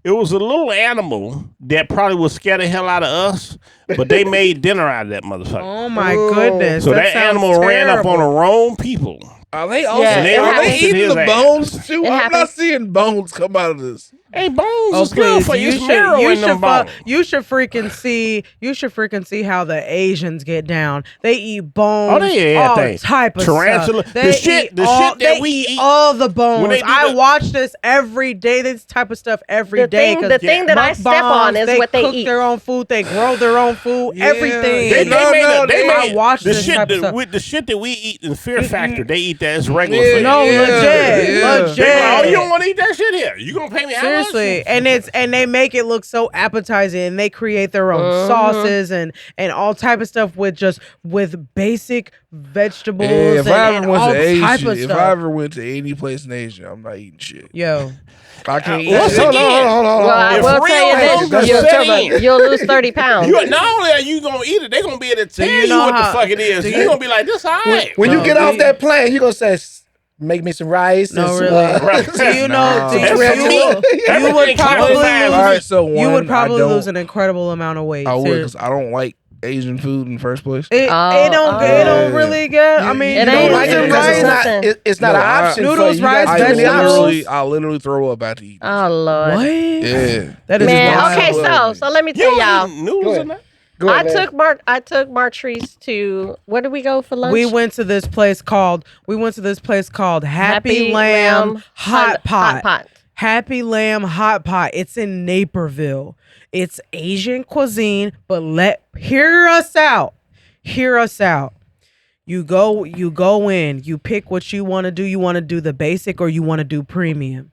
[SPEAKER 1] It was a little animal that probably was scared the hell out of us, but they made dinner out of that motherfucker.
[SPEAKER 3] Oh my goodness!
[SPEAKER 1] So that animal ran up on the wrong people.
[SPEAKER 2] Are they also
[SPEAKER 5] Yeah,
[SPEAKER 2] are they eating the bones too?
[SPEAKER 5] It
[SPEAKER 2] I'm
[SPEAKER 5] happens.
[SPEAKER 2] not seeing bones come out of this.
[SPEAKER 1] Hey, bones is good for you.
[SPEAKER 3] You should freaking see how the Asians get down. They eat bones.
[SPEAKER 1] Oh, they eat
[SPEAKER 3] all
[SPEAKER 1] everything.
[SPEAKER 3] type of
[SPEAKER 1] Tarantula.
[SPEAKER 3] stuff.
[SPEAKER 1] The shit that we eat.
[SPEAKER 3] All the bones.
[SPEAKER 1] When they do
[SPEAKER 3] I
[SPEAKER 1] the-
[SPEAKER 3] watch this every day. This type of stuff every day.
[SPEAKER 5] The thing that I step on is what they
[SPEAKER 3] cook
[SPEAKER 5] eat.
[SPEAKER 3] their own food. They grow their own food.
[SPEAKER 2] Yeah.
[SPEAKER 3] Everything.
[SPEAKER 1] I
[SPEAKER 3] watch
[SPEAKER 1] the
[SPEAKER 3] this
[SPEAKER 1] shit
[SPEAKER 3] type of stuff.
[SPEAKER 1] with the shit that we eat in Fear Factor. They eat that as regular
[SPEAKER 2] Yeah,
[SPEAKER 1] food.
[SPEAKER 3] No, legit.
[SPEAKER 2] yeah.
[SPEAKER 3] Legit.
[SPEAKER 1] They like, oh, you don't want to eat that shit here. You gonna pay me how much?
[SPEAKER 3] Seriously, and they make it look so appetizing, and they create their own sauces and all type of stuff with basic vegetables
[SPEAKER 2] Yeah, if I
[SPEAKER 3] and
[SPEAKER 2] ever went
[SPEAKER 3] all
[SPEAKER 2] to
[SPEAKER 3] type
[SPEAKER 2] Asia,
[SPEAKER 3] of
[SPEAKER 2] if
[SPEAKER 3] stuff.
[SPEAKER 2] I ever went to any place in Asia, I'm not eating shit.
[SPEAKER 3] Yo,
[SPEAKER 2] I can't eat
[SPEAKER 1] Once
[SPEAKER 2] shit.
[SPEAKER 1] again,
[SPEAKER 4] Hold on.
[SPEAKER 5] Well, I
[SPEAKER 1] if
[SPEAKER 5] will
[SPEAKER 1] real
[SPEAKER 5] tell you
[SPEAKER 1] hunger
[SPEAKER 5] this:
[SPEAKER 1] set in,
[SPEAKER 5] you'll lose 30 pounds.
[SPEAKER 1] not only are you gonna eat it, they gonna be able to tell you
[SPEAKER 3] know
[SPEAKER 1] what the
[SPEAKER 3] how-
[SPEAKER 1] fuck it is.
[SPEAKER 3] do
[SPEAKER 1] You're
[SPEAKER 3] you-
[SPEAKER 1] gonna be like, this all right.
[SPEAKER 4] When you
[SPEAKER 3] No,
[SPEAKER 4] get off
[SPEAKER 3] we-
[SPEAKER 4] that plane, you gonna say, "Make me some rice."
[SPEAKER 3] no,
[SPEAKER 4] and
[SPEAKER 3] really.
[SPEAKER 4] some,
[SPEAKER 3] Do you know? Do
[SPEAKER 1] That's
[SPEAKER 3] you,
[SPEAKER 1] for me.
[SPEAKER 3] you would
[SPEAKER 1] Everything
[SPEAKER 3] probably
[SPEAKER 1] comes fast.
[SPEAKER 2] All right,
[SPEAKER 3] lose.
[SPEAKER 2] so
[SPEAKER 3] You
[SPEAKER 2] one,
[SPEAKER 3] would probably
[SPEAKER 2] I don't-
[SPEAKER 3] lose an incredible amount of weight.
[SPEAKER 2] I would
[SPEAKER 3] Seriously.
[SPEAKER 2] because I don't like Asian food in the first place.
[SPEAKER 3] It
[SPEAKER 5] Oh,
[SPEAKER 3] don't
[SPEAKER 2] oh.
[SPEAKER 3] really get. I mean,
[SPEAKER 5] It
[SPEAKER 4] you don't
[SPEAKER 5] ain't
[SPEAKER 4] like it
[SPEAKER 5] noodles
[SPEAKER 4] because
[SPEAKER 5] and
[SPEAKER 4] it's not.
[SPEAKER 5] rice.
[SPEAKER 4] It's not
[SPEAKER 2] No,
[SPEAKER 4] an option.
[SPEAKER 3] Noodles,
[SPEAKER 4] for you. You got
[SPEAKER 3] rice,
[SPEAKER 4] too many
[SPEAKER 3] vegetables.
[SPEAKER 4] options.
[SPEAKER 2] I literally throw up after eating.
[SPEAKER 5] Oh Lord.
[SPEAKER 3] What?
[SPEAKER 2] Yeah.
[SPEAKER 3] That is
[SPEAKER 5] Man,
[SPEAKER 3] wild.
[SPEAKER 5] okay, so let me
[SPEAKER 1] You
[SPEAKER 5] tell
[SPEAKER 1] don't
[SPEAKER 5] y'all.
[SPEAKER 1] eat noodles in that?
[SPEAKER 4] Go ahead, man.
[SPEAKER 5] I took Martrice to where did we go for lunch?
[SPEAKER 3] We went to this place called Happy Lamb Hot Pot. Happy Lamb Hot Pot. It's in Naperville. It's Asian cuisine, but hear us out. Hear us out. You go in, you pick what you want to do. You want to do the basic or you want to do premium.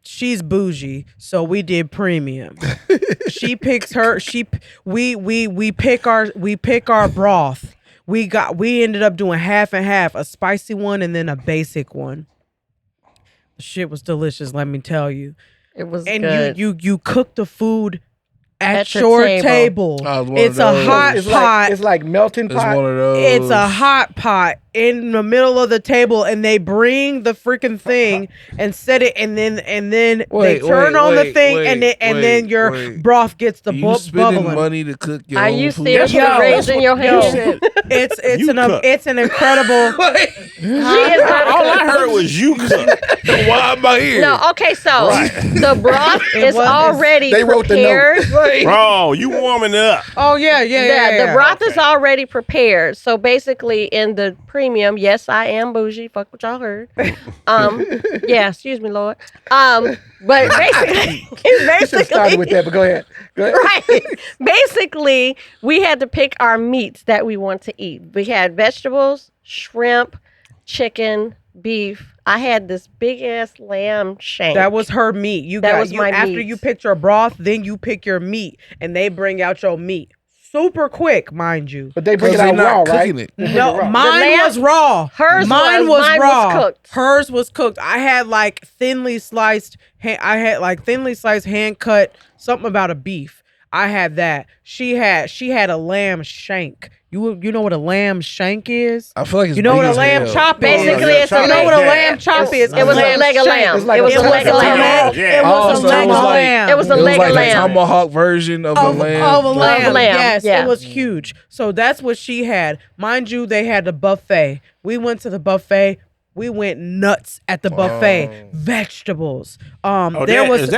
[SPEAKER 3] She's bougie, so we did premium. She picks her. We pick our broth. We ended up doing half and half, a spicy one and then a basic one. The shit was delicious, let me tell you.
[SPEAKER 5] It was
[SPEAKER 3] And
[SPEAKER 5] good.
[SPEAKER 3] you cook the food at
[SPEAKER 5] the
[SPEAKER 3] your
[SPEAKER 5] table.
[SPEAKER 3] table.
[SPEAKER 2] Oh, it's one
[SPEAKER 3] It's
[SPEAKER 2] of
[SPEAKER 3] a
[SPEAKER 2] those.
[SPEAKER 3] hot
[SPEAKER 4] It's
[SPEAKER 3] pot.
[SPEAKER 4] like melting
[SPEAKER 2] It's
[SPEAKER 4] pot.
[SPEAKER 2] one of those.
[SPEAKER 3] It's a hot pot in the middle of the table, and they bring the freaking thing and set it, and then they turn on the thing, and then your broth gets the
[SPEAKER 2] you spending
[SPEAKER 3] bubbling.
[SPEAKER 2] money to cook your
[SPEAKER 5] Are
[SPEAKER 2] own
[SPEAKER 5] you
[SPEAKER 2] food?
[SPEAKER 5] seriously
[SPEAKER 3] Yo,
[SPEAKER 5] raising your
[SPEAKER 1] You
[SPEAKER 5] hand?
[SPEAKER 1] said,
[SPEAKER 3] It's
[SPEAKER 1] You cook.
[SPEAKER 3] it's an incredible.
[SPEAKER 5] She is not
[SPEAKER 1] all I heard was you cook.
[SPEAKER 2] Why am I here?
[SPEAKER 5] No, okay, so the broth is
[SPEAKER 3] was-
[SPEAKER 5] already
[SPEAKER 4] they wrote the note.
[SPEAKER 5] prepared.
[SPEAKER 1] Bro, you warming it up.
[SPEAKER 3] Oh yeah.
[SPEAKER 5] The broth is
[SPEAKER 1] Okay.
[SPEAKER 5] already prepared. So basically, in the premium, yes, I am bougie. Fuck what y'all heard. Yeah, excuse me, Lord. But basically,
[SPEAKER 4] You should have started with that, but go ahead. Go ahead.
[SPEAKER 5] right. Basically, we had to pick our meats that we want to eat. We had vegetables, shrimp, chicken, beef. I had this big ass lamb shank.
[SPEAKER 3] That was her meat.
[SPEAKER 5] That was my
[SPEAKER 3] after
[SPEAKER 5] meat.
[SPEAKER 3] you picked your broth, then you pick your meat, and they bring out your meat super quick, mind you.
[SPEAKER 4] But they bring it
[SPEAKER 2] Because
[SPEAKER 4] out
[SPEAKER 2] they not
[SPEAKER 4] raw, right?
[SPEAKER 2] cooking it.
[SPEAKER 4] They bring
[SPEAKER 3] No,
[SPEAKER 4] it raw.
[SPEAKER 3] mine
[SPEAKER 5] lamb-
[SPEAKER 3] was raw. Mine was
[SPEAKER 5] mine
[SPEAKER 3] raw.
[SPEAKER 5] was cooked.
[SPEAKER 3] Hers was cooked. I had like thinly sliced. Thinly sliced hand cut something about a beef. I had that. She had a lamb shank. You know what a lamb shank is?
[SPEAKER 2] I feel like it's
[SPEAKER 3] You know
[SPEAKER 2] big
[SPEAKER 3] what a
[SPEAKER 2] as
[SPEAKER 3] lamb
[SPEAKER 2] hell.
[SPEAKER 3] chop is?
[SPEAKER 5] Basically, it's a
[SPEAKER 3] You know what a
[SPEAKER 1] leg.
[SPEAKER 3] lamb chop is?
[SPEAKER 5] It was a leg of lamb.
[SPEAKER 4] It's like
[SPEAKER 5] It was
[SPEAKER 4] a
[SPEAKER 5] a leg of
[SPEAKER 4] tomahawk.
[SPEAKER 5] lamb.
[SPEAKER 1] Yeah.
[SPEAKER 3] It was
[SPEAKER 2] so
[SPEAKER 3] a leg
[SPEAKER 2] it was
[SPEAKER 3] of
[SPEAKER 2] like-
[SPEAKER 3] lamb.
[SPEAKER 5] It was a leg
[SPEAKER 2] like
[SPEAKER 5] of
[SPEAKER 2] a
[SPEAKER 5] lamb.
[SPEAKER 2] tomahawk version of the lamb.
[SPEAKER 3] Of a lamb.
[SPEAKER 5] Of a lamb,
[SPEAKER 3] Yes,
[SPEAKER 5] yeah.
[SPEAKER 3] it was huge. So that's what she had. Mind you, they had the buffet. We went to the buffet. We went nuts at the buffet. Vegetables. There was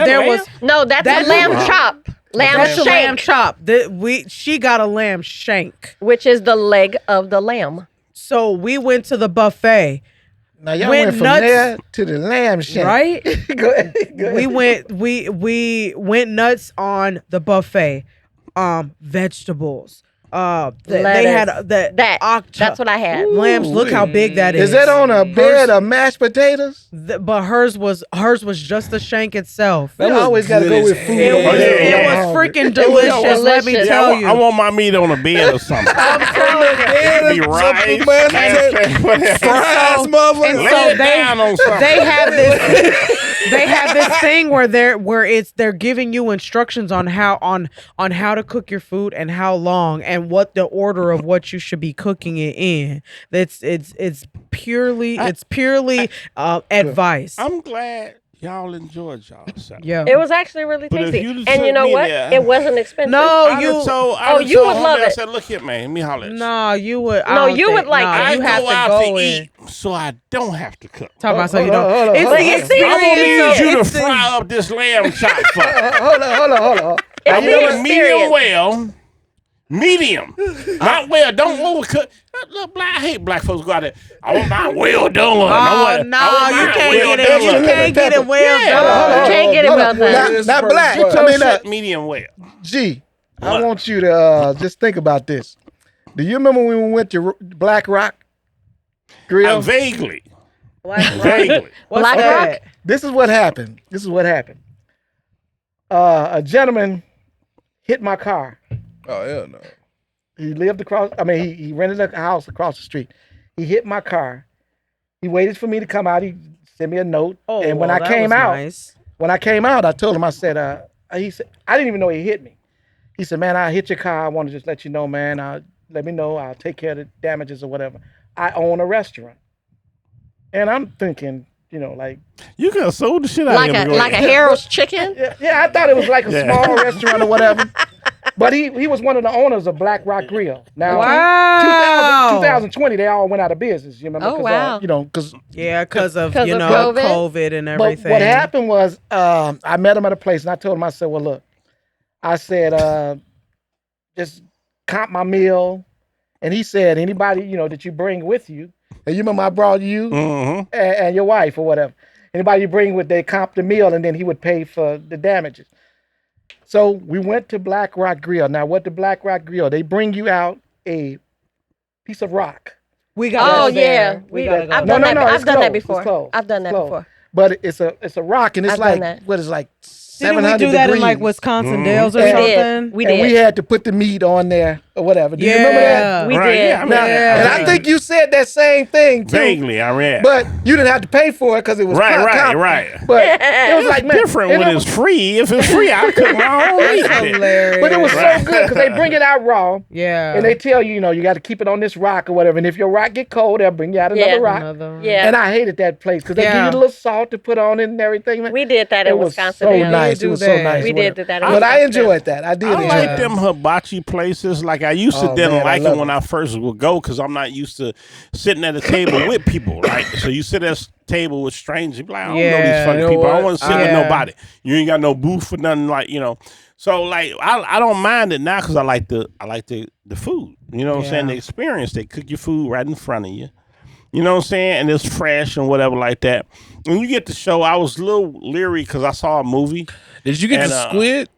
[SPEAKER 5] No, that's
[SPEAKER 3] That's
[SPEAKER 5] a lamb
[SPEAKER 3] a-
[SPEAKER 5] chop. Lamb
[SPEAKER 3] that's a lamb
[SPEAKER 5] shank,
[SPEAKER 3] chop. She got a lamb shank.
[SPEAKER 5] which is the leg of the lamb.
[SPEAKER 3] So we went to the buffet,
[SPEAKER 4] Now y'all
[SPEAKER 3] Went
[SPEAKER 4] went from
[SPEAKER 3] nuts.
[SPEAKER 4] there to the lamb shank.
[SPEAKER 3] right?
[SPEAKER 4] Go ahead. Go ahead.
[SPEAKER 3] We went nuts on the buffet. Vegetables. They had
[SPEAKER 5] That's what I had.
[SPEAKER 3] lambs. Look how big that is.
[SPEAKER 4] Is that on a bed of mashed potatoes?
[SPEAKER 3] But hers was just the shank itself.
[SPEAKER 4] They always got to go with food.
[SPEAKER 3] It was,
[SPEAKER 1] yeah.
[SPEAKER 3] freaking delicious. Let me
[SPEAKER 5] delicious.
[SPEAKER 3] tell
[SPEAKER 1] I
[SPEAKER 3] you.
[SPEAKER 1] want my meat on a bed or something. Be rice, mashed potatoes.
[SPEAKER 2] Fries, motherfucker.
[SPEAKER 3] And
[SPEAKER 1] Lay
[SPEAKER 3] so
[SPEAKER 1] it down on something.
[SPEAKER 3] they have this they have this thing where they're giving you instructions on how to cook your food and how long and what the order of what you should be cooking it in. It's purely advice.
[SPEAKER 1] I'm glad y'all enjoyed y'all.
[SPEAKER 3] Yeah.
[SPEAKER 5] It was actually really
[SPEAKER 1] But if
[SPEAKER 5] tasty.
[SPEAKER 1] you'd have
[SPEAKER 5] And you
[SPEAKER 1] took
[SPEAKER 5] know
[SPEAKER 1] me
[SPEAKER 5] what?
[SPEAKER 1] there-
[SPEAKER 5] It wasn't expensive.
[SPEAKER 3] No,
[SPEAKER 1] I
[SPEAKER 3] you
[SPEAKER 1] done told
[SPEAKER 5] you would
[SPEAKER 1] homie,
[SPEAKER 5] love
[SPEAKER 1] I
[SPEAKER 5] it.
[SPEAKER 1] said, look here, man, let me holler at you.
[SPEAKER 3] No, you would.
[SPEAKER 5] No, you would like it.
[SPEAKER 1] I
[SPEAKER 3] You have
[SPEAKER 1] go
[SPEAKER 3] to
[SPEAKER 1] out
[SPEAKER 3] go
[SPEAKER 1] to
[SPEAKER 3] in.
[SPEAKER 1] eat so I don't have to cook.
[SPEAKER 3] Talk about so you don't.
[SPEAKER 4] hold on,
[SPEAKER 3] It's
[SPEAKER 4] hold
[SPEAKER 3] the
[SPEAKER 4] on.
[SPEAKER 3] experience.
[SPEAKER 1] I'm gonna need you to
[SPEAKER 3] It's the-
[SPEAKER 1] fry up this lamb chop for me.
[SPEAKER 4] Hold on.
[SPEAKER 1] I
[SPEAKER 5] It's the
[SPEAKER 1] want it medium
[SPEAKER 5] experience.
[SPEAKER 1] well. Medium. Not well. Don't overcook. Look, I hate black folks go out there. I want mine well done.
[SPEAKER 3] Oh,
[SPEAKER 1] I
[SPEAKER 3] no,
[SPEAKER 1] want
[SPEAKER 3] you
[SPEAKER 1] mine
[SPEAKER 3] can't
[SPEAKER 1] well
[SPEAKER 3] get it.
[SPEAKER 1] done.
[SPEAKER 3] You can't get it well
[SPEAKER 1] Yeah.
[SPEAKER 3] done.
[SPEAKER 5] You can't get it well done.
[SPEAKER 4] Not black.
[SPEAKER 1] Get
[SPEAKER 4] I
[SPEAKER 1] your
[SPEAKER 4] mean,
[SPEAKER 1] shit medium well.
[SPEAKER 4] G, I
[SPEAKER 1] What?
[SPEAKER 4] want you to just think about this. Do you remember when we went to Black Rock Grill?
[SPEAKER 1] Vaguely.
[SPEAKER 3] Vaguely. What's
[SPEAKER 5] Black
[SPEAKER 3] that?
[SPEAKER 5] Rock?
[SPEAKER 4] This is what happened. A gentleman hit my car.
[SPEAKER 2] Oh hell no.
[SPEAKER 4] He lived across. I mean, he rented a house across the street. He hit my car. He waited for me to come out. He sent me a note.
[SPEAKER 3] Oh,
[SPEAKER 4] and when
[SPEAKER 3] well,
[SPEAKER 4] I
[SPEAKER 3] that
[SPEAKER 4] came
[SPEAKER 3] was
[SPEAKER 4] out,
[SPEAKER 3] nice.
[SPEAKER 4] I told him. I said, he said, I didn't even know he hit me. He said, man, I hit your car. I want to just let you know, man. Let me know. I'll take care of the damages or whatever. I own a restaurant, and I'm thinking, like.
[SPEAKER 1] You could have sold the shit out
[SPEAKER 5] Like
[SPEAKER 1] of him.
[SPEAKER 5] a Harold's Chicken.
[SPEAKER 4] Yeah, I thought it was like a
[SPEAKER 1] Yeah.
[SPEAKER 4] small restaurant or whatever. But he was one of the owners of Black Rock Grill. Now,
[SPEAKER 3] Wow.
[SPEAKER 4] 2020, they all went out of business. You remember?
[SPEAKER 5] Oh, wow.
[SPEAKER 4] Because
[SPEAKER 3] Yeah, because of,
[SPEAKER 5] 'Cause
[SPEAKER 3] you
[SPEAKER 5] of
[SPEAKER 3] know,
[SPEAKER 5] COVID.
[SPEAKER 3] COVID and
[SPEAKER 4] but
[SPEAKER 3] everything.
[SPEAKER 4] what happened was I met him at a place and I told him, I said, well, look, I said, just comp my meal. And he said, anybody, that you bring with you, and you remember I brought you
[SPEAKER 1] Mm-hmm.
[SPEAKER 4] and your wife or whatever. Anybody you bring with, they comp the meal and then he would pay for the damages. So we went to Black Rock Grill. Now, what the Black Rock Grill? They bring you out a piece of rock.
[SPEAKER 3] We got
[SPEAKER 5] Oh
[SPEAKER 3] to go
[SPEAKER 5] yeah,
[SPEAKER 3] there. We gotta go
[SPEAKER 5] I've
[SPEAKER 3] there.
[SPEAKER 5] done that.
[SPEAKER 4] it's
[SPEAKER 5] I've done that
[SPEAKER 4] closed. It's
[SPEAKER 5] before.
[SPEAKER 4] closed.
[SPEAKER 5] I've done that
[SPEAKER 4] It's closed.
[SPEAKER 5] before.
[SPEAKER 4] But it's a rock, and it's
[SPEAKER 5] I've done
[SPEAKER 4] like
[SPEAKER 5] that.
[SPEAKER 4] what is like
[SPEAKER 3] Didn't
[SPEAKER 4] 700
[SPEAKER 3] we do that
[SPEAKER 4] degrees.
[SPEAKER 3] in like Wisconsin
[SPEAKER 1] Mhm.
[SPEAKER 3] Dells or
[SPEAKER 5] We
[SPEAKER 3] something?
[SPEAKER 5] did. We
[SPEAKER 4] and
[SPEAKER 5] did.
[SPEAKER 4] we had to put the meat on there or whatever. Do you remember that?
[SPEAKER 5] We
[SPEAKER 1] Right,
[SPEAKER 5] did.
[SPEAKER 1] yeah, I mean,
[SPEAKER 4] Now,
[SPEAKER 3] Yeah.
[SPEAKER 4] and I think you said that same thing too.
[SPEAKER 1] Vaguely, I read.
[SPEAKER 4] But you didn't have to pay for it because it was
[SPEAKER 1] Right.
[SPEAKER 4] But it was like, man,
[SPEAKER 1] different
[SPEAKER 4] and
[SPEAKER 1] when
[SPEAKER 4] it
[SPEAKER 1] it's
[SPEAKER 4] was-
[SPEAKER 1] free. If it's free, I'll cook my own meat.
[SPEAKER 3] That's hilarious.
[SPEAKER 4] But it was so good because they bring it out raw.
[SPEAKER 3] Yeah.
[SPEAKER 4] And they tell you, you got to keep it on this rock or whatever. And if your rock get cold, they'll bring you out another
[SPEAKER 5] Yeah.
[SPEAKER 4] rock.
[SPEAKER 3] Another one.
[SPEAKER 5] Yeah,
[SPEAKER 4] And I hated that place because they give
[SPEAKER 3] Yeah.
[SPEAKER 4] you a little salt to put on it and everything. Man.
[SPEAKER 5] we did that
[SPEAKER 4] It
[SPEAKER 5] in
[SPEAKER 4] was
[SPEAKER 5] Wisconsin.
[SPEAKER 4] so
[SPEAKER 5] Dells.
[SPEAKER 4] nice.
[SPEAKER 3] do
[SPEAKER 4] It was so
[SPEAKER 3] that.
[SPEAKER 4] nice.
[SPEAKER 5] We
[SPEAKER 4] or
[SPEAKER 5] did
[SPEAKER 4] whatever.
[SPEAKER 5] that. In
[SPEAKER 4] But I
[SPEAKER 5] Wisconsin
[SPEAKER 4] enjoyed that. I did
[SPEAKER 1] I
[SPEAKER 4] enjoy
[SPEAKER 1] like
[SPEAKER 4] that.
[SPEAKER 1] them hibachi places. Like I used to
[SPEAKER 4] Oh,
[SPEAKER 1] didn't
[SPEAKER 4] man, I
[SPEAKER 1] like
[SPEAKER 4] love
[SPEAKER 1] them when I first would go because I'm not used to sitting at a table with people. Right, so you sit at a table with strangers. You be like, I don't know
[SPEAKER 3] Yeah.
[SPEAKER 1] these fucking
[SPEAKER 2] You know
[SPEAKER 1] people. I don't
[SPEAKER 2] what?
[SPEAKER 1] want to sit with
[SPEAKER 3] Yeah.
[SPEAKER 1] nobody. You ain't got no booth or nothing So like I don't mind it now because I like the food. You know what I'm saying?
[SPEAKER 3] Yeah.
[SPEAKER 1] The experience. They cook your food right in front of you. You know what I'm saying? And it's fresh and whatever like that. When you get the show, I was a little leery because I saw a movie.
[SPEAKER 2] Did you get
[SPEAKER 1] And,
[SPEAKER 2] the squid?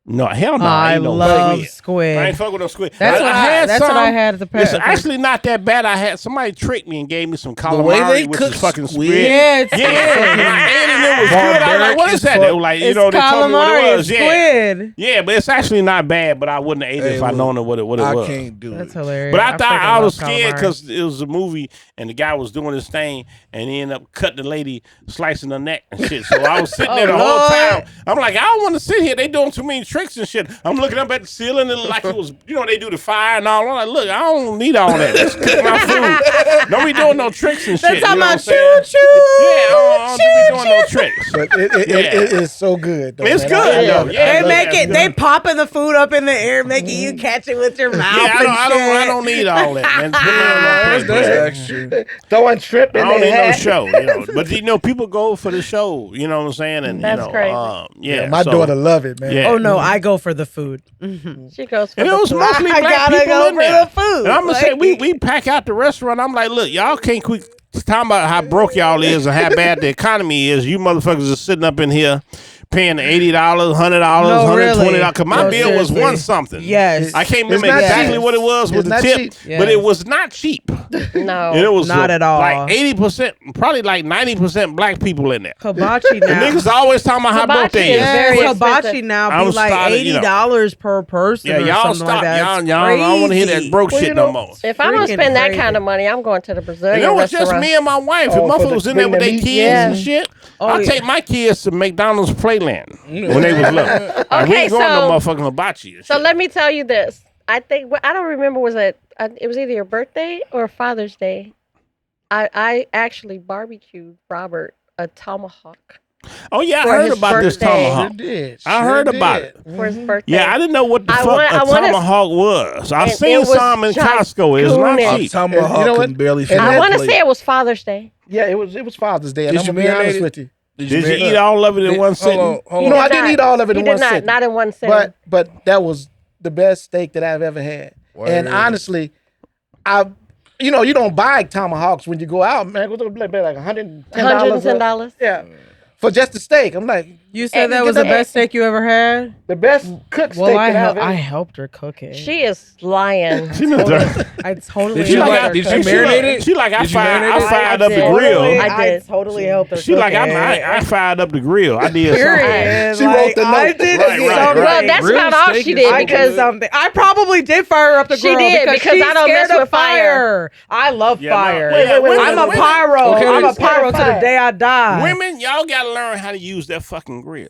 [SPEAKER 1] No, hell no.
[SPEAKER 3] I
[SPEAKER 1] ain't no
[SPEAKER 3] love
[SPEAKER 1] squid. I ain't
[SPEAKER 3] squid.
[SPEAKER 1] fuck with no squid.
[SPEAKER 3] That's what I had at the
[SPEAKER 1] It's
[SPEAKER 3] past.
[SPEAKER 1] actually not that bad. I had somebody trick me and gave me some
[SPEAKER 2] way
[SPEAKER 1] calamari,
[SPEAKER 2] they
[SPEAKER 1] which
[SPEAKER 2] cook
[SPEAKER 1] is fucking
[SPEAKER 2] squid?
[SPEAKER 1] squid.
[SPEAKER 3] Yeah, it's
[SPEAKER 1] Yeah, and I ate it and it was good. I was like, what is that? They were like,
[SPEAKER 3] It's
[SPEAKER 1] they told me what
[SPEAKER 3] calamari.
[SPEAKER 1] it
[SPEAKER 3] It's
[SPEAKER 1] was. Yeah.
[SPEAKER 3] squid.
[SPEAKER 1] Yeah, but it's actually not bad, but I wouldn't have ate it
[SPEAKER 2] Hey,
[SPEAKER 1] if I
[SPEAKER 2] look,
[SPEAKER 1] known what it
[SPEAKER 2] I
[SPEAKER 1] was.
[SPEAKER 2] can't do
[SPEAKER 3] That's
[SPEAKER 2] it.
[SPEAKER 3] hilarious.
[SPEAKER 1] But I thought
[SPEAKER 3] freaking
[SPEAKER 1] I was
[SPEAKER 3] love
[SPEAKER 1] scared
[SPEAKER 3] calamari.
[SPEAKER 1] because it was a movie and the guy was doing his thing and he ended up cutting the lady, slicing her neck and shit. So I was sitting there the whole
[SPEAKER 3] Lord.
[SPEAKER 1] time. I'm like, I don't want to sit here. They doing too many tricks and shit. I'm looking up at the ceiling and it looked like it was, they do the fire and all. I'm like, look, I don't need all that. Just cook my food. Don't be doing no tricks and shit.
[SPEAKER 3] That's talking
[SPEAKER 1] you know
[SPEAKER 3] about
[SPEAKER 1] what I'm saying?
[SPEAKER 3] choo choo.
[SPEAKER 1] Yeah, I don't be doing no tricks.
[SPEAKER 4] But it is so good. Though,
[SPEAKER 1] It's
[SPEAKER 4] man.
[SPEAKER 1] good,
[SPEAKER 4] I
[SPEAKER 1] though.
[SPEAKER 4] love it.
[SPEAKER 1] Yeah,
[SPEAKER 4] I
[SPEAKER 3] They
[SPEAKER 4] love
[SPEAKER 3] make
[SPEAKER 4] it.
[SPEAKER 3] it. They popping the food up in the air, making you catch it with your mouth.
[SPEAKER 1] Yeah,
[SPEAKER 3] and
[SPEAKER 1] I don't need all that, man. Put me on no plate, man.
[SPEAKER 2] That's actually.
[SPEAKER 4] Throwing shrimp in
[SPEAKER 1] I don't
[SPEAKER 4] their
[SPEAKER 1] need no
[SPEAKER 4] hat.
[SPEAKER 1] show, But people go for the show, you know what I'm saying? And
[SPEAKER 5] That's crazy.
[SPEAKER 1] yeah.
[SPEAKER 4] My
[SPEAKER 1] so-
[SPEAKER 4] daughter love it, man.
[SPEAKER 1] Yeah.
[SPEAKER 3] Oh no, I go for the food.
[SPEAKER 5] She goes for
[SPEAKER 1] And it
[SPEAKER 5] the
[SPEAKER 1] was
[SPEAKER 5] food.
[SPEAKER 1] mostly
[SPEAKER 3] I
[SPEAKER 1] black
[SPEAKER 3] gotta
[SPEAKER 1] people
[SPEAKER 3] go
[SPEAKER 1] in
[SPEAKER 3] for
[SPEAKER 1] there.
[SPEAKER 3] the food.
[SPEAKER 1] And I'm gonna say
[SPEAKER 3] Like-
[SPEAKER 1] we pack out the restaurant. I'm like, look, y'all can't quit talking about how broke y'all is and how bad the economy is. You motherfuckers are sitting up in here paying $80, $100,
[SPEAKER 3] No, really.
[SPEAKER 1] $120. Cause my
[SPEAKER 3] No,
[SPEAKER 1] bill was
[SPEAKER 3] seriously.
[SPEAKER 1] one something.
[SPEAKER 3] Yes.
[SPEAKER 1] I can't
[SPEAKER 4] It's
[SPEAKER 1] remember
[SPEAKER 4] not
[SPEAKER 1] exactly
[SPEAKER 4] cheap.
[SPEAKER 1] what it was with
[SPEAKER 4] It's
[SPEAKER 1] the
[SPEAKER 4] not
[SPEAKER 1] tip,
[SPEAKER 4] cheap.
[SPEAKER 1] but
[SPEAKER 3] Yes.
[SPEAKER 1] it was not cheap.
[SPEAKER 5] No.
[SPEAKER 1] And it was
[SPEAKER 3] Not at all.
[SPEAKER 1] like 80%, probably like 90% black people in there.
[SPEAKER 3] Hibachi
[SPEAKER 1] The
[SPEAKER 3] now.
[SPEAKER 1] niggas always talking about how
[SPEAKER 5] Hibachi
[SPEAKER 1] broke they
[SPEAKER 5] is
[SPEAKER 1] is.
[SPEAKER 5] very
[SPEAKER 3] Yes, hibachi
[SPEAKER 5] expensive.
[SPEAKER 3] now
[SPEAKER 1] I
[SPEAKER 3] be
[SPEAKER 1] was
[SPEAKER 3] like
[SPEAKER 1] started,
[SPEAKER 3] $80 per person.
[SPEAKER 1] Yeah,
[SPEAKER 3] or
[SPEAKER 1] y'all
[SPEAKER 3] something
[SPEAKER 1] stop.
[SPEAKER 3] like that.
[SPEAKER 1] Y'all,
[SPEAKER 3] It's
[SPEAKER 1] I don't want to hear that
[SPEAKER 3] crazy.
[SPEAKER 1] broke shit no more.
[SPEAKER 5] If I'm gonna
[SPEAKER 3] Freaking
[SPEAKER 5] spend that
[SPEAKER 3] crazy.
[SPEAKER 5] kind of money, I'm going to the Brazilian
[SPEAKER 1] And it was just
[SPEAKER 5] restaurant.
[SPEAKER 1] me and my wife.
[SPEAKER 4] Oh,
[SPEAKER 1] If
[SPEAKER 4] for
[SPEAKER 1] motherfuckers
[SPEAKER 4] the-
[SPEAKER 1] was in there with their
[SPEAKER 4] bring the
[SPEAKER 1] kids
[SPEAKER 4] meat,
[SPEAKER 1] and
[SPEAKER 5] yeah.
[SPEAKER 1] shit,
[SPEAKER 3] Oh,
[SPEAKER 1] I'll
[SPEAKER 3] yeah.
[SPEAKER 1] take my kids to McDonald's Playland when they was little. Like, we
[SPEAKER 5] Okay,
[SPEAKER 1] ain't going
[SPEAKER 5] so-
[SPEAKER 1] no motherfucking hibachi. and
[SPEAKER 5] So
[SPEAKER 1] shit.
[SPEAKER 5] let me tell you this. I think I don't remember it was either your birthday or Father's Day. I actually barbecued Robert a tomahawk.
[SPEAKER 1] Oh yeah, I
[SPEAKER 5] For
[SPEAKER 1] heard
[SPEAKER 5] his
[SPEAKER 1] about this
[SPEAKER 5] birthday.
[SPEAKER 1] tomahawk.
[SPEAKER 4] Sure did.
[SPEAKER 1] I
[SPEAKER 4] Sure
[SPEAKER 1] heard
[SPEAKER 4] did.
[SPEAKER 1] about it.
[SPEAKER 5] for his birthday.
[SPEAKER 1] Yeah, I didn't know what the
[SPEAKER 5] I
[SPEAKER 1] fuck
[SPEAKER 5] wanna- I
[SPEAKER 1] a
[SPEAKER 5] wanna-
[SPEAKER 1] tomahawk was. I've
[SPEAKER 5] And
[SPEAKER 1] seen
[SPEAKER 5] it was
[SPEAKER 1] some in Costco. It's not
[SPEAKER 5] gigantic.
[SPEAKER 1] cheap.
[SPEAKER 2] Tomahawk
[SPEAKER 4] You know what?
[SPEAKER 2] can barely
[SPEAKER 4] And
[SPEAKER 2] fit
[SPEAKER 5] I
[SPEAKER 2] on
[SPEAKER 5] want
[SPEAKER 2] a
[SPEAKER 5] to
[SPEAKER 2] plate.
[SPEAKER 5] say it was Father's Day.
[SPEAKER 4] Yeah, it was Father's Day, and
[SPEAKER 2] Did
[SPEAKER 4] I'm
[SPEAKER 2] you
[SPEAKER 4] gonna be
[SPEAKER 2] marinate
[SPEAKER 4] honest
[SPEAKER 2] it?
[SPEAKER 4] with you.
[SPEAKER 1] Did you eat all of it in one sitting?
[SPEAKER 2] Hold
[SPEAKER 4] No,
[SPEAKER 2] on.
[SPEAKER 4] I didn't eat all of it
[SPEAKER 5] He
[SPEAKER 4] in
[SPEAKER 5] did
[SPEAKER 4] one
[SPEAKER 5] not,
[SPEAKER 4] sitting.
[SPEAKER 5] not in one sitting.
[SPEAKER 4] But that was the best steak that I've ever had. And
[SPEAKER 2] Word.
[SPEAKER 4] honestly, you don't buy tomahawks when you go out, man. It was like $110.
[SPEAKER 5] $110.
[SPEAKER 4] Yeah, for just the steak. I'm like,
[SPEAKER 3] You said that was the best steak you ever had?
[SPEAKER 4] the best cooked
[SPEAKER 3] Well,
[SPEAKER 4] steak
[SPEAKER 3] I
[SPEAKER 4] that I've ever.
[SPEAKER 3] helped her cook it.
[SPEAKER 5] She is lying.
[SPEAKER 1] She knows that.
[SPEAKER 3] I totally
[SPEAKER 2] Did you
[SPEAKER 3] helped
[SPEAKER 2] like-
[SPEAKER 3] her
[SPEAKER 2] did you
[SPEAKER 3] cook it.
[SPEAKER 2] marinate it?
[SPEAKER 1] She like I
[SPEAKER 2] Did you marinate
[SPEAKER 1] fired
[SPEAKER 2] it?
[SPEAKER 1] up
[SPEAKER 5] I
[SPEAKER 1] the
[SPEAKER 5] did.
[SPEAKER 1] grill.
[SPEAKER 5] I did.
[SPEAKER 3] totally helped her
[SPEAKER 1] She
[SPEAKER 3] cook
[SPEAKER 1] like
[SPEAKER 3] it.
[SPEAKER 1] I fired up the grill. I did something.
[SPEAKER 3] Period.
[SPEAKER 4] She wrote the note.
[SPEAKER 3] I did
[SPEAKER 1] Right, right,
[SPEAKER 3] something.
[SPEAKER 5] Well, that's
[SPEAKER 2] Grilled
[SPEAKER 5] about all
[SPEAKER 2] steak
[SPEAKER 5] she
[SPEAKER 2] is
[SPEAKER 5] did
[SPEAKER 2] so
[SPEAKER 3] I did
[SPEAKER 5] because
[SPEAKER 3] something. I probably did fire up the
[SPEAKER 5] She
[SPEAKER 3] grill
[SPEAKER 5] did, because
[SPEAKER 3] she's
[SPEAKER 5] I don't mess
[SPEAKER 3] scared of
[SPEAKER 5] with fire.
[SPEAKER 3] I love
[SPEAKER 1] Yeah, no.
[SPEAKER 3] fire.
[SPEAKER 1] Wait,
[SPEAKER 3] I'm a
[SPEAKER 1] wait.
[SPEAKER 3] pyro.
[SPEAKER 2] Okay,
[SPEAKER 3] I'm a
[SPEAKER 2] wait.
[SPEAKER 3] pyro to the
[SPEAKER 4] Fire.
[SPEAKER 3] day I die.
[SPEAKER 1] Women, y'all gotta learn how to use that fucking grill.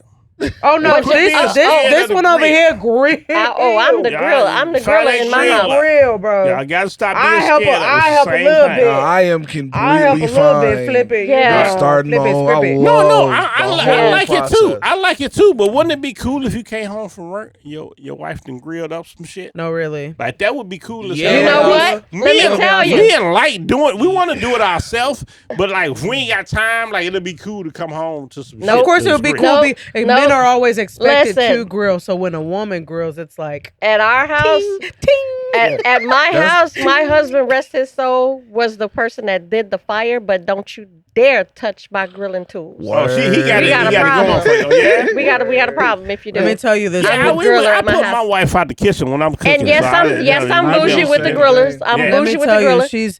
[SPEAKER 3] Oh no,
[SPEAKER 1] Quit being scared
[SPEAKER 3] this
[SPEAKER 1] of the
[SPEAKER 3] one over
[SPEAKER 1] grill.
[SPEAKER 3] here grill.
[SPEAKER 5] I'm the
[SPEAKER 1] Y'all
[SPEAKER 5] grill. I'm the
[SPEAKER 1] fire
[SPEAKER 5] griller
[SPEAKER 1] that
[SPEAKER 5] in my
[SPEAKER 1] grill
[SPEAKER 5] house.
[SPEAKER 1] up.
[SPEAKER 3] grill, bro.
[SPEAKER 1] Y'all gotta stop being
[SPEAKER 3] I help
[SPEAKER 1] scared.
[SPEAKER 3] a-
[SPEAKER 1] of it.
[SPEAKER 3] I
[SPEAKER 1] It's
[SPEAKER 3] help
[SPEAKER 1] the
[SPEAKER 3] a
[SPEAKER 1] same
[SPEAKER 3] little
[SPEAKER 1] thing.
[SPEAKER 3] bit.
[SPEAKER 2] I am completely
[SPEAKER 3] I help a little bit,
[SPEAKER 2] fine.
[SPEAKER 3] flip it.
[SPEAKER 5] Yeah.
[SPEAKER 2] Starting
[SPEAKER 3] flip it,
[SPEAKER 2] on.
[SPEAKER 3] flip
[SPEAKER 2] I
[SPEAKER 3] it.
[SPEAKER 1] No,
[SPEAKER 2] love
[SPEAKER 1] I
[SPEAKER 2] the
[SPEAKER 1] like
[SPEAKER 2] whole
[SPEAKER 1] it too.
[SPEAKER 2] process.
[SPEAKER 1] I like it too. But wouldn't it be cool if you came home from work, your wife done grilled up some shit?
[SPEAKER 3] No, really.
[SPEAKER 1] Like that would be cool as
[SPEAKER 2] Yeah.
[SPEAKER 1] hell.
[SPEAKER 5] You know what?
[SPEAKER 1] Me
[SPEAKER 5] Let me
[SPEAKER 1] and-
[SPEAKER 5] tell you.
[SPEAKER 1] Me and Light doing. We want to do it ourselves, but like if we ain't got time, like it'll be cool to come home to some.
[SPEAKER 5] No.
[SPEAKER 1] shit
[SPEAKER 3] Of course, it
[SPEAKER 1] that's
[SPEAKER 3] would be
[SPEAKER 1] grilled.
[SPEAKER 3] cool.
[SPEAKER 5] Nope.
[SPEAKER 3] Men are always expected
[SPEAKER 5] Listen.
[SPEAKER 3] to grill. So when a woman grills, it's like
[SPEAKER 5] At our house,
[SPEAKER 3] ting.
[SPEAKER 5] at my house, my husband, rest his soul, was the person that did the fire, but don't you dare touch my grilling tools.
[SPEAKER 1] Oh, he got
[SPEAKER 5] We
[SPEAKER 1] it.
[SPEAKER 5] got
[SPEAKER 1] He
[SPEAKER 5] a
[SPEAKER 1] got it going for
[SPEAKER 5] problem.
[SPEAKER 1] you. Yeah.
[SPEAKER 5] We got a problem if you do.
[SPEAKER 3] Let me tell you this.
[SPEAKER 5] I'm
[SPEAKER 1] Yeah,
[SPEAKER 5] the griller
[SPEAKER 1] I
[SPEAKER 5] at my
[SPEAKER 1] put
[SPEAKER 5] house.
[SPEAKER 1] my wife out the kitchen when I'm cooking.
[SPEAKER 5] And yes,
[SPEAKER 1] so
[SPEAKER 5] I'm
[SPEAKER 1] I
[SPEAKER 5] bougie with the
[SPEAKER 1] understand.
[SPEAKER 5] grillers. I'm
[SPEAKER 1] Yeah.
[SPEAKER 3] Let me
[SPEAKER 5] bougie with the
[SPEAKER 3] tell you,
[SPEAKER 5] griller.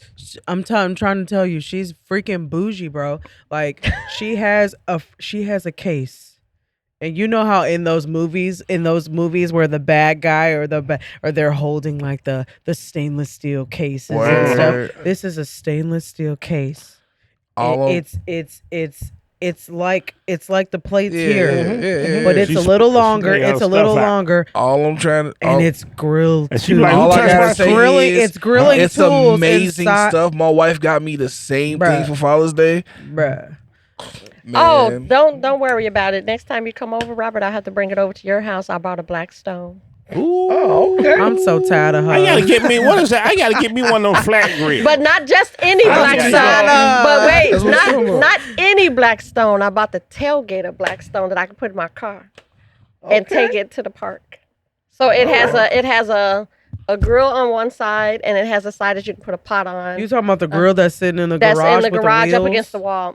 [SPEAKER 3] I'm trying to tell you, she's freaking bougie, bro. Like she has a case. And you know how in those movies where the bad guy or they're holding like the stainless steel cases and
[SPEAKER 2] Word.
[SPEAKER 3] stuff. This is a stainless steel case.
[SPEAKER 2] All
[SPEAKER 3] It's like the plates
[SPEAKER 2] Yeah,
[SPEAKER 3] here,
[SPEAKER 2] yeah.
[SPEAKER 3] but it's
[SPEAKER 1] She
[SPEAKER 3] a little
[SPEAKER 1] spit- she
[SPEAKER 3] longer.
[SPEAKER 1] lay her
[SPEAKER 3] It's a little
[SPEAKER 1] stuff out.
[SPEAKER 3] longer,
[SPEAKER 2] All I'm trying to.
[SPEAKER 3] and it's grilled
[SPEAKER 1] And she
[SPEAKER 3] too.
[SPEAKER 1] like,
[SPEAKER 2] all
[SPEAKER 1] who
[SPEAKER 2] I
[SPEAKER 1] touched
[SPEAKER 2] gotta
[SPEAKER 1] my
[SPEAKER 2] say
[SPEAKER 3] grilling-
[SPEAKER 2] is,
[SPEAKER 3] it's grilling
[SPEAKER 2] It's
[SPEAKER 3] tools
[SPEAKER 2] amazing
[SPEAKER 3] inside-
[SPEAKER 2] stuff. My wife got me the same
[SPEAKER 3] Bruh.
[SPEAKER 2] thing for Father's Day.
[SPEAKER 3] Bruh.
[SPEAKER 5] Oh,
[SPEAKER 2] Man.
[SPEAKER 5] don't worry about it. Next time you come over, Robert, I have to bring it over to your house. I brought a black stone.
[SPEAKER 4] Oh, okay.
[SPEAKER 3] I'm so tired of her.
[SPEAKER 1] I gotta get me. What is that? I gotta get me one of them flat grills.
[SPEAKER 5] But not just any black
[SPEAKER 1] just
[SPEAKER 5] stone.
[SPEAKER 1] saying.
[SPEAKER 5] But wait,
[SPEAKER 2] That's what I'm talking about.
[SPEAKER 5] not any black stone. I bought the tailgater black stone that I can put in my car and take it to the park. So it has a grill on one side, and it has a side that you can put a pot on.
[SPEAKER 3] You talking about the grill that's sitting in the
[SPEAKER 5] That's
[SPEAKER 3] garage?
[SPEAKER 5] in the
[SPEAKER 3] with
[SPEAKER 5] garage
[SPEAKER 3] the
[SPEAKER 5] up
[SPEAKER 3] wheels?
[SPEAKER 5] against the wall.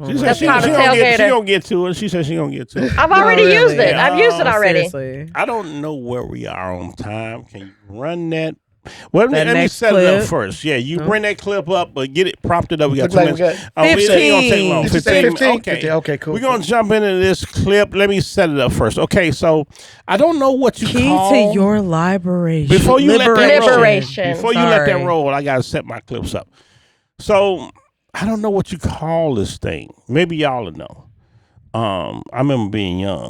[SPEAKER 1] She said
[SPEAKER 5] That's
[SPEAKER 1] she
[SPEAKER 5] called a
[SPEAKER 1] gonna
[SPEAKER 5] tailgater.
[SPEAKER 1] get to it. She said she gonna get to it.
[SPEAKER 5] I've already
[SPEAKER 3] really?
[SPEAKER 5] used it. I've used it
[SPEAKER 1] Oh,
[SPEAKER 5] already.
[SPEAKER 3] Seriously.
[SPEAKER 1] I don't know where we are on time. Can you run that? Well,
[SPEAKER 3] That
[SPEAKER 1] let me
[SPEAKER 3] next
[SPEAKER 1] set it up
[SPEAKER 3] clip?
[SPEAKER 1] first. Yeah, you bring that clip up, but get it prompted up. We got
[SPEAKER 4] Look
[SPEAKER 1] 2
[SPEAKER 4] like we
[SPEAKER 1] minutes.
[SPEAKER 4] got
[SPEAKER 1] It ain't gonna take long.
[SPEAKER 4] Did you say 15?
[SPEAKER 1] Okay.
[SPEAKER 4] 15? Okay, cool.
[SPEAKER 1] We're gonna jump into this clip. Let me set it up first. Okay, so I don't know what you
[SPEAKER 3] Key
[SPEAKER 1] call
[SPEAKER 3] to your liberation.
[SPEAKER 1] before you let that roll.
[SPEAKER 5] Liberation.
[SPEAKER 1] Before you let that
[SPEAKER 3] Sorry.
[SPEAKER 1] roll, I gotta set my clips up. So I don't know what you call this thing. Maybe y'all will know. I remember being young,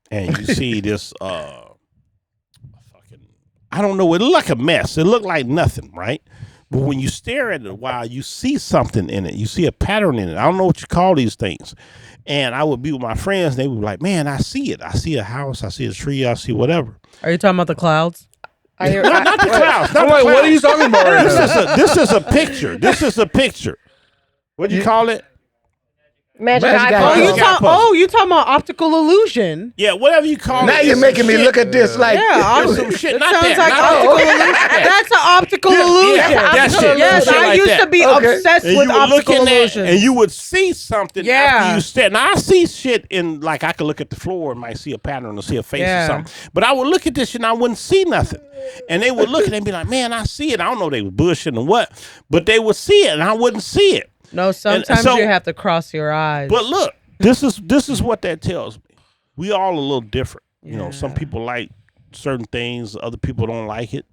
[SPEAKER 1] and you see this. I don't know. It looked like a mess. It looked like nothing, right? But when you stare at it a while, you see something in it. You see a pattern in it. I don't know what you call these things. And I would be with my friends. And they would be like, "Man, I see it. I see a house. I see a tree. I see whatever."
[SPEAKER 3] Are you talking about the clouds?
[SPEAKER 1] Not the clouds. Not
[SPEAKER 2] I'm
[SPEAKER 1] the
[SPEAKER 2] like, what are you
[SPEAKER 1] clouds.
[SPEAKER 2] talking about right now?
[SPEAKER 1] This is a picture. This is a picture. What do you call it?
[SPEAKER 5] Magic
[SPEAKER 4] Magic
[SPEAKER 5] eye
[SPEAKER 4] eye
[SPEAKER 3] Oh,
[SPEAKER 5] puzzle.
[SPEAKER 1] you talk-
[SPEAKER 3] you talking about optical illusion?
[SPEAKER 1] Yeah, whatever you call it.
[SPEAKER 4] Now
[SPEAKER 1] It's
[SPEAKER 4] you're
[SPEAKER 1] some
[SPEAKER 4] making me
[SPEAKER 1] shit.
[SPEAKER 4] look at this like
[SPEAKER 3] Yeah,
[SPEAKER 1] It's some shit.
[SPEAKER 3] It
[SPEAKER 1] Not
[SPEAKER 3] sounds
[SPEAKER 1] that.
[SPEAKER 3] like
[SPEAKER 1] not
[SPEAKER 3] optical
[SPEAKER 1] that.
[SPEAKER 3] illusion. That's an optical
[SPEAKER 1] Yeah,
[SPEAKER 3] illusion.
[SPEAKER 1] that shit.
[SPEAKER 3] Yes,
[SPEAKER 1] Some shit
[SPEAKER 3] I
[SPEAKER 1] like
[SPEAKER 3] used
[SPEAKER 1] that.
[SPEAKER 3] to be
[SPEAKER 4] Okay.
[SPEAKER 3] obsessed
[SPEAKER 1] And
[SPEAKER 3] with
[SPEAKER 1] you would look
[SPEAKER 3] optical
[SPEAKER 1] in there,
[SPEAKER 3] illusions.
[SPEAKER 1] and you would see something
[SPEAKER 3] Yeah.
[SPEAKER 1] after you stare. Now I see shit in like I could look at the floor and might see a pattern or see a face
[SPEAKER 3] Yeah.
[SPEAKER 1] or something. But I would look at this shit and I wouldn't see nothing. And they would look and they'd be like, "Man, I see it." I don't know they were bushing or what, but they would see it and I wouldn't see it.
[SPEAKER 3] No, sometimes
[SPEAKER 1] so-
[SPEAKER 3] you have to cross your eyes.
[SPEAKER 1] But look, this is what that tells me. We all a little different. You know, some people like certain things, other people don't like it.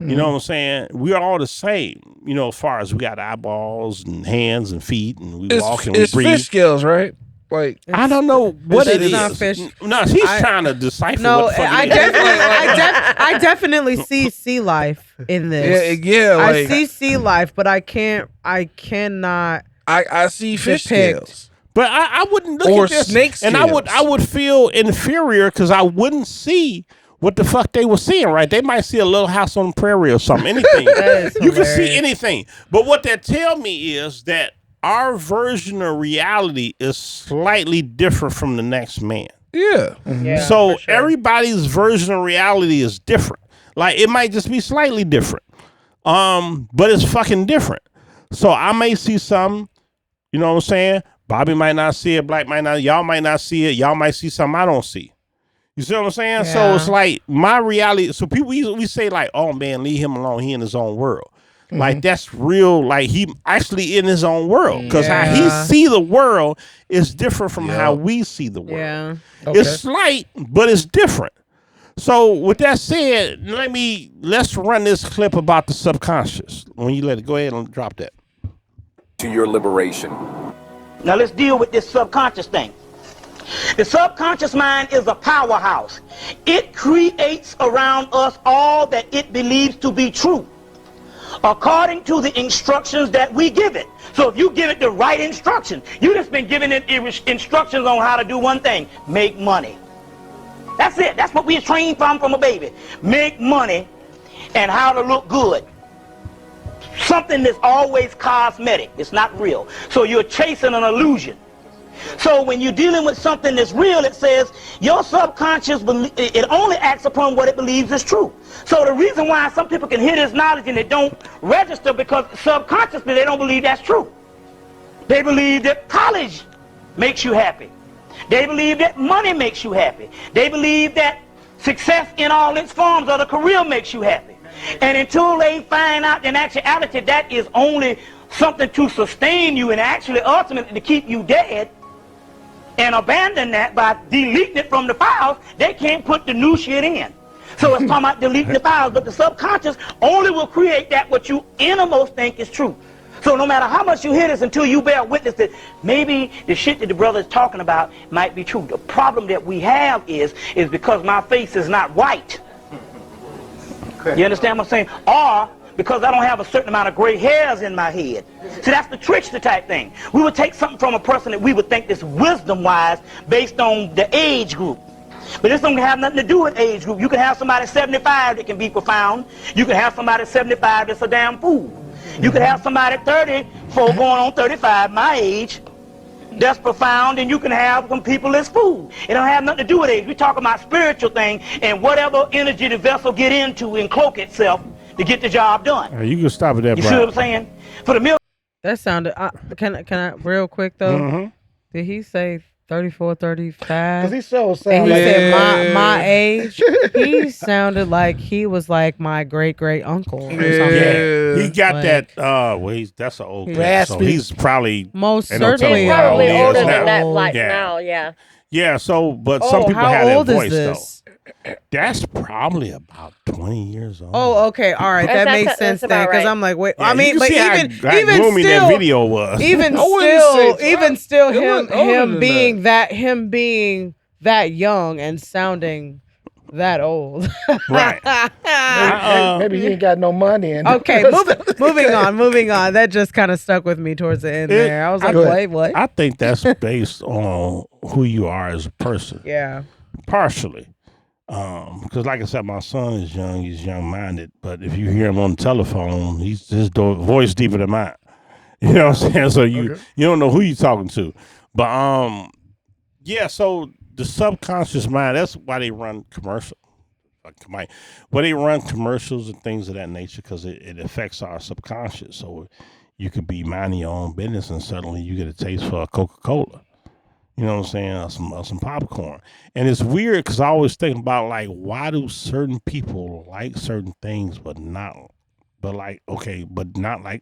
[SPEAKER 1] You know what I'm saying? We're all the same, you know, as far as we got eyeballs and hands and feet and we walk and we
[SPEAKER 2] It's
[SPEAKER 1] breathe.
[SPEAKER 2] fish scales, right? Like,
[SPEAKER 1] I don't know what it
[SPEAKER 3] It's
[SPEAKER 1] is.
[SPEAKER 3] not fish.
[SPEAKER 1] No, she's trying to decipher
[SPEAKER 3] no,
[SPEAKER 1] what the fuck
[SPEAKER 3] I
[SPEAKER 1] it is.
[SPEAKER 3] I definitely see sea life in this.
[SPEAKER 2] yeah,
[SPEAKER 3] I
[SPEAKER 2] like
[SPEAKER 3] see sea life, but I cannot.
[SPEAKER 2] I see fish
[SPEAKER 3] depict.
[SPEAKER 2] scales.
[SPEAKER 1] But I wouldn't look
[SPEAKER 2] Or
[SPEAKER 1] at this,
[SPEAKER 2] snake
[SPEAKER 1] and I would feel inferior because I wouldn't see what the fuck they were seeing. Right? They might see a Little House on the Prairie or something. Anything you can see anything. But what that tell me is that our version of reality is slightly different from the next man.
[SPEAKER 2] Yeah.
[SPEAKER 3] Yeah,
[SPEAKER 1] So
[SPEAKER 3] for sure.
[SPEAKER 1] everybody's version of reality is different. Like it might just be slightly different. But it's fucking different. So I may see some, you know what I'm saying? Bobby might not see it, Black might not, y'all might not see it, y'all might see something I don't see. You see what I'm saying?
[SPEAKER 3] Yeah.
[SPEAKER 1] So it's like my reality. So people we say like, oh man, leave him alone. He in his own world. Like that's real. Like he actually in his own world because how he see the world is different from how we see the world.
[SPEAKER 3] Yeah.
[SPEAKER 4] Okay.
[SPEAKER 1] It's slight, but it's different. So with that said, let's run this clip about the subconscious. When you let it go ahead and drop that.
[SPEAKER 9] To your liberation.
[SPEAKER 10] Now let's deal with this subconscious thing. The subconscious mind is a powerhouse. It creates around us all that it believes to be true, according to the instructions that we give it. So if you give it the right instruction, you just been giving it instructions on how to do one thing: make money. That's it. That's what we are trained from a baby. Make money and how to look good. Something that's always cosmetic. It's not real. So you're chasing an illusion. So when you're dealing with something that's real, it says your subconscious, it only acts upon what it believes is true. So the reason why some people can hear this knowledge and it don't register, because subconsciously they don't believe that's true. They believe that college makes you happy. They believe that money makes you happy. They believe that success in all its forms of the career makes you happy. And until they find out in actuality that is only something to sustain you and actually ultimately to keep you dead, and abandon that by deleting it from the files, they can't put the new shit in. So it's talking about deleting the files, but the subconscious only will create that what you innermost think is true. So no matter how much you hear this, until you bear witness that maybe the shit that the brother is talking about might be true. The problem that we have is because my face is not white. You understand what I'm saying? Or because I don't have a certain amount of gray hairs in my head. See, that's the trickster type thing. We would take something from a person that we would think is wisdom-wise based on the age group. But this don't have nothing to do with age group. You can have somebody 75 that can be profound. You can have somebody 75 that's a damn fool. You can have somebody 34 going on 35, my age, that's profound, and you can have some people that's fool. It don't have nothing to do with age. We talk about spiritual thing and whatever energy the vessel get into and cloak itself to get the job done.
[SPEAKER 1] You can stop it there,
[SPEAKER 10] You see what I'm saying? For the milk.
[SPEAKER 3] That sounded. Can I real quick though? Did he say 34, 35?
[SPEAKER 4] Because he so
[SPEAKER 3] And
[SPEAKER 4] sound
[SPEAKER 3] he
[SPEAKER 4] like
[SPEAKER 3] said my age. He sounded like he was like my great uncle or something.
[SPEAKER 1] Yeah, he got
[SPEAKER 3] Like-
[SPEAKER 1] that. Well, that's an old cat, so
[SPEAKER 4] Raspy.
[SPEAKER 1] he's probably
[SPEAKER 3] Most
[SPEAKER 1] they don't tell
[SPEAKER 3] certainly
[SPEAKER 1] him how old
[SPEAKER 5] Probably
[SPEAKER 1] he is
[SPEAKER 5] older
[SPEAKER 1] now.
[SPEAKER 5] than that, like
[SPEAKER 1] Yeah.
[SPEAKER 5] now, yeah.
[SPEAKER 1] Yeah, so but
[SPEAKER 3] Oh,
[SPEAKER 1] some people
[SPEAKER 3] how
[SPEAKER 1] have
[SPEAKER 3] old
[SPEAKER 1] that
[SPEAKER 3] is
[SPEAKER 1] voice
[SPEAKER 3] this?
[SPEAKER 1] though. That's probably about 20 years old.
[SPEAKER 3] Oh, okay, all right, that
[SPEAKER 5] That's-
[SPEAKER 3] makes
[SPEAKER 5] that's
[SPEAKER 3] sense
[SPEAKER 5] about
[SPEAKER 3] then. Because
[SPEAKER 5] right.
[SPEAKER 3] I'm like, wait,
[SPEAKER 1] Yeah,
[SPEAKER 3] I
[SPEAKER 1] you
[SPEAKER 3] mean,
[SPEAKER 1] can
[SPEAKER 3] but
[SPEAKER 1] see how
[SPEAKER 3] even
[SPEAKER 1] gloomy
[SPEAKER 3] still,
[SPEAKER 1] that video was.
[SPEAKER 3] even
[SPEAKER 2] I wouldn't
[SPEAKER 3] still,
[SPEAKER 2] say
[SPEAKER 3] even
[SPEAKER 2] it's-
[SPEAKER 3] still,
[SPEAKER 2] it
[SPEAKER 3] him
[SPEAKER 2] was older
[SPEAKER 3] him
[SPEAKER 2] than
[SPEAKER 3] being him being that young and sounding that old.
[SPEAKER 1] Right.
[SPEAKER 4] maybe he ain't got no money. And
[SPEAKER 3] Okay, moving on. That just kind of stuck with me towards the end there. I was like, wait, what?
[SPEAKER 1] I think that's based on who you are as a person.
[SPEAKER 3] Yeah.
[SPEAKER 1] Partially. Because like I said, my son is young, he's young-minded, but if you hear him on the telephone, his voice deeper than mine. You know what I'm saying? So you don't know who you're talking to. But yeah, so the subconscious mind, that's why they run commercials. Why they run commercials and things of that nature, because it affects our subconscious. So you could be minding your own business and suddenly you get a taste for a Coca-Cola. You know what I'm saying? Or some popcorn. And it's weird because I always think about, like, why do certain people like certain things but not like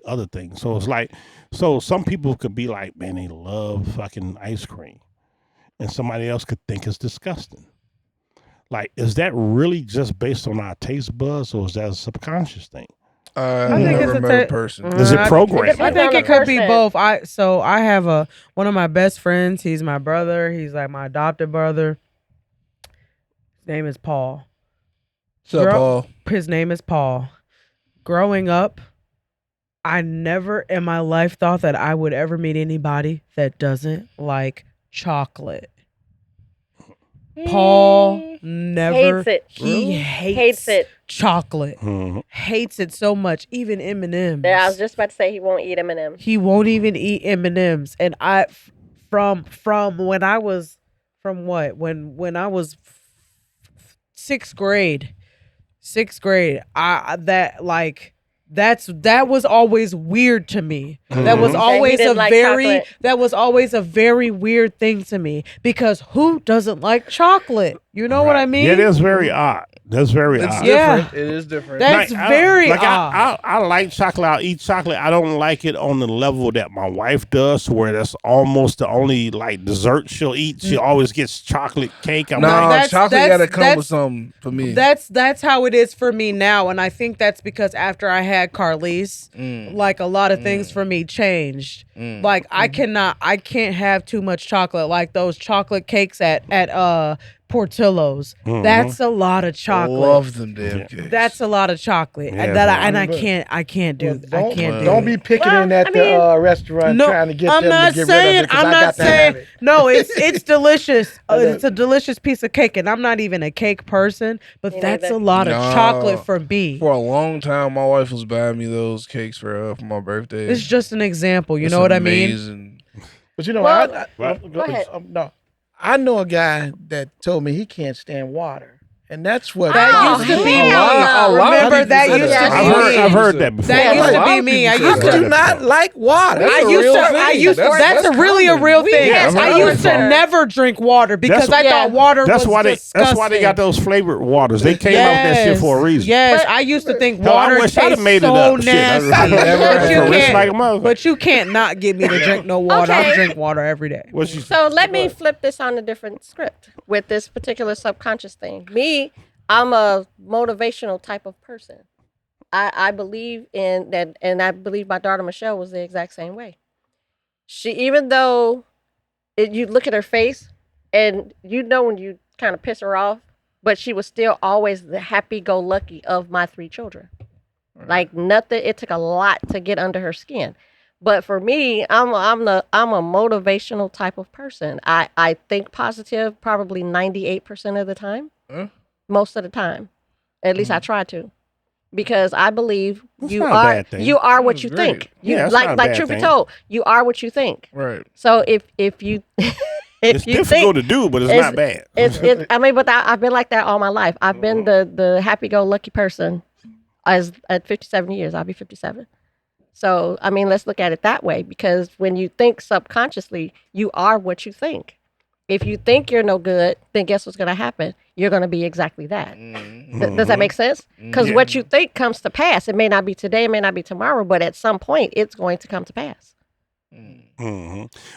[SPEAKER 1] other things? So it's like, so some people could be like, man, they love fucking ice cream. And somebody else could think it's disgusting. Like, is that really just based on our taste buds, or is that a subconscious thing?
[SPEAKER 2] I
[SPEAKER 3] think
[SPEAKER 2] never
[SPEAKER 3] it's
[SPEAKER 2] met a person.
[SPEAKER 1] Is it programmed?
[SPEAKER 3] I think it could be
[SPEAKER 5] person.
[SPEAKER 3] both. I have one of my best friends. He's my brother. He's like my adopted brother. His name is Paul.
[SPEAKER 2] What's up, Paul?
[SPEAKER 3] His name is Paul. Growing up, I never in my life thought that I would ever meet anybody that doesn't like chocolate. Paul never
[SPEAKER 5] Hates it.
[SPEAKER 3] He hates
[SPEAKER 5] it.
[SPEAKER 3] chocolate.
[SPEAKER 1] Mm-hmm.
[SPEAKER 3] Hates it so much. Even M&Ms.
[SPEAKER 5] Yeah, I was just about to say he won't eat M&Ms.
[SPEAKER 3] He won't even eat M&Ms. And I from when I was when I was sixth grade, that was always weird to me. That was always a very weird thing to me, because who doesn't like chocolate? You know what I mean?
[SPEAKER 1] Yeah, that's very odd. That's very odd.
[SPEAKER 2] Yeah, it is different.
[SPEAKER 3] That's very odd.
[SPEAKER 1] I like chocolate. I'll eat chocolate. I don't like it on the level that my wife does, where that's almost the only like dessert she'll eat. She always gets chocolate cake.
[SPEAKER 2] Chocolate gotta come with something for me.
[SPEAKER 3] That's how it is for me now, and I think that's because after I had Carlise, like a lot of things for me changed. Like I can't have too much chocolate. Like those chocolate cakes at Portillo's. That's a lot of chocolate.
[SPEAKER 2] Love them damn cakes.
[SPEAKER 3] That's a lot of chocolate.
[SPEAKER 1] Yeah,
[SPEAKER 3] I can't do that.
[SPEAKER 4] Don't be picking in at the restaurant trying to get them to get rid of it.
[SPEAKER 3] I'm not saying. No, it's delicious. It's a delicious piece of cake, and I'm not even a cake person, but that's a lot of chocolate for me.
[SPEAKER 2] For a long time, my wife was buying me those cakes for my birthday.
[SPEAKER 3] It's just an example. You know what I mean?
[SPEAKER 2] Amazing.
[SPEAKER 4] But you know,
[SPEAKER 5] Go ahead.
[SPEAKER 4] No, I know a guy that told me he can't stand water, and that's what
[SPEAKER 3] that used to be me. Remember that used to be me.
[SPEAKER 1] I've heard that before.
[SPEAKER 3] That used to be me. I used to
[SPEAKER 4] not like water.
[SPEAKER 3] That's really a real thing.
[SPEAKER 5] Yes,
[SPEAKER 3] I used to never drink water because I thought water was disgusting.
[SPEAKER 1] That's why they got those flavored waters. They came up with that shit for a reason.
[SPEAKER 3] Yes, I used to think water tastes so nasty. But you can't not get me to drink no water. I drink water every day.
[SPEAKER 5] So let me flip this on a different script with this particular subconscious thing. I'm a motivational type of person. I believe in that, and I believe my daughter Michelle was the exact same way. She, even though you look at her face, and you know when you kind of piss her off, but she was still always the happy-go-lucky of my 3 children. Like nothing. It took a lot to get under her skin. But for me, I'm a motivational type of person. I think positive probably 98% of the time. Most of the time. At least I try to. Because I believe you are what you think. Like truth be told, you are what you think.
[SPEAKER 2] Right.
[SPEAKER 5] So if you
[SPEAKER 1] it's difficult to do, but it's not bad.
[SPEAKER 5] But I've been like that all my life. I've been the happy-go-lucky person at 57 years. I'll be 57. So, I mean, let's look at it that way, because when you think subconsciously, you are what you think. If you think you're no good, then guess what's going to happen? You're going to be exactly that. Does that make sense? Because what you think comes to pass. It may not be today, it may not be tomorrow, but at some point, it's going to come to pass.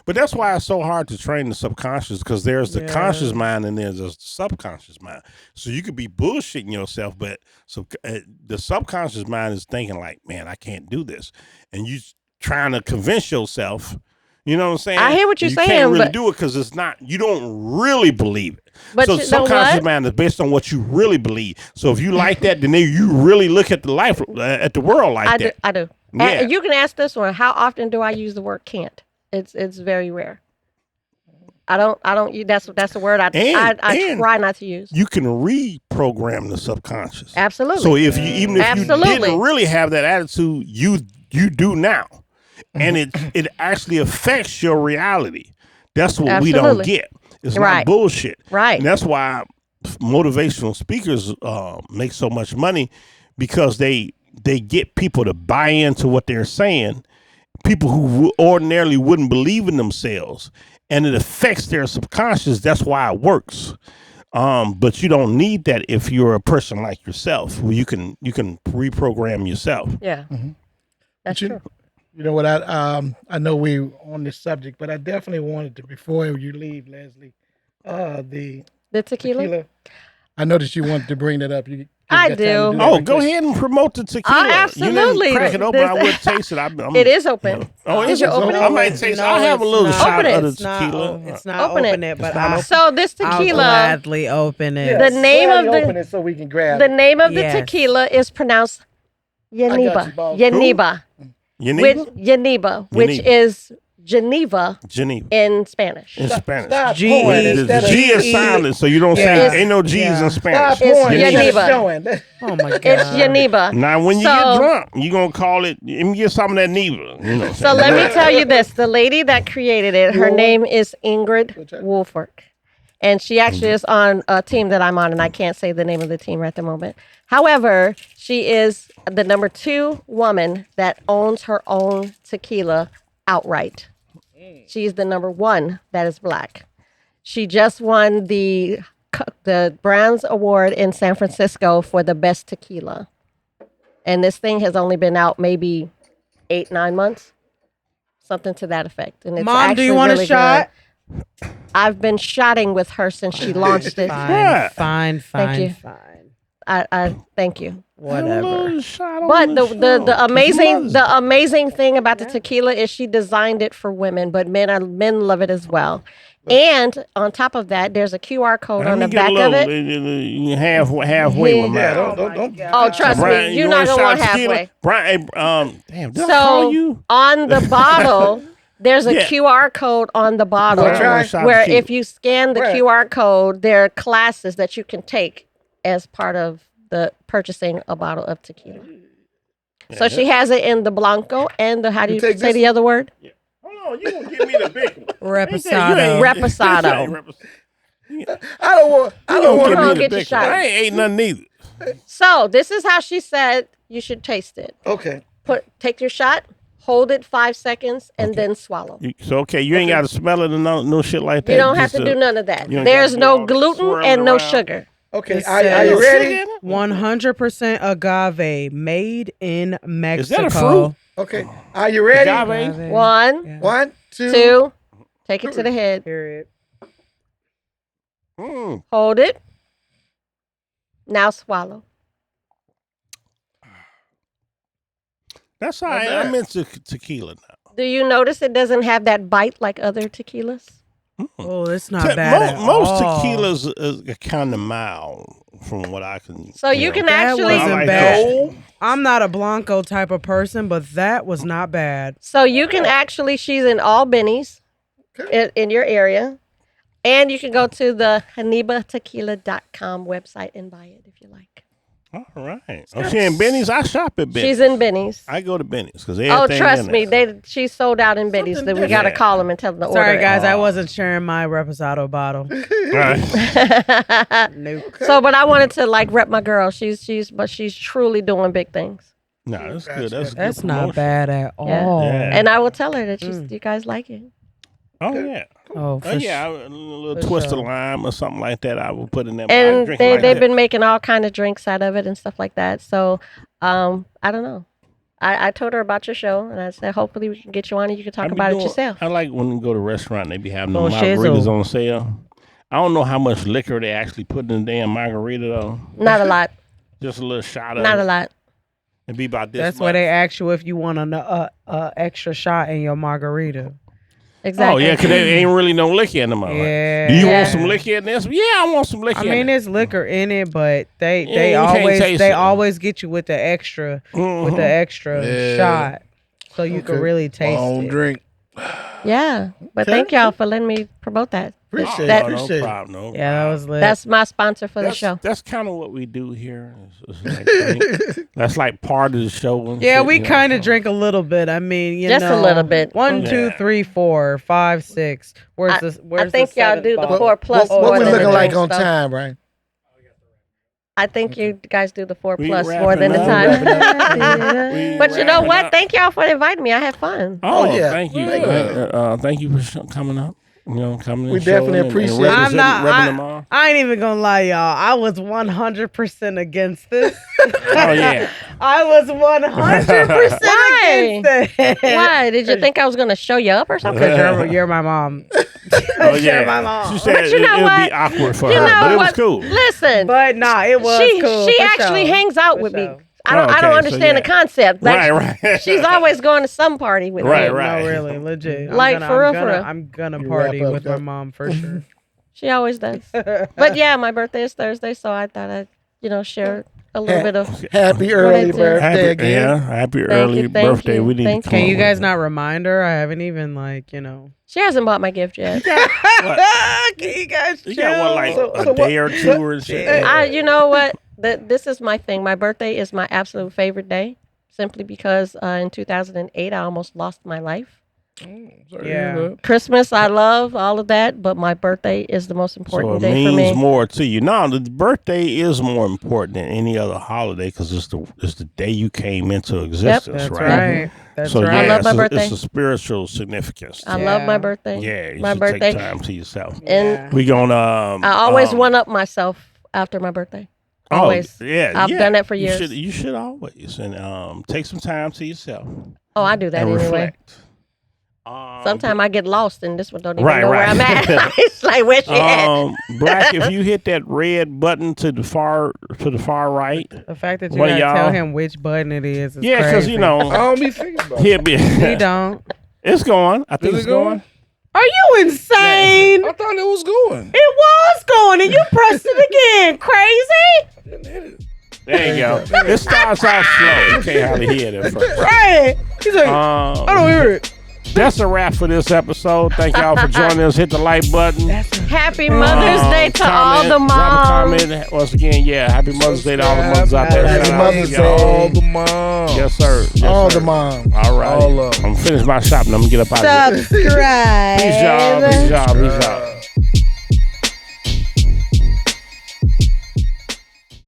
[SPEAKER 1] But that's why it's so hard to train the subconscious, because there's the conscious mind and there's the subconscious mind. So you could be bullshitting yourself, but the subconscious mind is thinking like, man, I can't do this. And you trying to convince yourself, you know what I'm saying?
[SPEAKER 5] I hear what you're saying.
[SPEAKER 1] You can't really do it because it's not, you don't really believe it.
[SPEAKER 5] But
[SPEAKER 1] so subconscious mind is based on what you really believe. So if you like that, then you really look at the life, at the world like that.
[SPEAKER 5] I do.
[SPEAKER 1] Yeah.
[SPEAKER 5] And you can ask this one, how often do I use the word can't? It's very rare. I don't that's the word I try not to use.
[SPEAKER 1] You can reprogram the subconscious.
[SPEAKER 5] Absolutely.
[SPEAKER 1] So if you you didn't really have that attitude, you do now. And it actually affects your reality. That's what we don't get. It's not bullshit.
[SPEAKER 5] Right.
[SPEAKER 1] And that's why motivational speakers make so much money, because they get people to buy into what they're saying. People who ordinarily wouldn't believe in themselves, and it affects their subconscious. That's why it works. But you don't need that if you're a person like yourself, where you can reprogram yourself.
[SPEAKER 5] Yeah, that's true.
[SPEAKER 4] You know what? I know we on this subject, but I definitely wanted to, before you leave, Leslie, the tequila. I noticed you wanted to bring that up.
[SPEAKER 5] I do.
[SPEAKER 1] Go ahead and promote the tequila.
[SPEAKER 5] Absolutely.
[SPEAKER 1] You crack it open. I would taste it.
[SPEAKER 5] It is open.
[SPEAKER 1] Is
[SPEAKER 5] it open?
[SPEAKER 1] I might taste it. I'll have a little shot of the tequila.
[SPEAKER 3] It's not open it, but
[SPEAKER 5] so this tequila.
[SPEAKER 3] I'll gladly open it.
[SPEAKER 5] The name of
[SPEAKER 4] open it so we can grab
[SPEAKER 5] the name of the tequila is pronounced Genebe. Genebe. Geneba, which is Geneva in Spanish.
[SPEAKER 1] In Spanish.
[SPEAKER 4] Stop
[SPEAKER 1] The
[SPEAKER 4] pointing.
[SPEAKER 1] G is silent, so you don't say, ain't no G's in Spanish.
[SPEAKER 4] Stop pointing.
[SPEAKER 5] Geneva.
[SPEAKER 3] Oh my God.
[SPEAKER 5] It's Geneva.
[SPEAKER 1] Now, when you get drunk, you're going to call it, let me get some of that Neva. You know
[SPEAKER 5] so let me tell you this. The lady that created it, her name is Ingrid Wolfert. And she actually is on a team that I'm on, and I can't say the name of the team right at the moment. However, she is the number 2 woman that owns her own tequila outright. She's the number 1 that is black. She just won the Brands Award in San Francisco for the best tequila. And this thing has only been out maybe 8-9 months. Something to that effect. And it's
[SPEAKER 3] Mom, do you want
[SPEAKER 5] really
[SPEAKER 3] a shot?
[SPEAKER 5] Good. I've been shotting with her since she launched it.
[SPEAKER 3] Fine.
[SPEAKER 5] Thank you.
[SPEAKER 3] Fine.
[SPEAKER 5] I thank you.
[SPEAKER 3] Whatever.
[SPEAKER 5] But the amazing thing about the tequila is she designed it for women, but men love it as well. And on top of that, there's a QR code on the back of it.
[SPEAKER 1] Halfway with mine.
[SPEAKER 5] Oh, trust
[SPEAKER 1] Brian,
[SPEAKER 5] me, you're not gonna want halfway.
[SPEAKER 1] Brian, damn, did I call you?
[SPEAKER 5] On the bottle, there's a QR code on the bottle where if you scan the QR code, there are classes that you can take as part of the purchasing a bottle of tequila. So she has it in the Blanco and the, how do you say the other word?
[SPEAKER 1] Hold on, you gonna give me the big one.
[SPEAKER 5] Reposado.
[SPEAKER 4] I don't want
[SPEAKER 5] to get your shot.
[SPEAKER 1] I ain't nothing either.
[SPEAKER 5] So this is how she said you should taste it.
[SPEAKER 4] Okay.
[SPEAKER 5] Take your shot, hold it 5 seconds, and then swallow.
[SPEAKER 1] You ain't got to smell it or no shit like that.
[SPEAKER 5] You don't have to do none of that. There's no gluten and no sugar.
[SPEAKER 4] Okay, are you ready?
[SPEAKER 3] 100% agave, made in Mexico.
[SPEAKER 1] Is that a fruit?
[SPEAKER 4] Okay, are you ready?
[SPEAKER 3] Agave.
[SPEAKER 5] One,
[SPEAKER 4] two.
[SPEAKER 5] 2. Take it to the head.
[SPEAKER 3] Period.
[SPEAKER 5] Hold it. Now swallow.
[SPEAKER 1] That's all right. I'm into tequila now.
[SPEAKER 5] Do you notice it doesn't have that bite like other tequilas?
[SPEAKER 3] Oh, it's not bad at
[SPEAKER 1] most
[SPEAKER 3] all.
[SPEAKER 1] tequilas are kind of mild from what I can.
[SPEAKER 5] So you can actually.
[SPEAKER 3] That wasn't bad. I'm not a Blanco type of person, but that was not bad.
[SPEAKER 5] So you can actually. She's in all Benny's in your area, and you can go to the GWIZTV.com website and buy it if you like.
[SPEAKER 1] All right. Oh, she in Benny's? I shop at Benny's.
[SPEAKER 5] She's in Benny's.
[SPEAKER 1] I go to Benny's because
[SPEAKER 5] trust me, she's sold out in Benny's. Then we got to call them and tell them to order.
[SPEAKER 3] Sorry, guys, I wasn't sharing my Reposado bottle.
[SPEAKER 5] Nope. So, but I wanted to rep my girl. She's truly doing big things.
[SPEAKER 1] No, that's good.
[SPEAKER 3] That's not bad at all.
[SPEAKER 5] Yeah. And I will tell her that you guys like it.
[SPEAKER 1] Oh yeah.
[SPEAKER 3] Oh
[SPEAKER 1] yeah. A little twist of lime or something like that. I will put in there.
[SPEAKER 5] And they've been making all kind of drinks out of it and stuff like that. So, I don't know. I told her about your show, and I said hopefully we can get you on and you can talk about it yourself.
[SPEAKER 1] I like when you go to a restaurant and they be having the margaritas on sale. I don't know how much liquor they actually put in the damn margarita though.
[SPEAKER 5] Not a lot.
[SPEAKER 1] Just a little shot of
[SPEAKER 5] Not a lot.
[SPEAKER 1] It'd be about this.
[SPEAKER 3] That's
[SPEAKER 1] much.
[SPEAKER 3] why they ask you if you want an extra shot in your margarita.
[SPEAKER 5] Exactly.
[SPEAKER 1] Oh yeah, because there ain't really no liquor in them.
[SPEAKER 3] Yeah.
[SPEAKER 1] Do you want some liquor in this? Yeah, I want some liquor.
[SPEAKER 3] I mean, there's liquor in it, but they always get you with the extra shot, so you can really taste it.
[SPEAKER 2] Drink.
[SPEAKER 5] Yeah, but thank y'all for letting me promote that.
[SPEAKER 1] Appreciate it. No problem.
[SPEAKER 3] Yeah, that was lit.
[SPEAKER 5] That's my sponsor for the show.
[SPEAKER 1] That's kind of what we do here. That's like part of the show.
[SPEAKER 3] Yeah, we kind of drink a little bit. I mean,
[SPEAKER 5] just a little bit.
[SPEAKER 3] 1, 2, 3, 4, 5, 6. Where's
[SPEAKER 5] I think y'all do the 4 plus.
[SPEAKER 4] What we looking like on time, right?
[SPEAKER 5] I think you guys do the 4 plus more than the time. But you know what? Thank y'all for inviting me. I had fun.
[SPEAKER 1] Oh yeah, thank you. Thank you for coming up. Coming.
[SPEAKER 4] We definitely appreciate it.
[SPEAKER 3] I ain't even gonna lie, y'all. I was 100% against this.
[SPEAKER 1] Oh yeah.
[SPEAKER 3] I was 100% against it.
[SPEAKER 5] Why? Did you think I was gonna show you up or something?
[SPEAKER 3] Because you're my mom.
[SPEAKER 1] Oh yeah.
[SPEAKER 3] You're my mom.
[SPEAKER 1] She said it would be awkward for her, but it was cool.
[SPEAKER 5] Listen,
[SPEAKER 3] but it was cool.
[SPEAKER 5] She actually hangs out with me. I don't understand the concept.
[SPEAKER 1] Right.
[SPEAKER 5] She's always going to some party with me.
[SPEAKER 1] Right.
[SPEAKER 3] No, really, legit.
[SPEAKER 5] For real.
[SPEAKER 3] I'm gonna party with my mom for sure.
[SPEAKER 5] She always does. But yeah, my birthday is Thursday, so I thought I'd share a little bit of
[SPEAKER 4] happy early birthday again.
[SPEAKER 1] Happy early birthday. We need to
[SPEAKER 3] Can you guys not remind her? I haven't even
[SPEAKER 5] She hasn't bought my gift yet.
[SPEAKER 3] Can you guys chill?
[SPEAKER 1] You got a day or two or shit?
[SPEAKER 5] You know what? This is my thing. My birthday is my absolute favorite day, simply because in 2008 I almost lost my life. Christmas, I love all of that, but my birthday is the most important day for me.
[SPEAKER 1] It means more to you. No, the birthday is more important than any other holiday because it's the day you came into existence,
[SPEAKER 3] That's
[SPEAKER 1] right?
[SPEAKER 3] That's
[SPEAKER 1] right.
[SPEAKER 5] I love my birthday.
[SPEAKER 1] It's a spiritual significance.
[SPEAKER 5] I love my birthday.
[SPEAKER 1] Yeah, you
[SPEAKER 5] my
[SPEAKER 1] should
[SPEAKER 5] birthday.
[SPEAKER 1] Take time to yourself.
[SPEAKER 5] And
[SPEAKER 1] we gonna.
[SPEAKER 5] I always one up myself after my birthday. Always. I've done that for years.
[SPEAKER 1] You should always and take some time to yourself.
[SPEAKER 5] Oh, I do that
[SPEAKER 1] and
[SPEAKER 5] anyway.
[SPEAKER 1] Reflect.
[SPEAKER 5] Sometimes I get lost and this one don't even know where I'm at. It's like, where she at?
[SPEAKER 1] Black, if you hit that red button to the far right.
[SPEAKER 3] The fact that you gotta tell him which button it is
[SPEAKER 1] because
[SPEAKER 2] I don't be thinking about it.
[SPEAKER 3] He don't.
[SPEAKER 1] It's going. I think it's going.
[SPEAKER 3] Are you insane?
[SPEAKER 2] I thought it was going.
[SPEAKER 3] It was going and you pressed it again. Crazy?
[SPEAKER 2] I didn't hit it.
[SPEAKER 1] There you go. It starts out slow. You can't hardly hear it at first.
[SPEAKER 3] Right. He's like, I don't hear it.
[SPEAKER 1] That's a wrap for this episode. Thank y'all for joining us. Hit the like button.
[SPEAKER 5] Happy Mother's Day to all the moms.
[SPEAKER 1] Drop a comment. Once again, happy Mother's Day to all the moms out there.
[SPEAKER 4] Happy Mother's Day.
[SPEAKER 2] All the moms.
[SPEAKER 1] Yes, sir.
[SPEAKER 4] All the moms.
[SPEAKER 1] All right.
[SPEAKER 2] All of them.
[SPEAKER 1] I'm gonna finish my shopping. I'm gonna get up out of here.
[SPEAKER 8] Subscribe.
[SPEAKER 1] Peace, y'all. Peace, y'all. Peace, y'all.